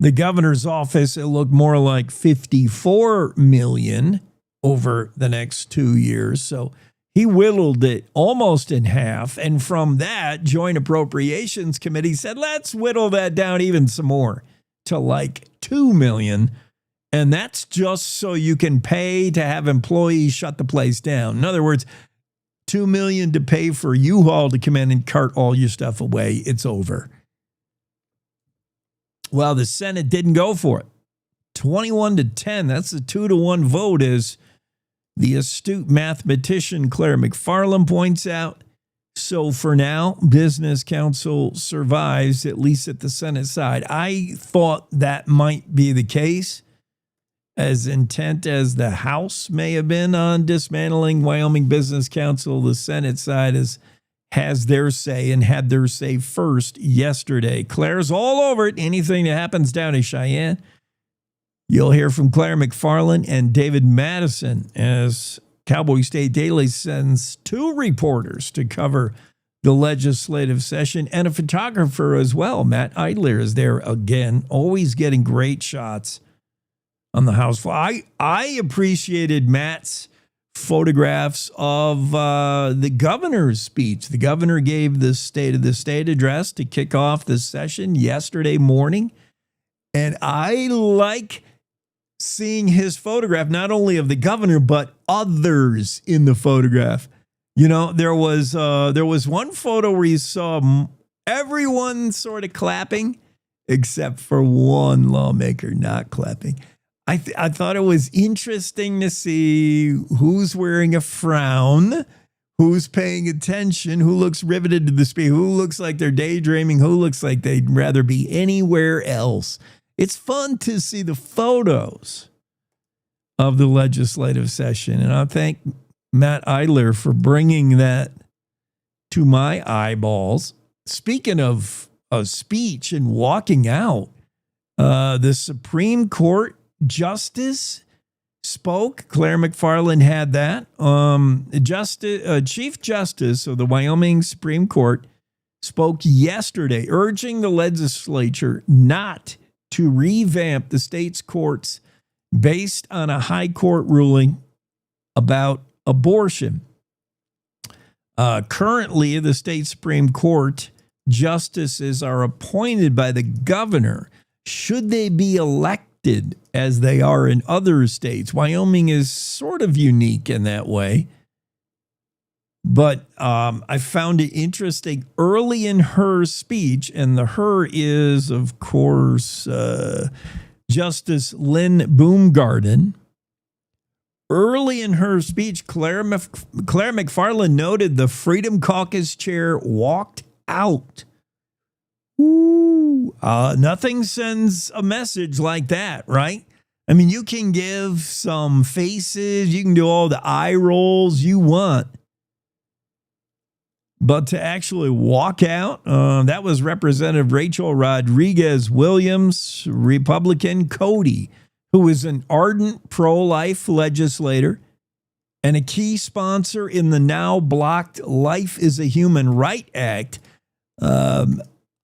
the governor's office, it looked more like $54 million over the next 2 years. So he whittled it almost in half. And from that, Joint Appropriations Committee said, let's whittle that down even some more to like $2 million. And that's just so you can pay to have employees shut the place down. In other words, $2 million to pay for U-Haul to come in and cart all your stuff away. It's over. Well, the Senate didn't go for it. 21-10. That's a 2-1 vote, as the astute mathematician Claire McFarland points out. So for now, Business Council survives, at least at the Senate side. I thought that might be the case. as intent as the House may have been on dismantling Wyoming Business Council, the Senate side has their say and had their say first yesterday. Claire's all over it. Anything that happens down in Cheyenne, you'll hear from Claire McFarland and David Madison as Cowboy State Daily sends 2 reporters to cover the legislative session and a photographer as well. Matt Eidler is there again, always getting great shots on the House floor. I appreciated Matt's photographs of the governor's speech. The governor gave the State of the State address to kick off the session yesterday morning. And I like seeing his photograph, not only of the governor, but others in the photograph. You know, there was one photo where you saw everyone sort of clapping, except for one lawmaker not clapping. I thought it was interesting to see who's wearing a frown, who's paying attention, who looks riveted to the speech, who looks like they're daydreaming, who looks like they'd rather be anywhere else. It's fun to see the photos of the legislative session. And I thank Matt Eidler for bringing that to my eyeballs. Speaking of a speech and walking out, the Supreme Court Justice spoke. Claire McFarland had that. Chief Justice of the Wyoming Supreme Court spoke yesterday, urging the legislature not to revamp the state's courts based on a high court ruling about abortion. Currently, the state Supreme Court justices are appointed by the governor should they be elected as they are in other states. Wyoming is sort of unique in that way. But I found it interesting early in her speech, and the her is, of course, Justice Lynn Baumgarten. Early in her speech, Claire McFarland noted the Freedom Caucus chair walked out. Ooh, nothing sends a message like that, right? I mean, you can give some faces, you can do all the eye rolls you want. But to actually walk out, that was Representative Rachel Rodriguez Williams, Republican Cody, who is an ardent pro-life legislator and a key sponsor in the now blocked Life is a Human Right Act.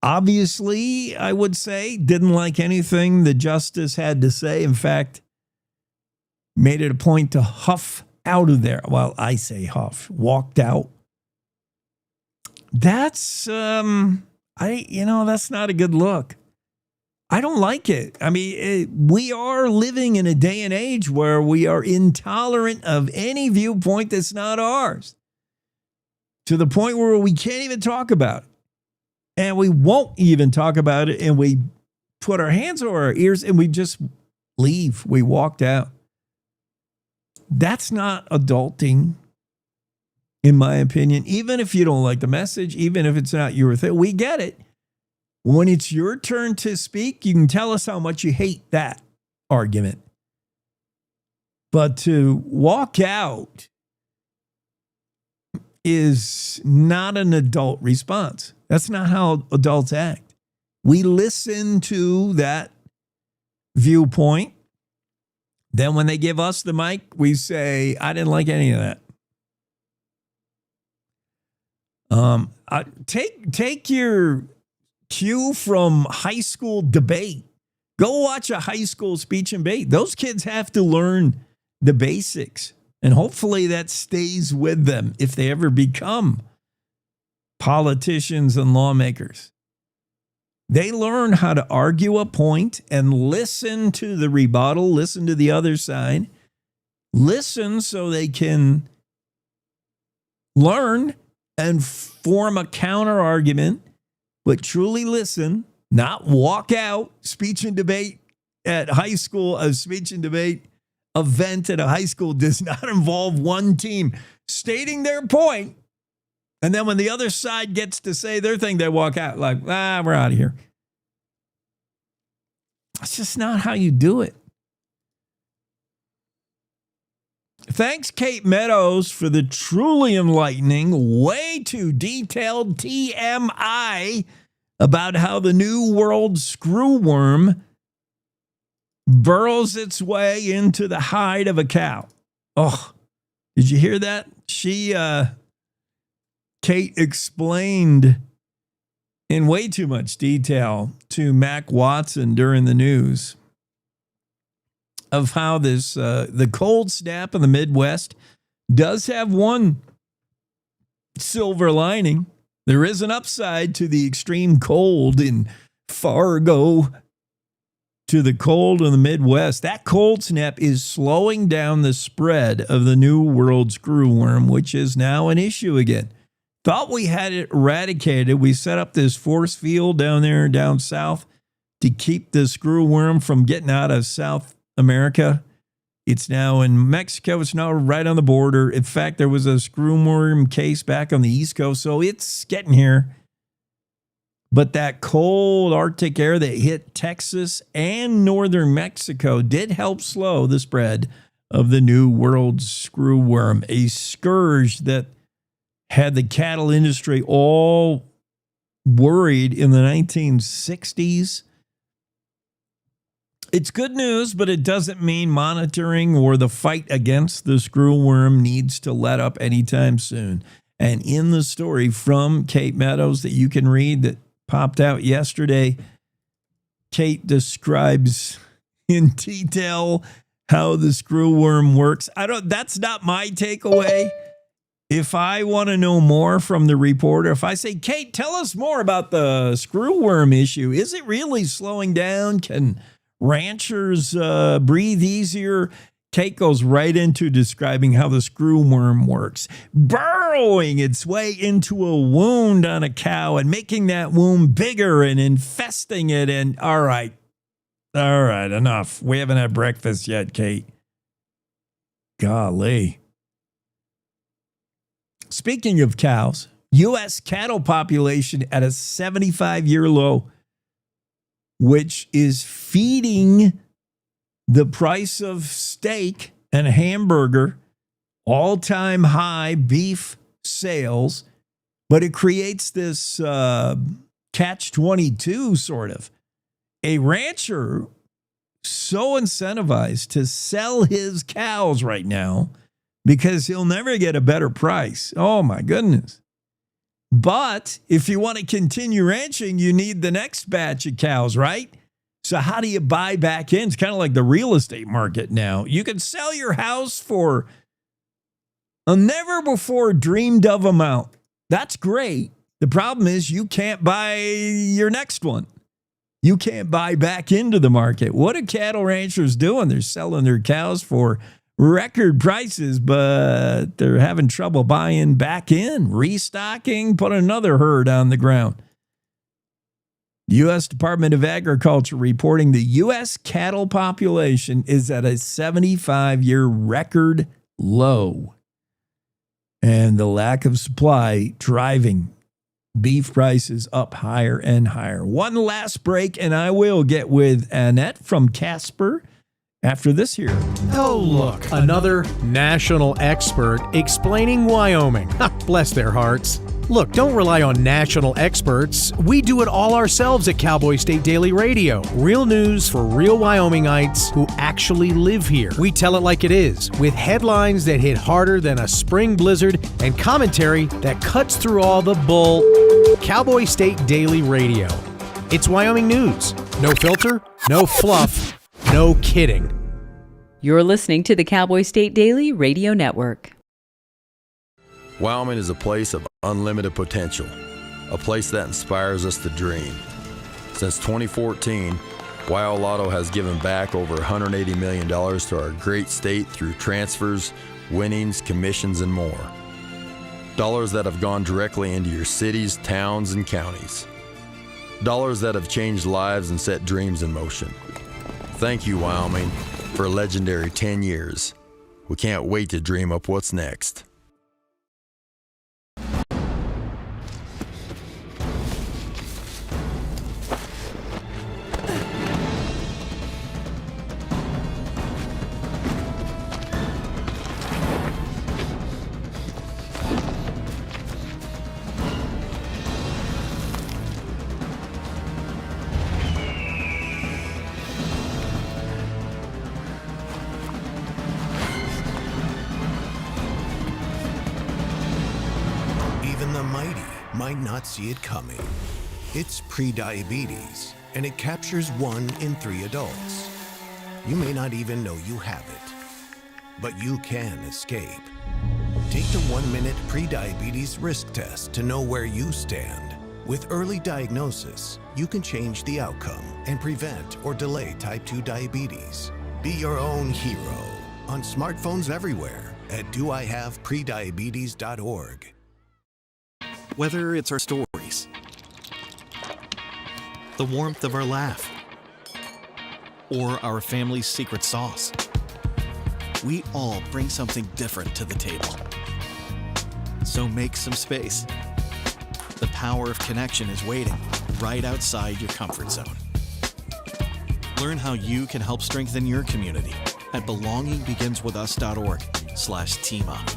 Obviously, I would say, didn't like anything the justice had to say. In fact, made it a point to huff out of there. Well, I say huff, walked out. That's, that's not a good look. I don't like it. I mean, we are living in a day and age where we are intolerant of any viewpoint that's not ours, to the point where we can't even talk about it. And we won't even talk about it. And we put our hands over our ears and we just leave. We walked out. That's not adulting, in my opinion. Even if you don't like the message, even if it's not your thing, we get it. When it's your turn to speak, you can tell us how much you hate that argument. But to walk out is not an adult response. That's not how adults act. We listen to that viewpoint. Then when they give us the mic, we say, I didn't like any of that. Take your cue from high school debate. Go watch a high school speech and debate. Those kids have to learn the basics. And hopefully that stays with them if they ever become politicians and lawmakers. They learn how to argue a point and listen to the rebuttal, listen to the other side, listen so they can learn and form a counter argument, but truly listen, not walk out. Speech and debate at high school, a speech and debate event at a high school does not involve one team stating their point. And then when the other side gets to say their thing, they walk out like, we're out of here. That's just not how you do it. Thanks, Kate Meadows, for the truly enlightening, way too detailed TMI about how the New World screwworm burrows its way into the hide of a cow. Oh, did you hear that? Kate explained in way too much detail to Mac Watson during the news of how this the cold snap in the Midwest does have one silver lining. There is an upside to the extreme cold in Fargo, to the cold in the Midwest. That cold snap is slowing down the spread of the New World screwworm, which is now an issue again. Thought we had it eradicated. We set up this force field down south to keep the screwworm from getting out of South America. It's now in Mexico. It's now right on the border. In fact, there was a screwworm case back on the East Coast, so it's getting here. But that cold Arctic air that hit Texas and northern Mexico did help slow the spread of the New World screwworm, a scourge that had the cattle industry all worried in the 1960s. It's good news, but it doesn't mean monitoring or the fight against the screwworm needs to let up anytime soon. And in the story from Kate Meadows that you can read that popped out yesterday, Kate describes in detail how the screwworm works. That's not my takeaway. If I want to know more from the reporter, if I say, Kate, tell us more about the screwworm issue. Is it really slowing down? Can ranchers breathe easier? Kate goes right into describing how the screwworm works, burrowing its way into a wound on a cow and making that wound bigger and infesting it. And all right, enough. We haven't had breakfast yet, Kate. Golly. Speaking of cows, U.S. cattle population at a 75-year low, which is feeding the price of steak and hamburger, all-time high beef sales, but it creates this catch-22 sort of. A rancher so incentivized to sell his cows right now because he'll never get a better price. Oh, my goodness. But if you want to continue ranching, you need the next batch of cows, right? So how do you buy back in? It's kind of like the real estate market now. You can sell your house for a never before dreamed of amount. That's great. The problem is you can't buy your next one. You can't buy back into the market. What are cattle ranchers doing? They're selling their cows for record prices, but they're having trouble buying back in, restocking, put another herd on the ground. The U.S. Department of Agriculture reporting the U.S. cattle population is at a 75-year record low. And the lack of supply driving beef prices up higher and higher. One last break, and I will get with Annette from Casper after this here. Oh, look, another national expert explaining Wyoming. Bless their hearts. Look, don't rely on national experts. We do it all ourselves at Cowboy State Daily Radio. Real news for real Wyomingites who actually live here. We tell it like it is, with headlines that hit harder than a spring blizzard and commentary that cuts through all the bull. Cowboy State Daily Radio. It's Wyoming news. No filter, no fluff, no kidding. You're listening to the Cowboy State Daily Radio Network. Wyoming is a place of unlimited potential, a place that inspires us to dream. Since 2014, Wyo Lotto has given back over $180 million to our great state through transfers, winnings, commissions, and more. Dollars that have gone directly into your cities, towns, and counties. Dollars that have changed lives and set dreams in motion. Thank you, Wyoming, for a legendary 10 years. We can't wait to dream up what's next. the mighty might not see it coming. It's prediabetes, and it captures 1 in 3 adults. You may not even know you have it, but you can escape. Take the 1-minute prediabetes risk test to know where you stand. With early diagnosis, you can change the outcome and prevent or delay type 2 diabetes. Be your own hero on smartphones everywhere at doihaveprediabetes.org. Whether it's our stories, the warmth of our laugh, or our family's secret sauce, we all bring something different to the table. So make some space. The power of connection is waiting right outside your comfort zone. Learn how you can help strengthen your community at belongingbeginswithus.org/teamup.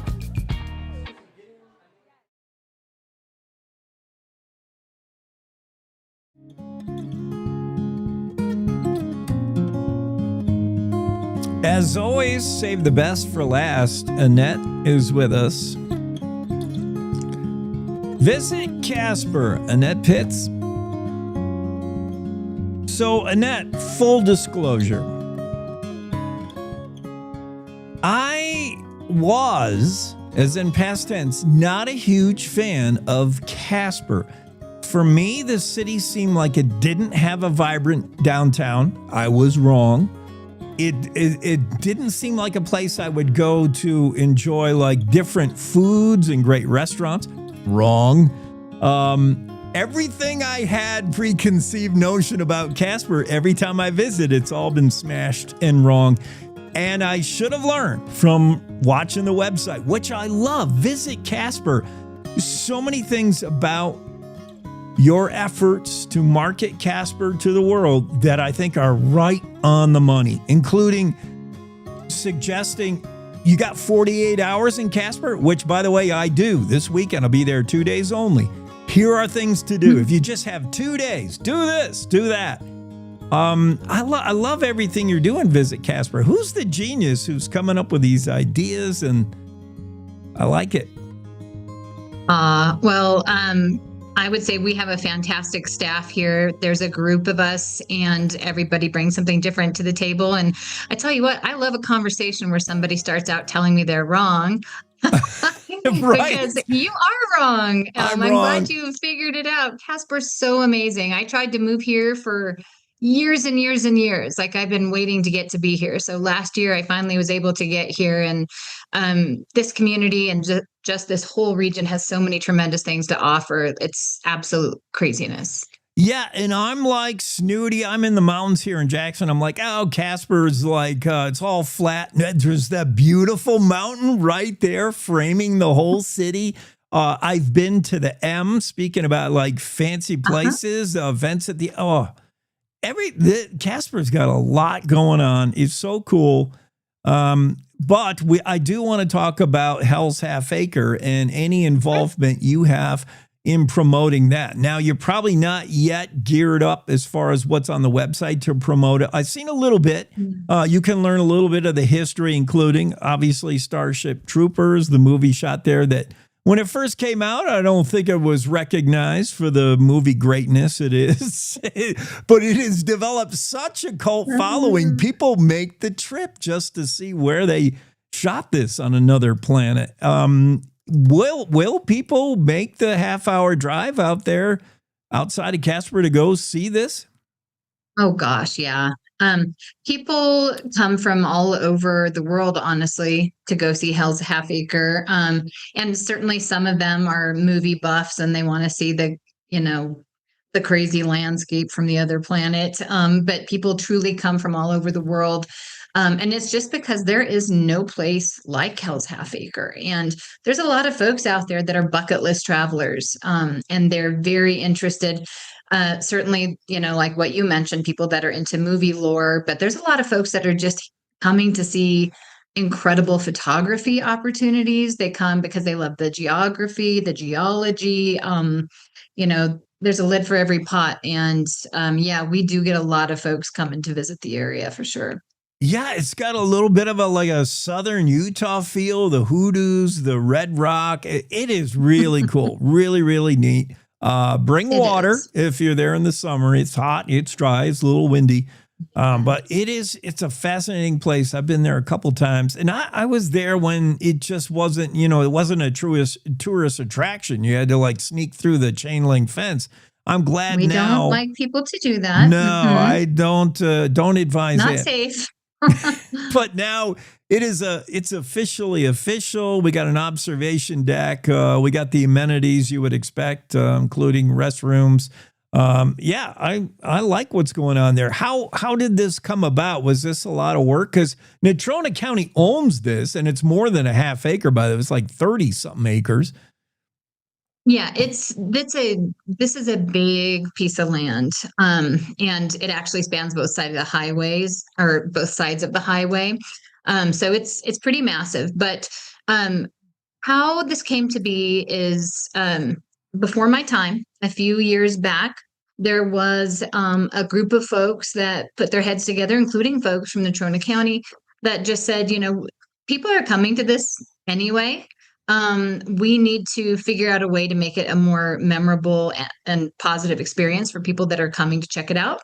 As always, save the best for last. Annette is with us. Visit Casper, Annette Pitts. So, Annette, full disclosure. I was, as in past tense, not a huge fan of Casper. For me, the city seemed like it didn't have a vibrant downtown. I was wrong. It didn't seem like a place I would go to enjoy like different foods and great restaurants. Wrong. Everything I had preconceived notion about Casper, every time I visit, it's all been smashed and wrong. And I should have learned from watching the website, which I love. Visit Casper. So many things about your efforts to market Casper to the world that I think are right on the money, including suggesting you got 48 hours in Casper, which, by the way, I do. This weekend, I'll be there 2 days only. Here are things to do. If you just have 2 days, do this, do that. I love everything you're doing, Visit Casper. Who's the genius who's coming up with these ideas? And I like it. I would say we have a fantastic staff here. There's a group of us and everybody brings something different to the table. And I tell you what, I love a conversation where somebody starts out telling me they're wrong. Because you are wrong. I'm glad you figured it out. Casper's so amazing. I tried to move here for years and years and years. Like I've been waiting to get to be here. So last year I finally was able to get here, and this community and just this whole region has so many tremendous things to offer. It's absolute craziness. Yeah, and I'm like snooty. I'm in the mountains here in Jackson. I'm like, oh, Casper's like, it's all flat. There's that beautiful mountain right there framing the whole city. I've been to the M, speaking about like fancy places, events at the, Casper's got a lot going on. It's so cool. But I do want to talk about Hell's Half Acre and any involvement you have in promoting that. Now, you're probably not yet geared up as far as what's on the website to promote it. I've seen a little bit. You can learn a little bit of the history, including obviously Starship Troopers, the movie shot there that when it first came out, I don't think it was recognized for the movie greatness it is. But it has developed such a cult following. People make the trip just to see where they shot this on another planet. Will people make the half-hour drive out there outside of Casper to go see this? Oh, gosh, yeah. People come from all over the world, honestly, to go see Hell's Half Acre. And certainly some of them are movie buffs and they want to see the crazy landscape from the other planet. But people truly come from all over the world. And it's just because there is no place like Hell's Half Acre. And there's a lot of folks out there that are bucket list travelers, and they're very interested. Certainly, like what you mentioned, people that are into movie lore, but there's a lot of folks that are just coming to see incredible photography opportunities. They come because they love the geography, the geology. There's a lid for every pot. And we do get a lot of folks coming to visit the area for sure. Yeah, it's got a little bit of a southern Utah feel, the hoodoos, the red rock. It is really cool. Really, really neat. Bring water if you're there in the summer. It's hot, it's dry, it's a little windy. But it's a fascinating place. I've been there a couple times, and I was there when it just wasn't, it wasn't a tourist attraction. You had to sneak through the chain link fence. I'm glad we now. don't like people to do that. No, I don't advise Not it. safe. But now it's officially official. We got an observation deck. We got the amenities you would expect, including restrooms. I like what's going on there. How did this come about? Was this a lot of work? Because Natrona County owns this, and it's more than a half acre, by the way. It's like 30 something acres. Yeah, this is a big piece of land, and it actually spans both sides of the highways, or both sides of the highway. So it's pretty massive. But how this came to be is before my time, a few years back, there was a group of folks that put their heads together, including folks from Natrona County, that just said, people are coming to this anyway. We need to figure out a way to make it a more memorable and positive experience for people that are coming to check it out.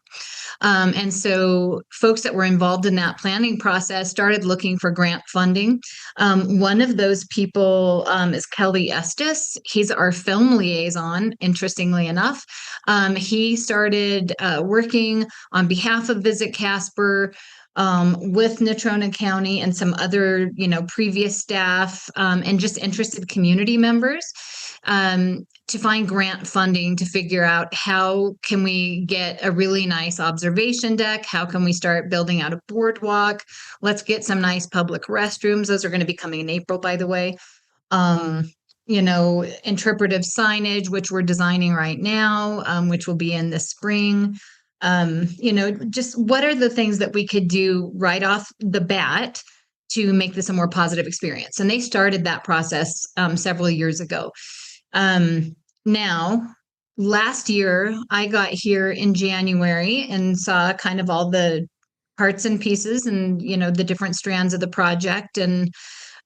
And so folks that were involved in that planning process started looking for grant funding. One of those people is Kelly Estes. He's our film liaison, interestingly enough. He started working on behalf of Visit Casper, with Natrona County and some other, previous staff, and just interested community members, to find grant funding to figure out how can we get a really nice observation deck? How can we start building out a boardwalk? Let's get some nice public restrooms. Those are going to be coming in April, by the way. Interpretive signage, which we're designing right now, which will be in the spring. Just what are the things that we could do right off the bat to make this a more positive experience? And they started that process several years ago. Now, last year, I got here in January and saw kind of all the parts and pieces and, the different strands of the project. And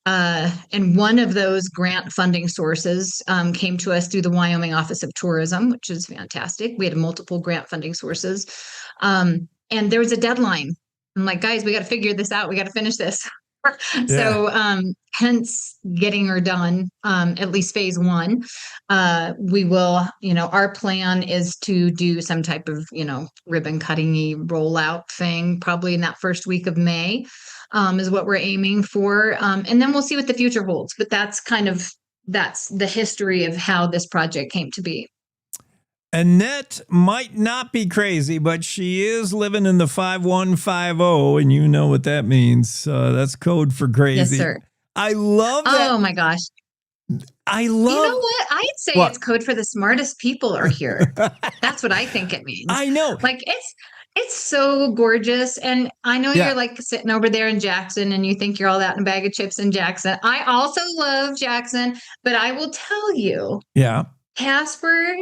one of those grant funding sources came to us through the Wyoming Office of Tourism, which is fantastic. We had multiple grant funding sources. And there was a deadline. I'm like, guys, we got to figure this out. We got to finish this. Yeah. So hence getting her done, at least phase one. We will, our plan is to do some type of, ribbon cutting-y rollout thing, probably in that first week of May. Is what we're aiming for. And then we'll see what the future holds. But that's the history of how this project came to be. Annette might not be crazy, but she is living in the 5150, and you know what that means. That's code for crazy. Yes, sir. I love that. Oh, my gosh. You know what? I'd say it's code for the smartest people are here. That's what I think it means. I know. It's so gorgeous. And I know you're sitting over there in Jackson and you think you're all that in a bag of chips in Jackson. I also love Jackson, but I will tell you, Casper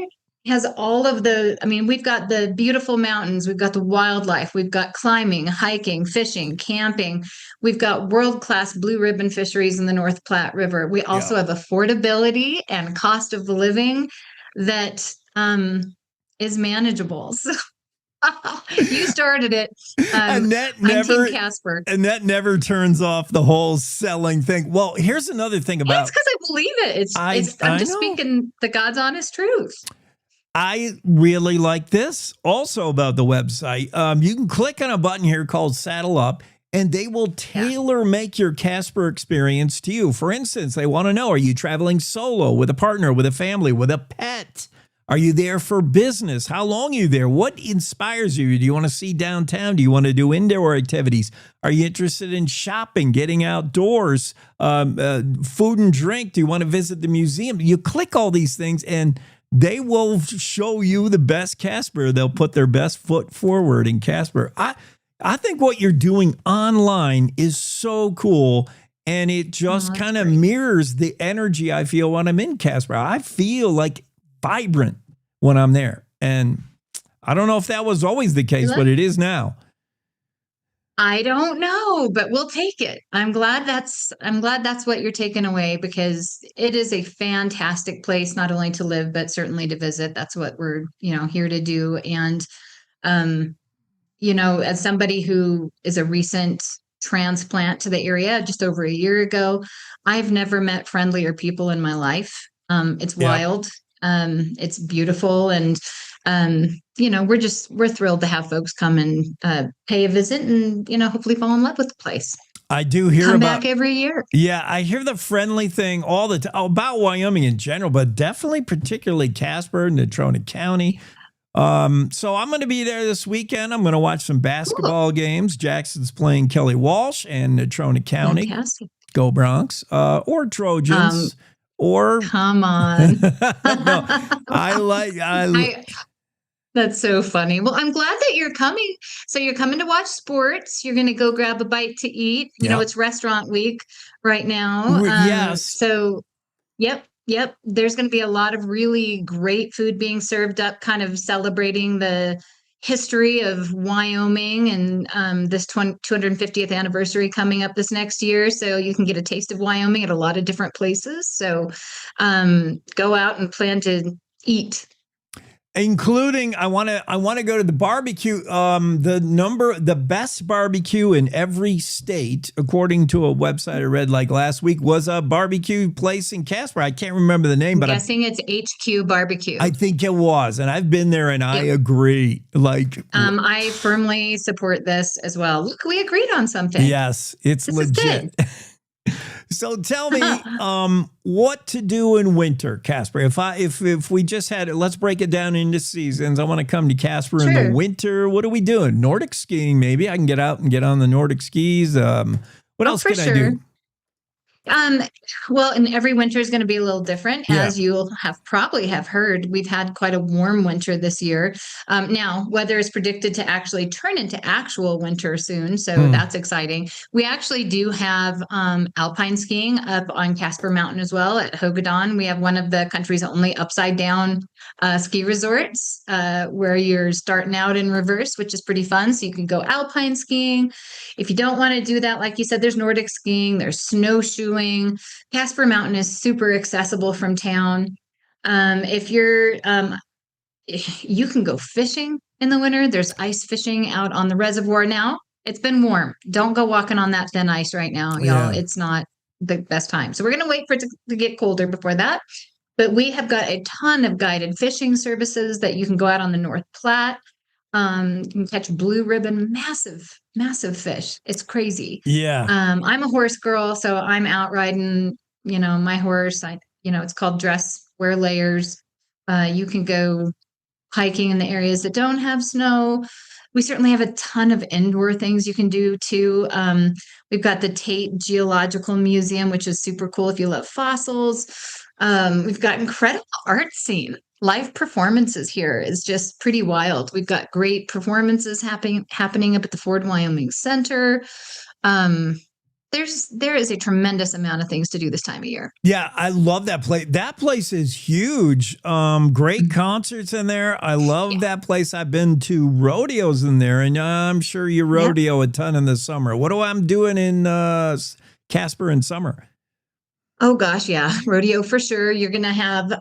has all of we've got the beautiful mountains, we've got the wildlife, we've got climbing, hiking, fishing, camping. We've got world-class blue ribbon fisheries in the North Platte River. We also have affordability and cost of living that is manageable. So you started it. Annette never turns off the whole selling thing. Well, here's another thing about it's because I believe it. I'm just speaking the God's honest truth. I really like this also about the website. You can click on a button here called Saddle Up, and they will tailor make your Casper experience to you. For instance, they want to know, are you traveling solo, with a partner, with a family, with a pet? Are you there for business? How long are you there? What inspires you? Do you want to see downtown? Do you want to do indoor activities? Are you interested in shopping, getting outdoors, food and drink? Do you want to visit the museum? You click all these things and they will show you the best Casper. They'll put their best foot forward in Casper. I think what you're doing online is so cool. And it just kind of mirrors the energy I feel when I'm in Casper. I feel like vibrant when I'm there. And I don't know if that was always the case, but it is now. I don't know, but we'll take it. I'm glad that's what you're taking away, because it is a fantastic place, not only to live, but certainly to visit. That's what we're, here to do. And, as somebody who is a recent transplant to the area just over a year ago, I've never met friendlier people in my life. It's wild. It's beautiful. And, we're thrilled to have folks come and pay a visit and, hopefully fall in love with the place. I do hear come about back every year. Yeah, I hear the friendly thing all the time about Wyoming in general, but definitely particularly Casper, Natrona County. So I'm going to be there this weekend. I'm going to watch some basketball games. Jackson's playing Kelly Walsh and Natrona County. Fantastic. Go Bronx, or Trojans, or come on. That's so funny. Well, I'm glad that you're coming. So you're coming to watch sports. You're going to go grab a bite to eat. You know, it's restaurant week right now. Yes. So, yep. There's going to be a lot of really great food being served up, kind of celebrating the history of Wyoming and this 250th anniversary coming up this next year. So you can get a taste of Wyoming at a lot of different places. So go out and plan to eat. Including, I want to go to the barbecue. The best barbecue in every state, according to a website I read like last week, was a barbecue place in Casper. I can't remember the name, but I'm guessing it's HQ Barbecue. I think it was, and I've been there, and I agree. I firmly support this as well. Look, we agreed on something. Yes, it's legit. So tell me, what to do in winter, Casper. If we just had it, let's break it down into seasons. I want to come to Casper in the winter. What are we doing? Nordic skiing, maybe. I can get out and get on the Nordic skis. What else can I do? Well, and every winter is going to be a little different, as you'll probably have heard. We've had quite a warm winter this year. Now, weather is predicted to actually turn into actual winter soon, so that's exciting. We actually do have alpine skiing up on Casper Mountain as well at Hogadon. We have one of the country's only upside down ski resorts where you're starting out in reverse, which is pretty fun. So you can go alpine skiing. If you don't want to do that, like you said, there's Nordic skiing, there's snowshoeing. Casper Mountain is super accessible from town. If you're, you can go fishing in the winter. There's ice fishing out on the reservoir now. It's been warm. Don't go walking on that thin ice right now, y'all. It's not the best time. So we're going to wait for it to get colder before that. But we have got a ton of guided fishing services that you can go out on the North Platte. You can catch blue ribbon, massive fish. It's crazy. Yeah. I'm a horse girl, so I'm out riding, my horse. It's called dress, wear layers. You can go hiking in the areas that don't have snow. We certainly have a ton of indoor things you can do too. We've got the Tate Geological Museum, which is super cool if you love fossils. We've got incredible art scene. Live performances here is just pretty wild. We've got great performances happening up at the Ford Wyoming Center. There is a tremendous amount of things to do this time of year. Yeah, I love that place. That place is huge. Great concerts in there. I love that place. I've been to rodeos in there, and I'm sure you rodeo a ton in the summer. What do I'm doing in Casper in summer? Oh gosh, yeah. Rodeo for sure. You're going to have,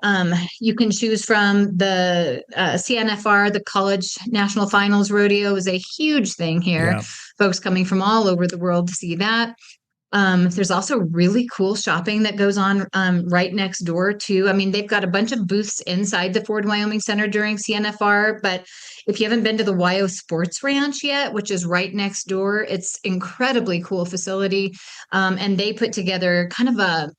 you can choose from the CNFR, the College National Finals Rodeo is a huge thing here. Yeah. Folks coming from all over the world to see that. There's also really cool shopping that goes on right next door too. I mean, they've got a bunch of booths inside the Ford Wyoming Center during CNFR, but if you haven't been to the Wyo Sports Ranch yet, which is right next door, it's incredibly cool facility. And they put together kind of a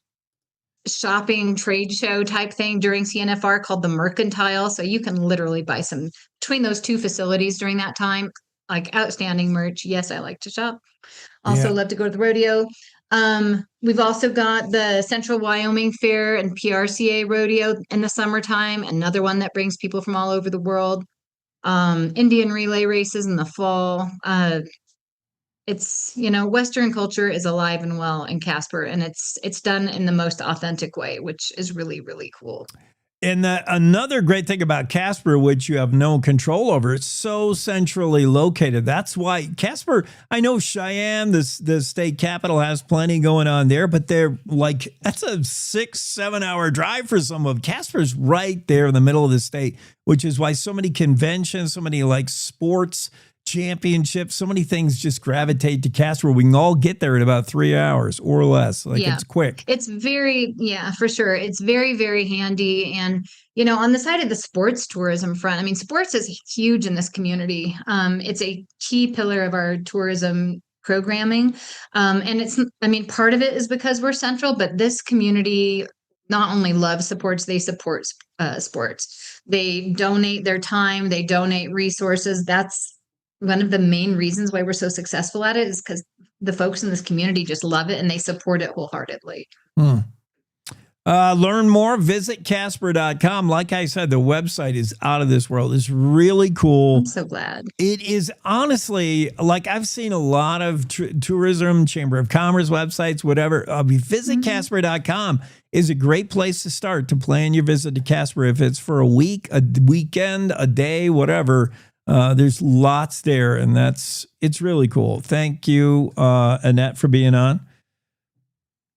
shopping trade show type thing during CNFR called the Mercantile. So you can literally buy some between those two facilities during that time, like outstanding merch. Yes, I like to shop. Also love to go to the rodeo. We've also got the Central Wyoming Fair and PRCA Rodeo in the summertime, another one that brings people from all over the world. Indian relay races in the fall. It's, Western culture is alive and well in Casper, and it's done in the most authentic way, which is really, really cool. And another great thing about Casper, which you have no control over, it's so centrally located. That's why Casper, I know Cheyenne, the state capital, has plenty going on there, but they're like, that's a 6-7 hour drive for some of them. Casper's right there in the middle of the state, which is why so many conventions, so many like sports championships, so many things just gravitate to Casper. We can all get there in about 3 hours or less. It's quick. It's very, for sure. It's very, very handy. And, on the side of the sports tourism front, I mean, sports is huge in this community. It's a key pillar of our tourism programming. And part of it is because we're central, but this community not only loves sports, they support sports. They donate their time, they donate resources. That's one of the main reasons why we're so successful at it, is because the folks in this community just love it and they support it wholeheartedly. Learn more, visit Casper.com. Like I said, the website is out of this world. It's really cool. I'm so glad. It is honestly, like I've seen a lot of tourism, Chamber of Commerce websites, whatever. Visit Casper.com is a great place to start to plan your visit to Casper. If it's for a week, a weekend, a day, whatever. There's lots there, and it's really cool. Thank you, Annette, for being on.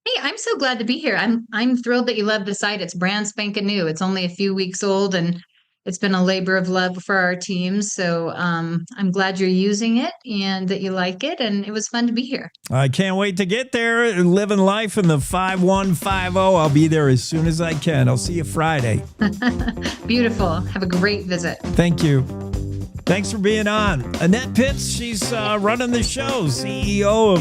Hey, I'm so glad to be here. I'm thrilled that you love the site. It's brand spanking new. It's only a few weeks old, and it's been a labor of love for our teams. So I'm glad you're using it and that you like it, and it was fun to be here. I can't wait to get there. Living life in the 5150. I'll be there as soon as I can. I'll see you Friday. Beautiful. Have a great visit. Thank you. Thanks for being on. Annette Pitts, she's running the show, CEO of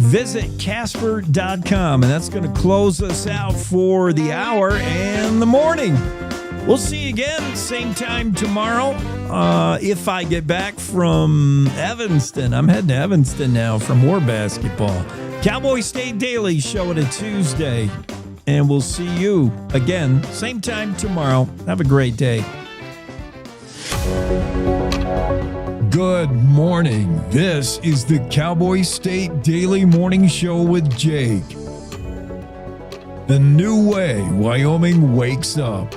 visitcasper.com. And that's going to close us out for the hour and the morning. We'll see you again, same time tomorrow. If I get back from Evanston. I'm heading to Evanston now for more basketball. Cowboy State Daily Show on a Tuesday. And we'll see you again, same time tomorrow. Have a great day. Good morning. This is the Cowboy State Daily Morning Show with Jake. The new way Wyoming wakes up.